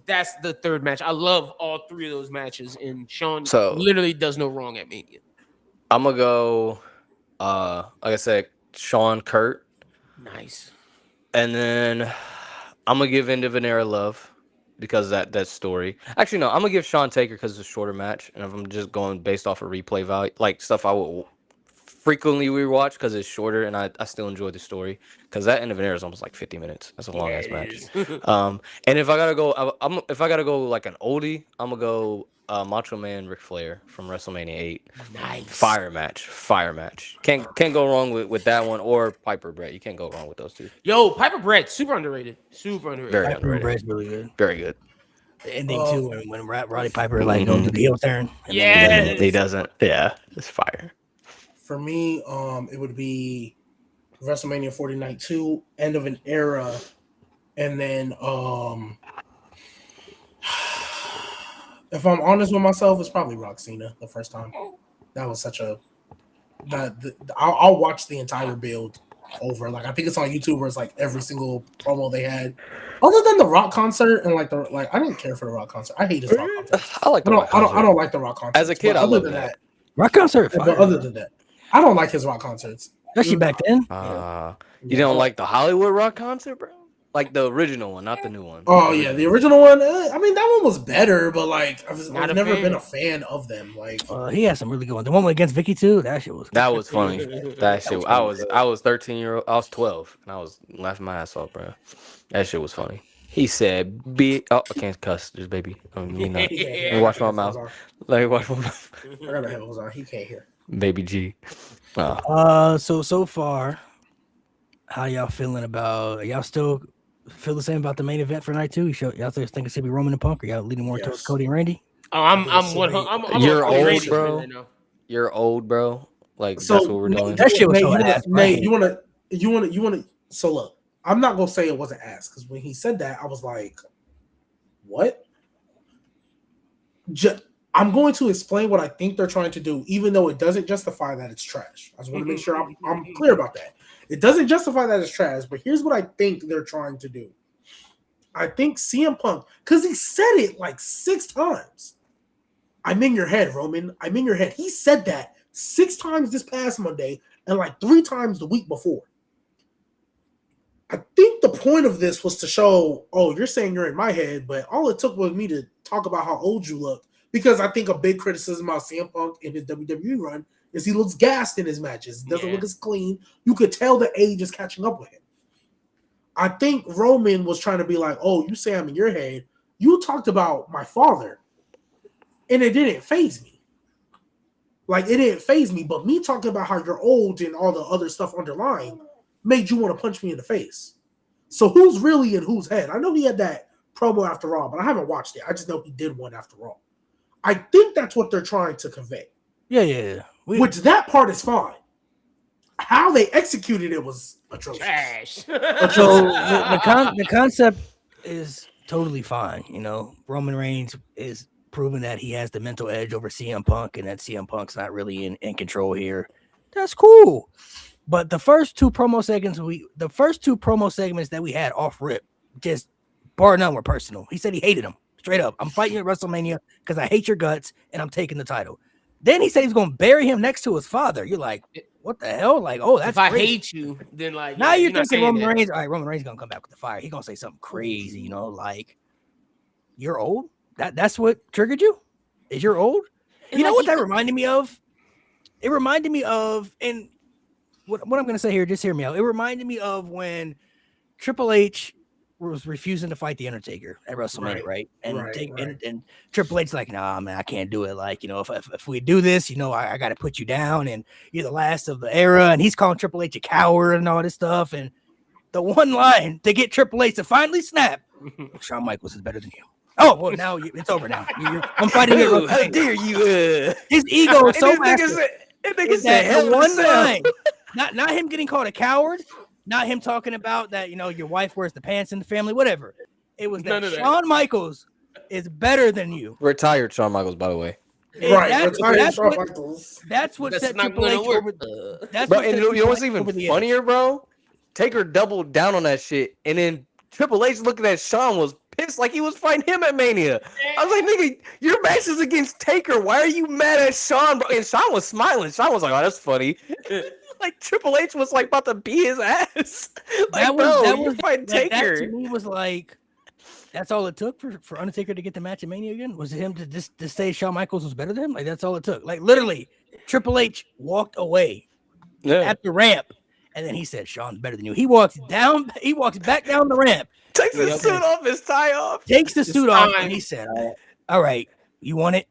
That's the 3rd match. I love all 3 of those matches, and Shawn literally does no wrong at Mania. I'm gonna go. Like I said, Sean, Kurt. Nice. And then I'm gonna give End of an Era love because that story. Actually, no, I'm gonna give Sean Taker because it's a shorter match, and if I'm just going based off of replay value, like stuff I will frequently rewatch because it's shorter, and I still enjoy the story because that End of an Era is almost like 50 minutes. That's a long ass match. And if I gotta go, if I gotta go like an oldie, I'm gonna go Macho Man Ric Flair from WrestleMania 8. Nice. Fire match. Can't go wrong with that one or Piper Brett. You can't go wrong with those two. Yo, Piper Brett, super underrated. Very underrated. Brett's really good. Very good. The ending too, when Roddy Piper like goes to the heel turn. And Yes. He doesn't. Yeah, it's fire. For me, it would be WrestleMania 49 2, end of an era, and then if I'm honest with myself, it's probably Rock Cena the first time. That was such a I'll watch the entire build over. Like I think it's on YouTube where it's like every single promo they had. Other than the Rock concert and like I didn't care for the Rock concert. I hate his Rock concert. I don't like the Rock concert. As a kid, I love that. Rock concert. But other than that, I don't like his Rock concerts. Especially back then. You don't like the Hollywood Rock concert, bro? Like the original one, not the new one. Oh yeah, the original one. I mean, that one was better, but like I've never been a fan of them. Like he had some really good ones. The one against Vicky too. That shit was. That was funny. That shit. I was 13-year-old. I was 12, and I was laughing my ass off, bro. That shit was funny. He said, "I can't cuss, just baby. Let me watch my mouth. Let me watch my mouth." I got the headphones on. He can't hear. Baby G. So far, how y'all feeling about? Y'all still feel the same about the main event for night 2? Y'all still think it should be Roman and Punk, or y'all leaning more towards Cody and Randy? Oh, I'm You're old, bro. You're old, bro. Like so, that's what we're doing. That shit was so ass. Nate, you wanna. So look, I'm not gonna say it wasn't ass because when he said that, I was like, "What?" I'm going to explain what I think they're trying to do, even though it doesn't justify that it's trash. I just want to make sure I'm clear about that. It doesn't justify that it's trash, but here's what I think they're trying to do. I think CM Punk, because he said it like 6 times. I'm in your head, Roman. I'm in your head. He said that 6 times this past Monday and like 3 times the week before. I think the point of this was to show, you're saying you're in my head, but all it took was me to talk about how old you look. Because I think a big criticism about CM Punk in his WWE run is he looks gassed in his matches. He doesn't look as clean. You could tell the age is catching up with him. I think Roman was trying to be like, you say I'm in your head. You talked about my father, and it didn't faze me. Like, it didn't faze me, but me talking about how you're old and all the other stuff underlying made you want to punch me in the face. So who's really in whose head? I know he had that promo after Raw, but I haven't watched it. I just know he did one after Raw. I think that's what they're trying to convey. Yeah. Which that part is fine. How they executed it was atrocious. Trash. So the concept is totally fine. You know, Roman Reigns is proving that he has the mental edge over CM Punk and that CM Punk's not really in control here. That's cool. But the first two promo segments that we had off rip, just bar none, were personal. He said he hated him. Straight up, I'm fighting you at WrestleMania because I hate your guts and I'm taking the title. Then he said he's going to bury him next to his father. You're like, what the hell? Like, that's if I crazy. hate you, then like now you're thinking Roman that. Reigns. All right, Roman Reigns gonna come back with the fire. He's gonna say something crazy, you know, like you're old. That's what triggered you. Is you're old? And you know what that reminded me of? It reminded me of, and what I'm gonna say here, just hear me out. It reminded me of when Triple H was refusing to fight the Undertaker at WrestleMania, right? And Triple H's like, nah, man, I can't do it. Like, you know, if we do this, you know, I got to put you down, and you're the last of the era. And he's calling Triple H a coward and all this stuff. And the one line to get Triple H to finally snap, Shawn Michaels is better than you. Oh, well, now it's over now. I'm fighting you. How dare you? His ego is so massive. The one line, not him getting called a coward. Not him talking about that, you know, your wife wears the pants in the family, whatever. It was that Shawn Michaels is better than you. Retired Shawn Michaels, by the way. That's what set Triple H over. Bro, and you know what's even funnier, bro? Taker doubled down on that shit, and then Triple H looking at Shawn was pissed like he was fighting him at Mania. I was like, nigga, your match is against Taker. Why are you mad at Shawn, bro? And Shawn was smiling. Shawn was like, oh, that's funny. Like Triple H was like about to beat his ass. Like, you're fighting Taker. That to me was like, that's all it took for Undertaker to get the match at Mania again? Was it him to just say Shawn Michaels was better than him? Like, that's all it took. Like, literally, Triple H walked away at the ramp, and then he said, Shawn's better than you. He walks back down the ramp. Takes his suit off, his tie off. Takes the suit off, and he said, all right, you want it?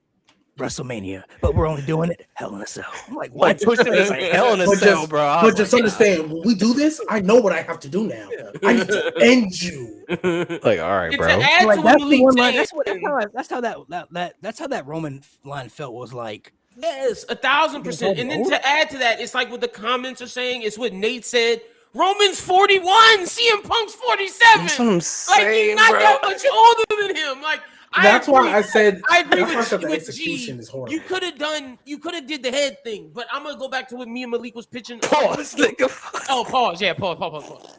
WrestleMania, but we're only doing it Hell in a Cell. I'm like, what? Push him to say Hell in a But Cell, just- bro. I But was just like, understand, when we do this, I know what I have to do now. I need to end you. like, all right, And bro. to add Like, to what that's the Malik one line. said, That's how that Roman line felt. Was like, yes, 1,000%. And then to add to that, it's like what the comments are saying. It's what Nate said. Roman's 41, CM Punk's 47. That's what I'm Like, saying, you're not bro. that much older than him. Like, That's why I said I agree that's why I said the with execution G. is horrible. You could have did the head thing, but I'm gonna go back to what me and Malik was pitching. Pause, nigga. Oh, pause. Yeah, pause.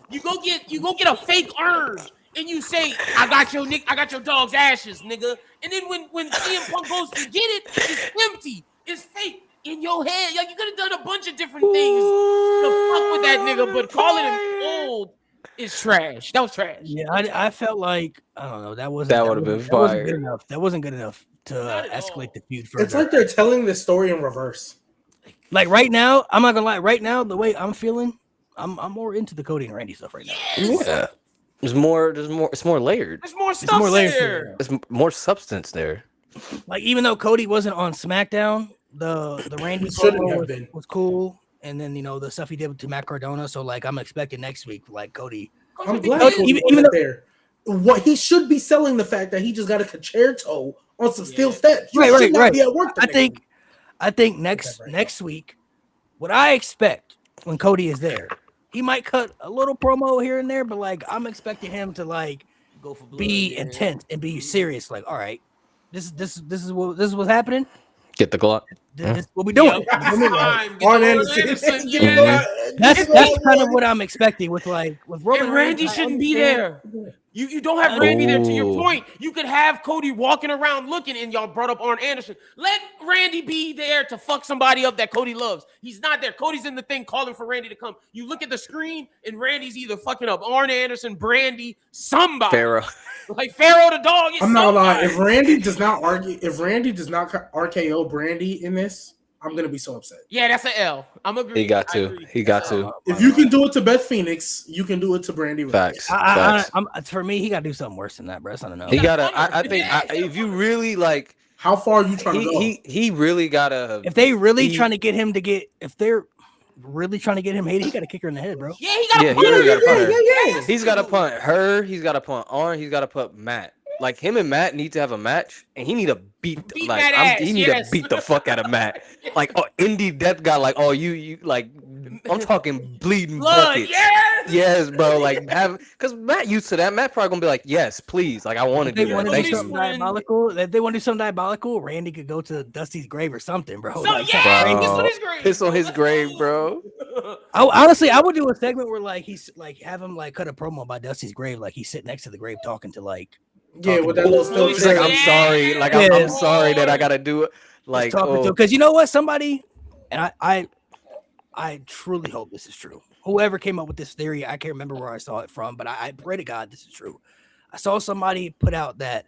You go get a fake urn and you say, I got your dog's ashes, nigga. And then when CM Punk goes to get it, it's empty. It's fake in your head. Like, you could have done a bunch of different things to fuck with that nigga, but calling him old is trash. That was trash. yeah, I felt like I don't know. That That would've been that wasn't good fire. enough. That wasn't good enough to Not at escalate all. the feud further. It's like they're telling the story in reverse. Like right now, I'm not gonna lie. Right now, the way I'm feeling, I'm more into the Cody and Randy stuff right now. Yes. Yeah. It's more layered. There's more stuff more layers to there. it. There's more substance there. Like even though Cody wasn't on SmackDown, the Randy Shouldn't promo have been. was cool, and then the stuff he did to Matt Cardona. So like I'm expecting next week, like Cody. I'm glad Cody- he even wasn't though- there. What he should be selling the fact that he just got a concerto on some steel Yeah. steps. You Right, should not right. be at work. the I next think week. next right next week, what I expect when Cody is there, he might cut a little promo here and there, but like I'm expecting him to like Go for blood, be yeah. intense and be serious. Like, all right, this is what's happening. Get the Glock. This is what we doing. Yep. Time. Get Arn the Anderson. Anderson, Give me yeah. that. That's Give me that's that kind of one. what I'm expecting with Roman And Randy Reigns. I shouldn't be understand. there. You don't have Randy there. To your Ooh. point, you could have Cody walking around looking, and y'all brought up Arn Anderson. Let Randy be there to fuck somebody up that Cody loves. He's not there. Cody's in the thing calling for Randy to come. You look at the screen, and Randy's either fucking up Arn Anderson, Brandy, somebody. Pharaoh. Like Pharaoh the dog. Is I'm not lying. somebody. If Randy does not RKO Brandy in this, I'm gonna be so upset. Yeah, that's an L. I'm agreeing. He got I to. agree. He got to. If you can do it to Beth Phoenix, you can do it to Brandy. Rhodes. Facts. Facts. For me, he got to do something worse than that, bro. That's not enough. He gotta. Yeah. I think if you really like, How far are you trying to go? he really gotta. If they really He- trying to get him to get, if they're really trying to get him hated, he got to kick her in the head, bro. Yeah, he got Yeah, a he really gotta punt her. yeah. He's got to punt her. He's got to punt Arn. He's got to put Matt. Like him and Matt need to have a match, and he need to beat like that ass, he need yes. to beat the fuck out of Matt. Like indie death guy. Like you like I'm talking bleeding blood. buckets. Yeah. Yes, bro. Like have because Matt used to that. Matt probably gonna be like, yes, please. Like I want to If they do want that. to do Thank something you. diabolical, if they want to do something diabolical, Randy could go to Dusty's grave or something, bro. So, Like, yeah, something piss crazy. on his grave. Piss on his grave, bro. Honestly, I would do a segment where like he's like have him like cut a promo by Dusty's grave, like he's sitting next to the grave talking to like Yeah, with that little still He's like, I'm Yeah. sorry. Like I'm sorry that I gotta do it. Like talking to, because you know what, somebody, and I truly hope this is true. Whoever came up with this theory, I can't remember where I saw it from, but I pray to God this is true. I saw somebody put out that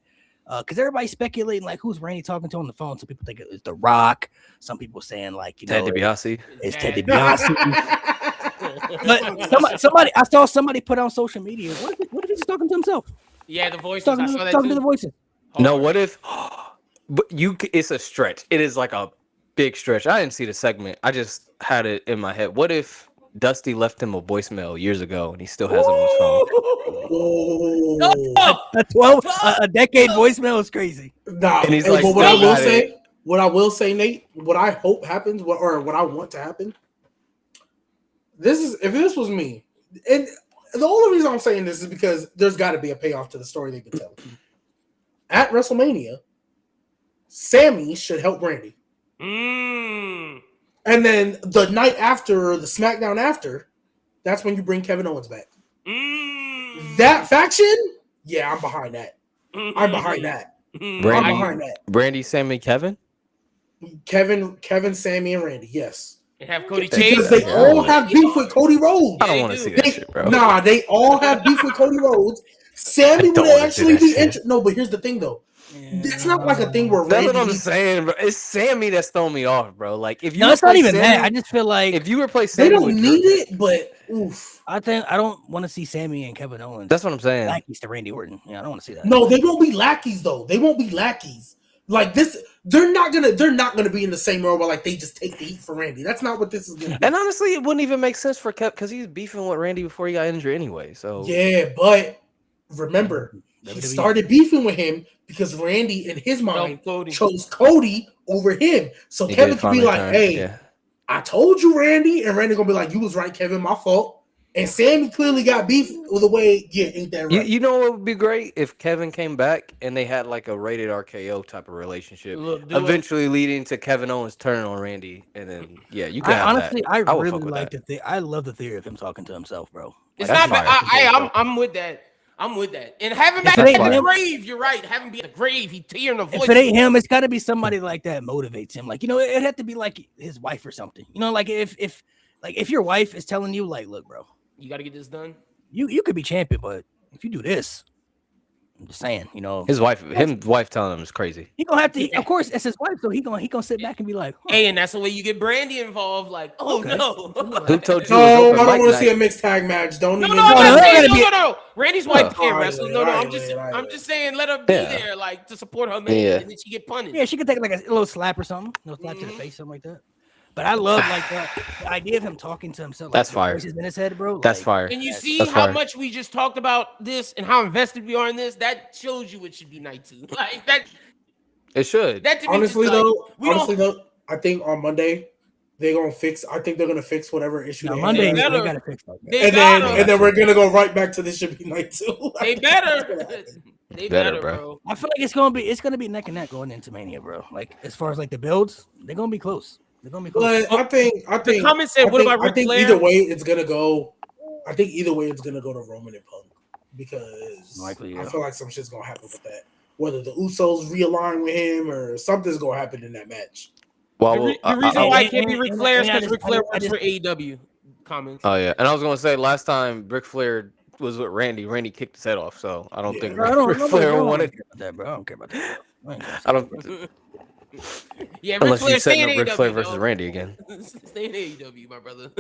because everybody's speculating like who's Randy talking to on the phone. Some people think it's The Rock. Some people saying like Ted DiBiase. it's Ted DiBiase. But somebody I saw somebody put on social media. What if he's just talking to himself? Yeah, the voices. Talking, I saw that talking to too. the voices. No, what if? But it's a stretch. It is like a big stretch. I didn't see the segment. I just had it in my head. What if Dusty left him a voicemail years ago and he still has it on his phone? Oh. A decade voicemail is crazy. Nah, And he's hey, like, but what I still will got say, Nate, what I hope happens, or what I want to happen. If this was me, and the only reason I'm saying this is because there's got to be a payoff to the story they've been telling. At WrestleMania, Sammy should help Randy, Mm. and then the night after, the SmackDown after, that's when you bring Kevin Owens back. Mm. That faction, yeah, I'm behind that. I'm behind that. I'm Randy, behind that. Brandy, Sammy, Kevin. Kevin, Sammy, and Randy. Yes, And have Cody because Chase. they all have beef with Cody Rhodes. I don't they want to do. see that shit, bro. Nah, they all have beef with Cody Rhodes. Sammy I don't would wanna see actually that be shit. interested. No, but here's the thing, though. It's not like a thing where That's Randy. what I'm saying, bro. It's Sammy that's throwing me off, bro. Like if you No, it's not replace even that. Sammy- I just feel like if you replace They Sammy don't with need it, but oof. I don't want to see Sammy and Kevin Owens. that's what I'm saying. lackeys to Randy Orton. Yeah, I don't want to see that. No, they won't be lackeys though. They won't be lackeys. Like this, they're not gonna be in the same role where like they just take the heat for Randy. That's not what this is gonna be. And honestly, it wouldn't even make sense for Kev because he's beefing with Randy before he got injured anyway. So Yeah, but remember, he WWE. started beefing with him because Randy, in his mind, Cody. chose Cody over him. So he Kevin did could be finally like, turn. "Hey, Yeah. I told you, Randy," and Randy gonna be like, "You was right, Kevin. My fault." And Sammy clearly got beef with the way. Yeah, ain't that right? You know what would be great if Kevin came back and they had like a rated RKO type of relationship, eventually leading to Kevin Owens turning on Randy, and then you can have honestly, that. I would really fuck with like that. I love the theory of him talking to himself, bro. It's That's not bad. fire. I'm with that. I'm with that. And having If back it at ain't the him- grave, you're right. Having be at the grave, he tearing the voice. If it ain't him, it's got to be somebody like that motivates him. Like, it had to be like his wife or something. Like if your wife is telling you, like, look, bro, You got to get this done. you could be champion, but if you do this, I'm just saying, His wife telling him is crazy. he gonna have to. Of course, it's his wife, so he gonna sit back and be like, Hey, and that's the way you get Brandy involved. Like, oh Okay. no. Who told you? No, it was I open don't mic want to see night? a mixed tag match. Don't No, even. no, I'm No, not no, saying, gotta be- no. Randy's wife can't Alright, wrestle. man, No, alright, I'm just, man, alright, I'm man. just saying, let her be Yeah. there, like to support her man, Yeah. and then she get punished. yeah, she could take like a little slap or something, slap to the face, something like that. But I love like the idea of him talking to himself. Like, That's fire. Voices in his head, bro. That's like, fire. And you see That's how fire. much we just talked about this and how invested we are in this. That shows you it should be night 2. Like that. It should. That to me Honestly is like, though, I think on Monday they're gonna fix. I think they're gonna fix whatever issue. No, they Monday have. they better. gotta fix that. They and gotta. then we're gonna go right back to this should be night 2. They better. They better, bro. bro. I feel like it's gonna be neck and neck going into Mania, bro. Like as far as like the builds, they're gonna be close. They're gonna be close. But I think The comment said, "What about Ric Flair?" either way it's gonna go. I think either way it's gonna go to Roman and Punk because Likely, yeah. I feel like some shit's gonna happen with that. Whether the Usos realign with him or something's gonna happen in that match. Well, The reason why it can't be Ric Flair is and I because just- Ric Flair I works just- for AEW. Comments. Oh yeah, and I was gonna say last time Ric Flair was with Randy kicked his head off, so I don't think Bro, Ric Flair wanted. care about that, bro. I don't care about that. I don't. Yeah, Ric Unless Flair, you're stay setting in up Ric Flair AEW, versus dog. Randy again. Stay in AEW, my brother.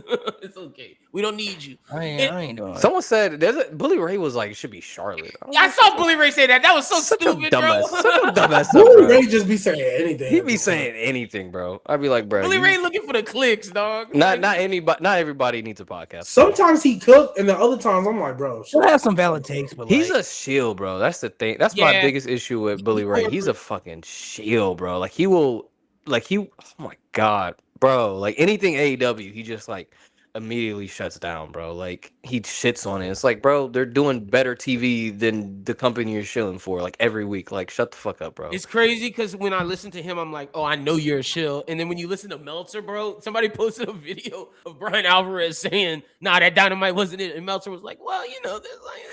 It's okay. We don't need you. I ain't doing that. Someone said Bully Ray was like it should be Charlotte. I saw Bully Ray say that. That was so Such a stupid, bro. dumbass. Such a dumbass stuff, Bully bro. Ray just be saying anything. He'd be saying anything, bro. I'd be like, bro. Bully Ray looking for the clicks, dog. Not anybody. Not everybody needs a podcast. Sometimes he cooked, and the other times I'm like, bro, He'll have some valid takes, but He's like, a shield, bro. That's the thing. That's my Yeah. biggest issue with Bully Ray. He's a fucking shield, bro. Like he will, oh my god, bro. Like anything AEW, he just like immediately shuts down, bro. Like he shits on it. It's like, bro, they're doing better TV than the company you're shilling for, like every week. Like shut the fuck up, bro. It's crazy because when I listen to him, I'm like, oh, I know you're a shill. And then when you listen to Meltzer, bro, somebody posted a video of Brian Alvarez saying, nah, that Dynamite wasn't it. And Meltzer was like, well, there's like,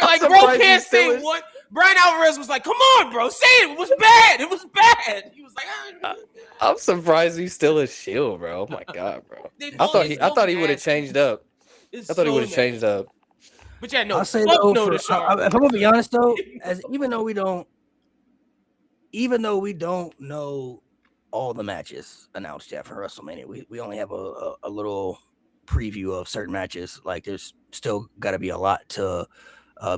like bro surprised can't he still say is. what. Brian Alvarez was like, come on, bro, say it. It was bad. It was bad. He was like, I'm surprised he's still a shield, bro. Oh my god, bro. I thought he would have changed up. I thought he would have changed up. But yeah, no, I'll say fuck though, no to if Charlotte. I'm gonna be honest though, even though we don't know all the matches announced yet for WrestleMania, we only have a little preview of certain matches. Like there's still got to be a lot to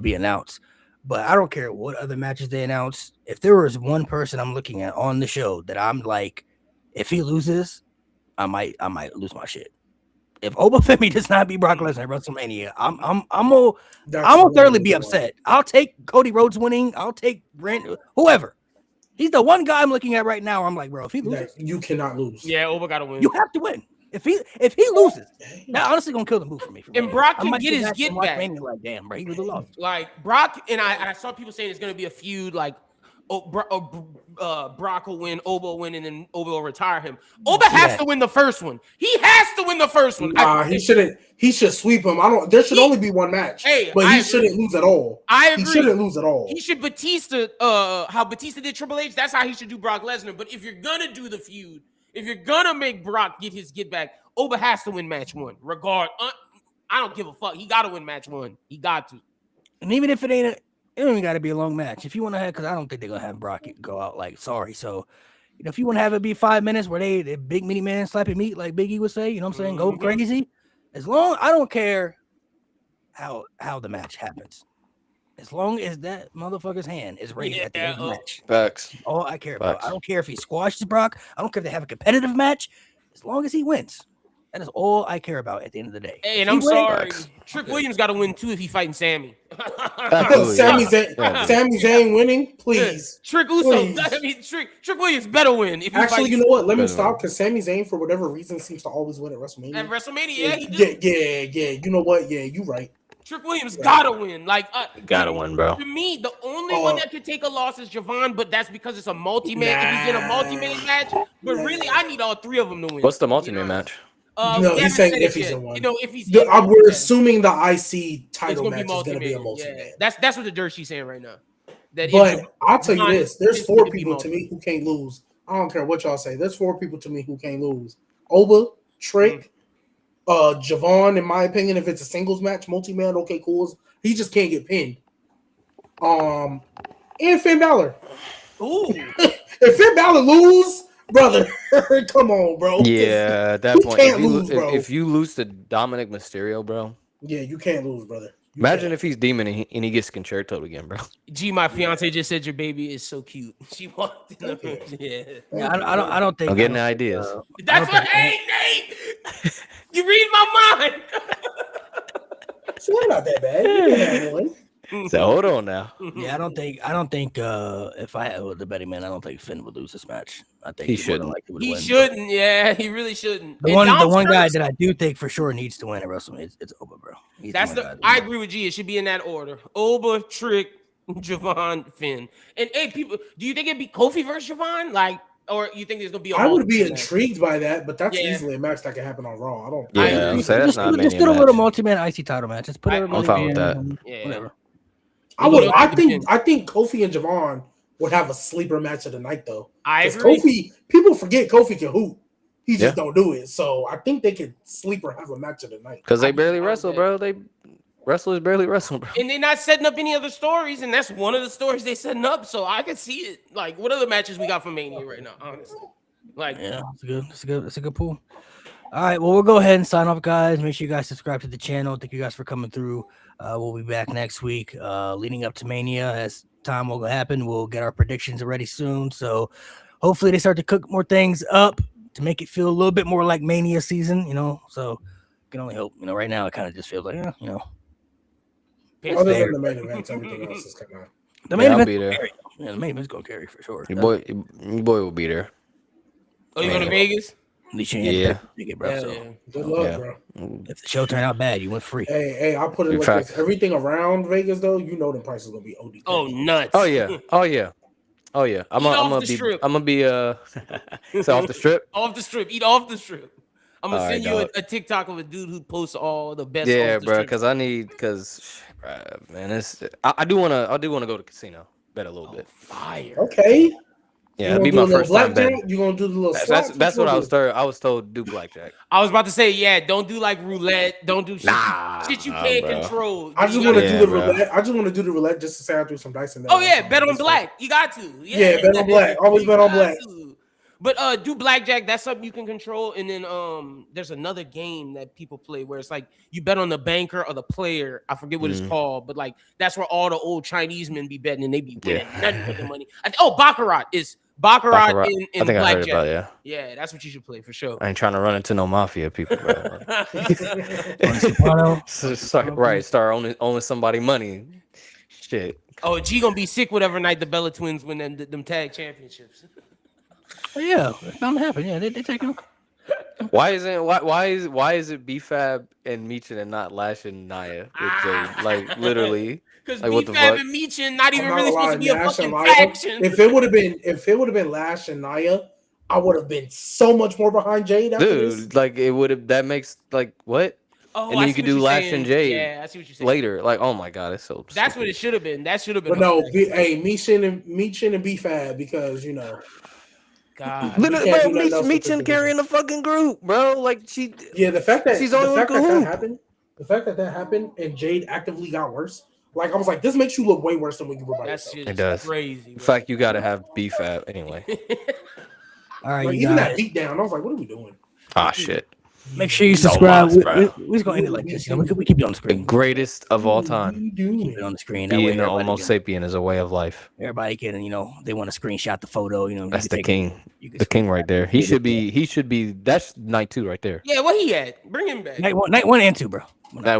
be announced. But I don't care what other matches they announce. If there was one person I'm looking at on the show that I'm like, if he loses, I might lose my shit. If Obafemi does not beat Brock Lesnar at WrestleMania, I'm gonna thoroughly be upset. I'll take Cody Rhodes winning. I'll take whoever. He's the one guy I'm looking at right now. I'm like, bro, if he loses, you cannot lose. Yeah, Oba got to win. you have to win. If he loses, that honestly gonna kill the move for me. And Brock I can might get sit his back get and watch back. Mania like, damn, bro, he would have lost. Like Brock and I saw people saying it's gonna be a feud. Like, Brock will win, Oba will win, and then Oba will retire him. Oba has to win the first one. He has to win the first one. He shouldn't. He should sweep him. There should only be one match. But he shouldn't lose at all. I agree. He shouldn't lose at all. He should Batista. How Batista did Triple H. That's how he should do Brock Lesnar. But if you're gonna do the feud, if you're gonna make Brock get his get back, Oba has to win match one. I don't give a fuck. He got to win match one. He got to. And even if it ain't, it don't even got to be a long match. If you want to have, because I don't think they're gonna have Brock go out like sorry. So, if you want to have it be 5 minutes where they big mini man slapping meat like Big E would say, you know what I'm saying? Go crazy. As long I don't care how the match happens. As long as that motherfucker's hand is raised at the end of the match. Facts. All I care about. Facts. I don't care if he squashes Brock. I don't care if they have a competitive match. As long as he wins. That is all I care about at the end of the day. Hey, and If he I'm sorry, Facts. Trick Williams got to win too if he fighting Sammy. Absolutely. Sami Yeah. Zayn, Yeah, Sami Zayn winning, please. Trick Uso. Please. I mean, Trick Williams better win if he Actually, fights you know what? Let me Better stop because Sami Zayn, for whatever reason, seems to always win at WrestleMania. at WrestleMania. Yeah, he do. Yeah. You know what? Yeah, you right. Trick Williams gotta win. Like, Gotta win, bro. To me, the only one that could take a loss is Javon, but that's because it's a multi-man. If he's in a multi-man match, but really, I need all three of them to win. What's the multi-man match? No, we he's haven't saying said if it he's yet. in one. You know, if he's We're assuming the IC it's title gonna match be is going to be a multi-man. multi-man. Yeah, that's what the dirt she's saying right now. That But if I'll tell you Javon this: there's is four gonna be people to me multi-man. who can't lose. I don't care what y'all say. There's four people to me who can't lose: Oba, Trick, Javon. In my opinion, if it's a singles match, multi-man, okay, cool. He just can't get pinned. And Finn Balor. Ooh, If Finn Balor lose, brother, come on, bro. Yeah, at that You point, can't lose, bro. if you lose to Dominic Mysterio, bro, Yeah, you can't lose, brother. You imagine can't. if he's demon and he gets concertoed again, bro. G, my fiance just said your baby is so cute. She walked in the Okay. yeah. Yeah, I don't think. I'm getting I don't ideas. think, That's what. Hey, Nate, you read my mind. So it's not that bad. You can have one. So hold on now. yeah, I don't think. If I had the betting man, I don't think Finn would lose this match. I think He more than shouldn't. likely would He win. shouldn't. Yeah, he really shouldn't. The And one Dom guy Sterling- that I do think for sure needs to win at WrestleMania, it's Oba, bro. He's That's one the. guy that I wins. agree with G. It should be in that order: Oba, Trick, Javon, Finn. And hey, people, do you think it'd be Kofi versus Javon? Like, or you think there's gonna be? I would be multi-man match? intrigued by that, but that's Yeah. easily a match that can happen on Raw. I don't. Yeah, I I'm agree. saying that's Just not do many a little match. multi-man IC title match. Just put everybody. I'm fine with in, that. Yeah. Whatever. I You know, think Kofi and Javon would have a sleeper match of the night though. I Because agree. Kofi, people forget Kofi can hoop. He just Yeah. don't do it. So I think they could sleeper have a match of the night. Because they I barely found wrestle, that. bro. They wrestlers barely wrestle, bro. And they're not setting up any other stories, and that's one of the stories they setting up. So I can see it. Like, what other matches we got for Mania right now? Honestly, like, Yeah, it's a good pool. All right, well, we'll go ahead and sign off, guys. Make sure you guys subscribe to the channel. Thank you guys for coming through. We'll be back next week, leading up to Mania. As time will happen, we'll get our predictions ready soon. So hopefully they start to cook more things up to make it feel a little bit more like Mania season, So can only hope. Right now it kind of just feels like, Other than the main events, everything else is kind of. the main Yeah, I'll event. be there. Yeah, the main event's gonna carry for sure. Your boy will be there. oh, you go to Man. Vegas? At least you ain't Yeah. had to ticket, bro. Hell So yeah. Good luck, Yeah. bro. if the show turned out bad, you went free. Hey, I'll put it Good like fact. this. Everything around Vegas, though, you know the price is gonna be OD. Oh, nuts. Oh yeah. Oh yeah. Oh yeah. I'm Eat off gonna the be. strip. I'm gonna be. So off the strip. Off the strip. Eat off the strip. I'm gonna All send right, you dog. a TikTok of a dude who posts all the best. Yeah, off the bro. strip. Because man, it's. I do wanna go to the casino. Bet a little bit. Fire. Okay. Yeah, you it'd be gonna my do a first little time betting. blackjack? You gonna do the little That's slots? that's what you I gonna was do? told. I was told do blackjack. I was about to say, yeah, don't do like roulette. Don't do shit, Nah, shit you can't bro. control. I just You want to gotta- do the bro. roulette. I just want to do the roulette just to say I threw some dice in there. Oh yeah, bet on black. You got to. Yeah, bet on black. Always bet on You black. got to. But do blackjack. That's something you can control. And then there's another game that people play where it's like you bet on the banker or the player. I forget what it's called, but like that's where all the old Chinese men be betting and they be winning nothing but the money. Baccarat is Baccarat I in think I heard blackjack. about it. Yeah. Yeah, that's what you should play for sure. I ain't trying to run into no mafia people, bro. Soprano. Right, start owning somebody money. Shit. Oh, G gonna be sick whatever night the Bella Twins win them tag championships. Oh, yeah, it's bound to happen. Yeah, they take him. Why is it B-Fab and Meechin and not Lash and Naya with Jade? Like literally. Because Like, what the B-Fab fuck? and Meechin not even I'm not really gonna supposed to be a lie, Nash fucking and Nia, faction. If it would have been Lash and Nia, I would have been so much more behind Jade after this. Dude, like it would have that makes like what? Oh, and I then you see could what do you're Lash saying. and Jade Yeah, I see what you're saying. later. Like, oh my god, it's so That's stupid. what it should have been. That should have been. But no, Meechin and B-Fab because God. Literally, can't bro, do nothing else with this Meechin carrying the fucking group, bro. Like she yeah, the fact that She's only that looking happened, and Jade actively got worse. Like I was like, this makes you look way worse than when you were by That yourself. shit It is does. crazy. in Bro. fact you gotta have B-Fab anyway. All right, Like, you even that guys. beat down, I was like, what are we doing? Ah shit. Make sure you So subscribe. lost, bro. We're just gonna end it like this. You know, we keep it on the The screen. greatest of all time. Keep it on the screen. That way Being an everybody Homo can, sapien is a way of life. everybody can, they want to screenshot the photo. You That's can the take king. You can The king screenshot right there. it. He should be. That's night 2 right there. Yeah, what he at? Bring him back. Night one and two, bro. That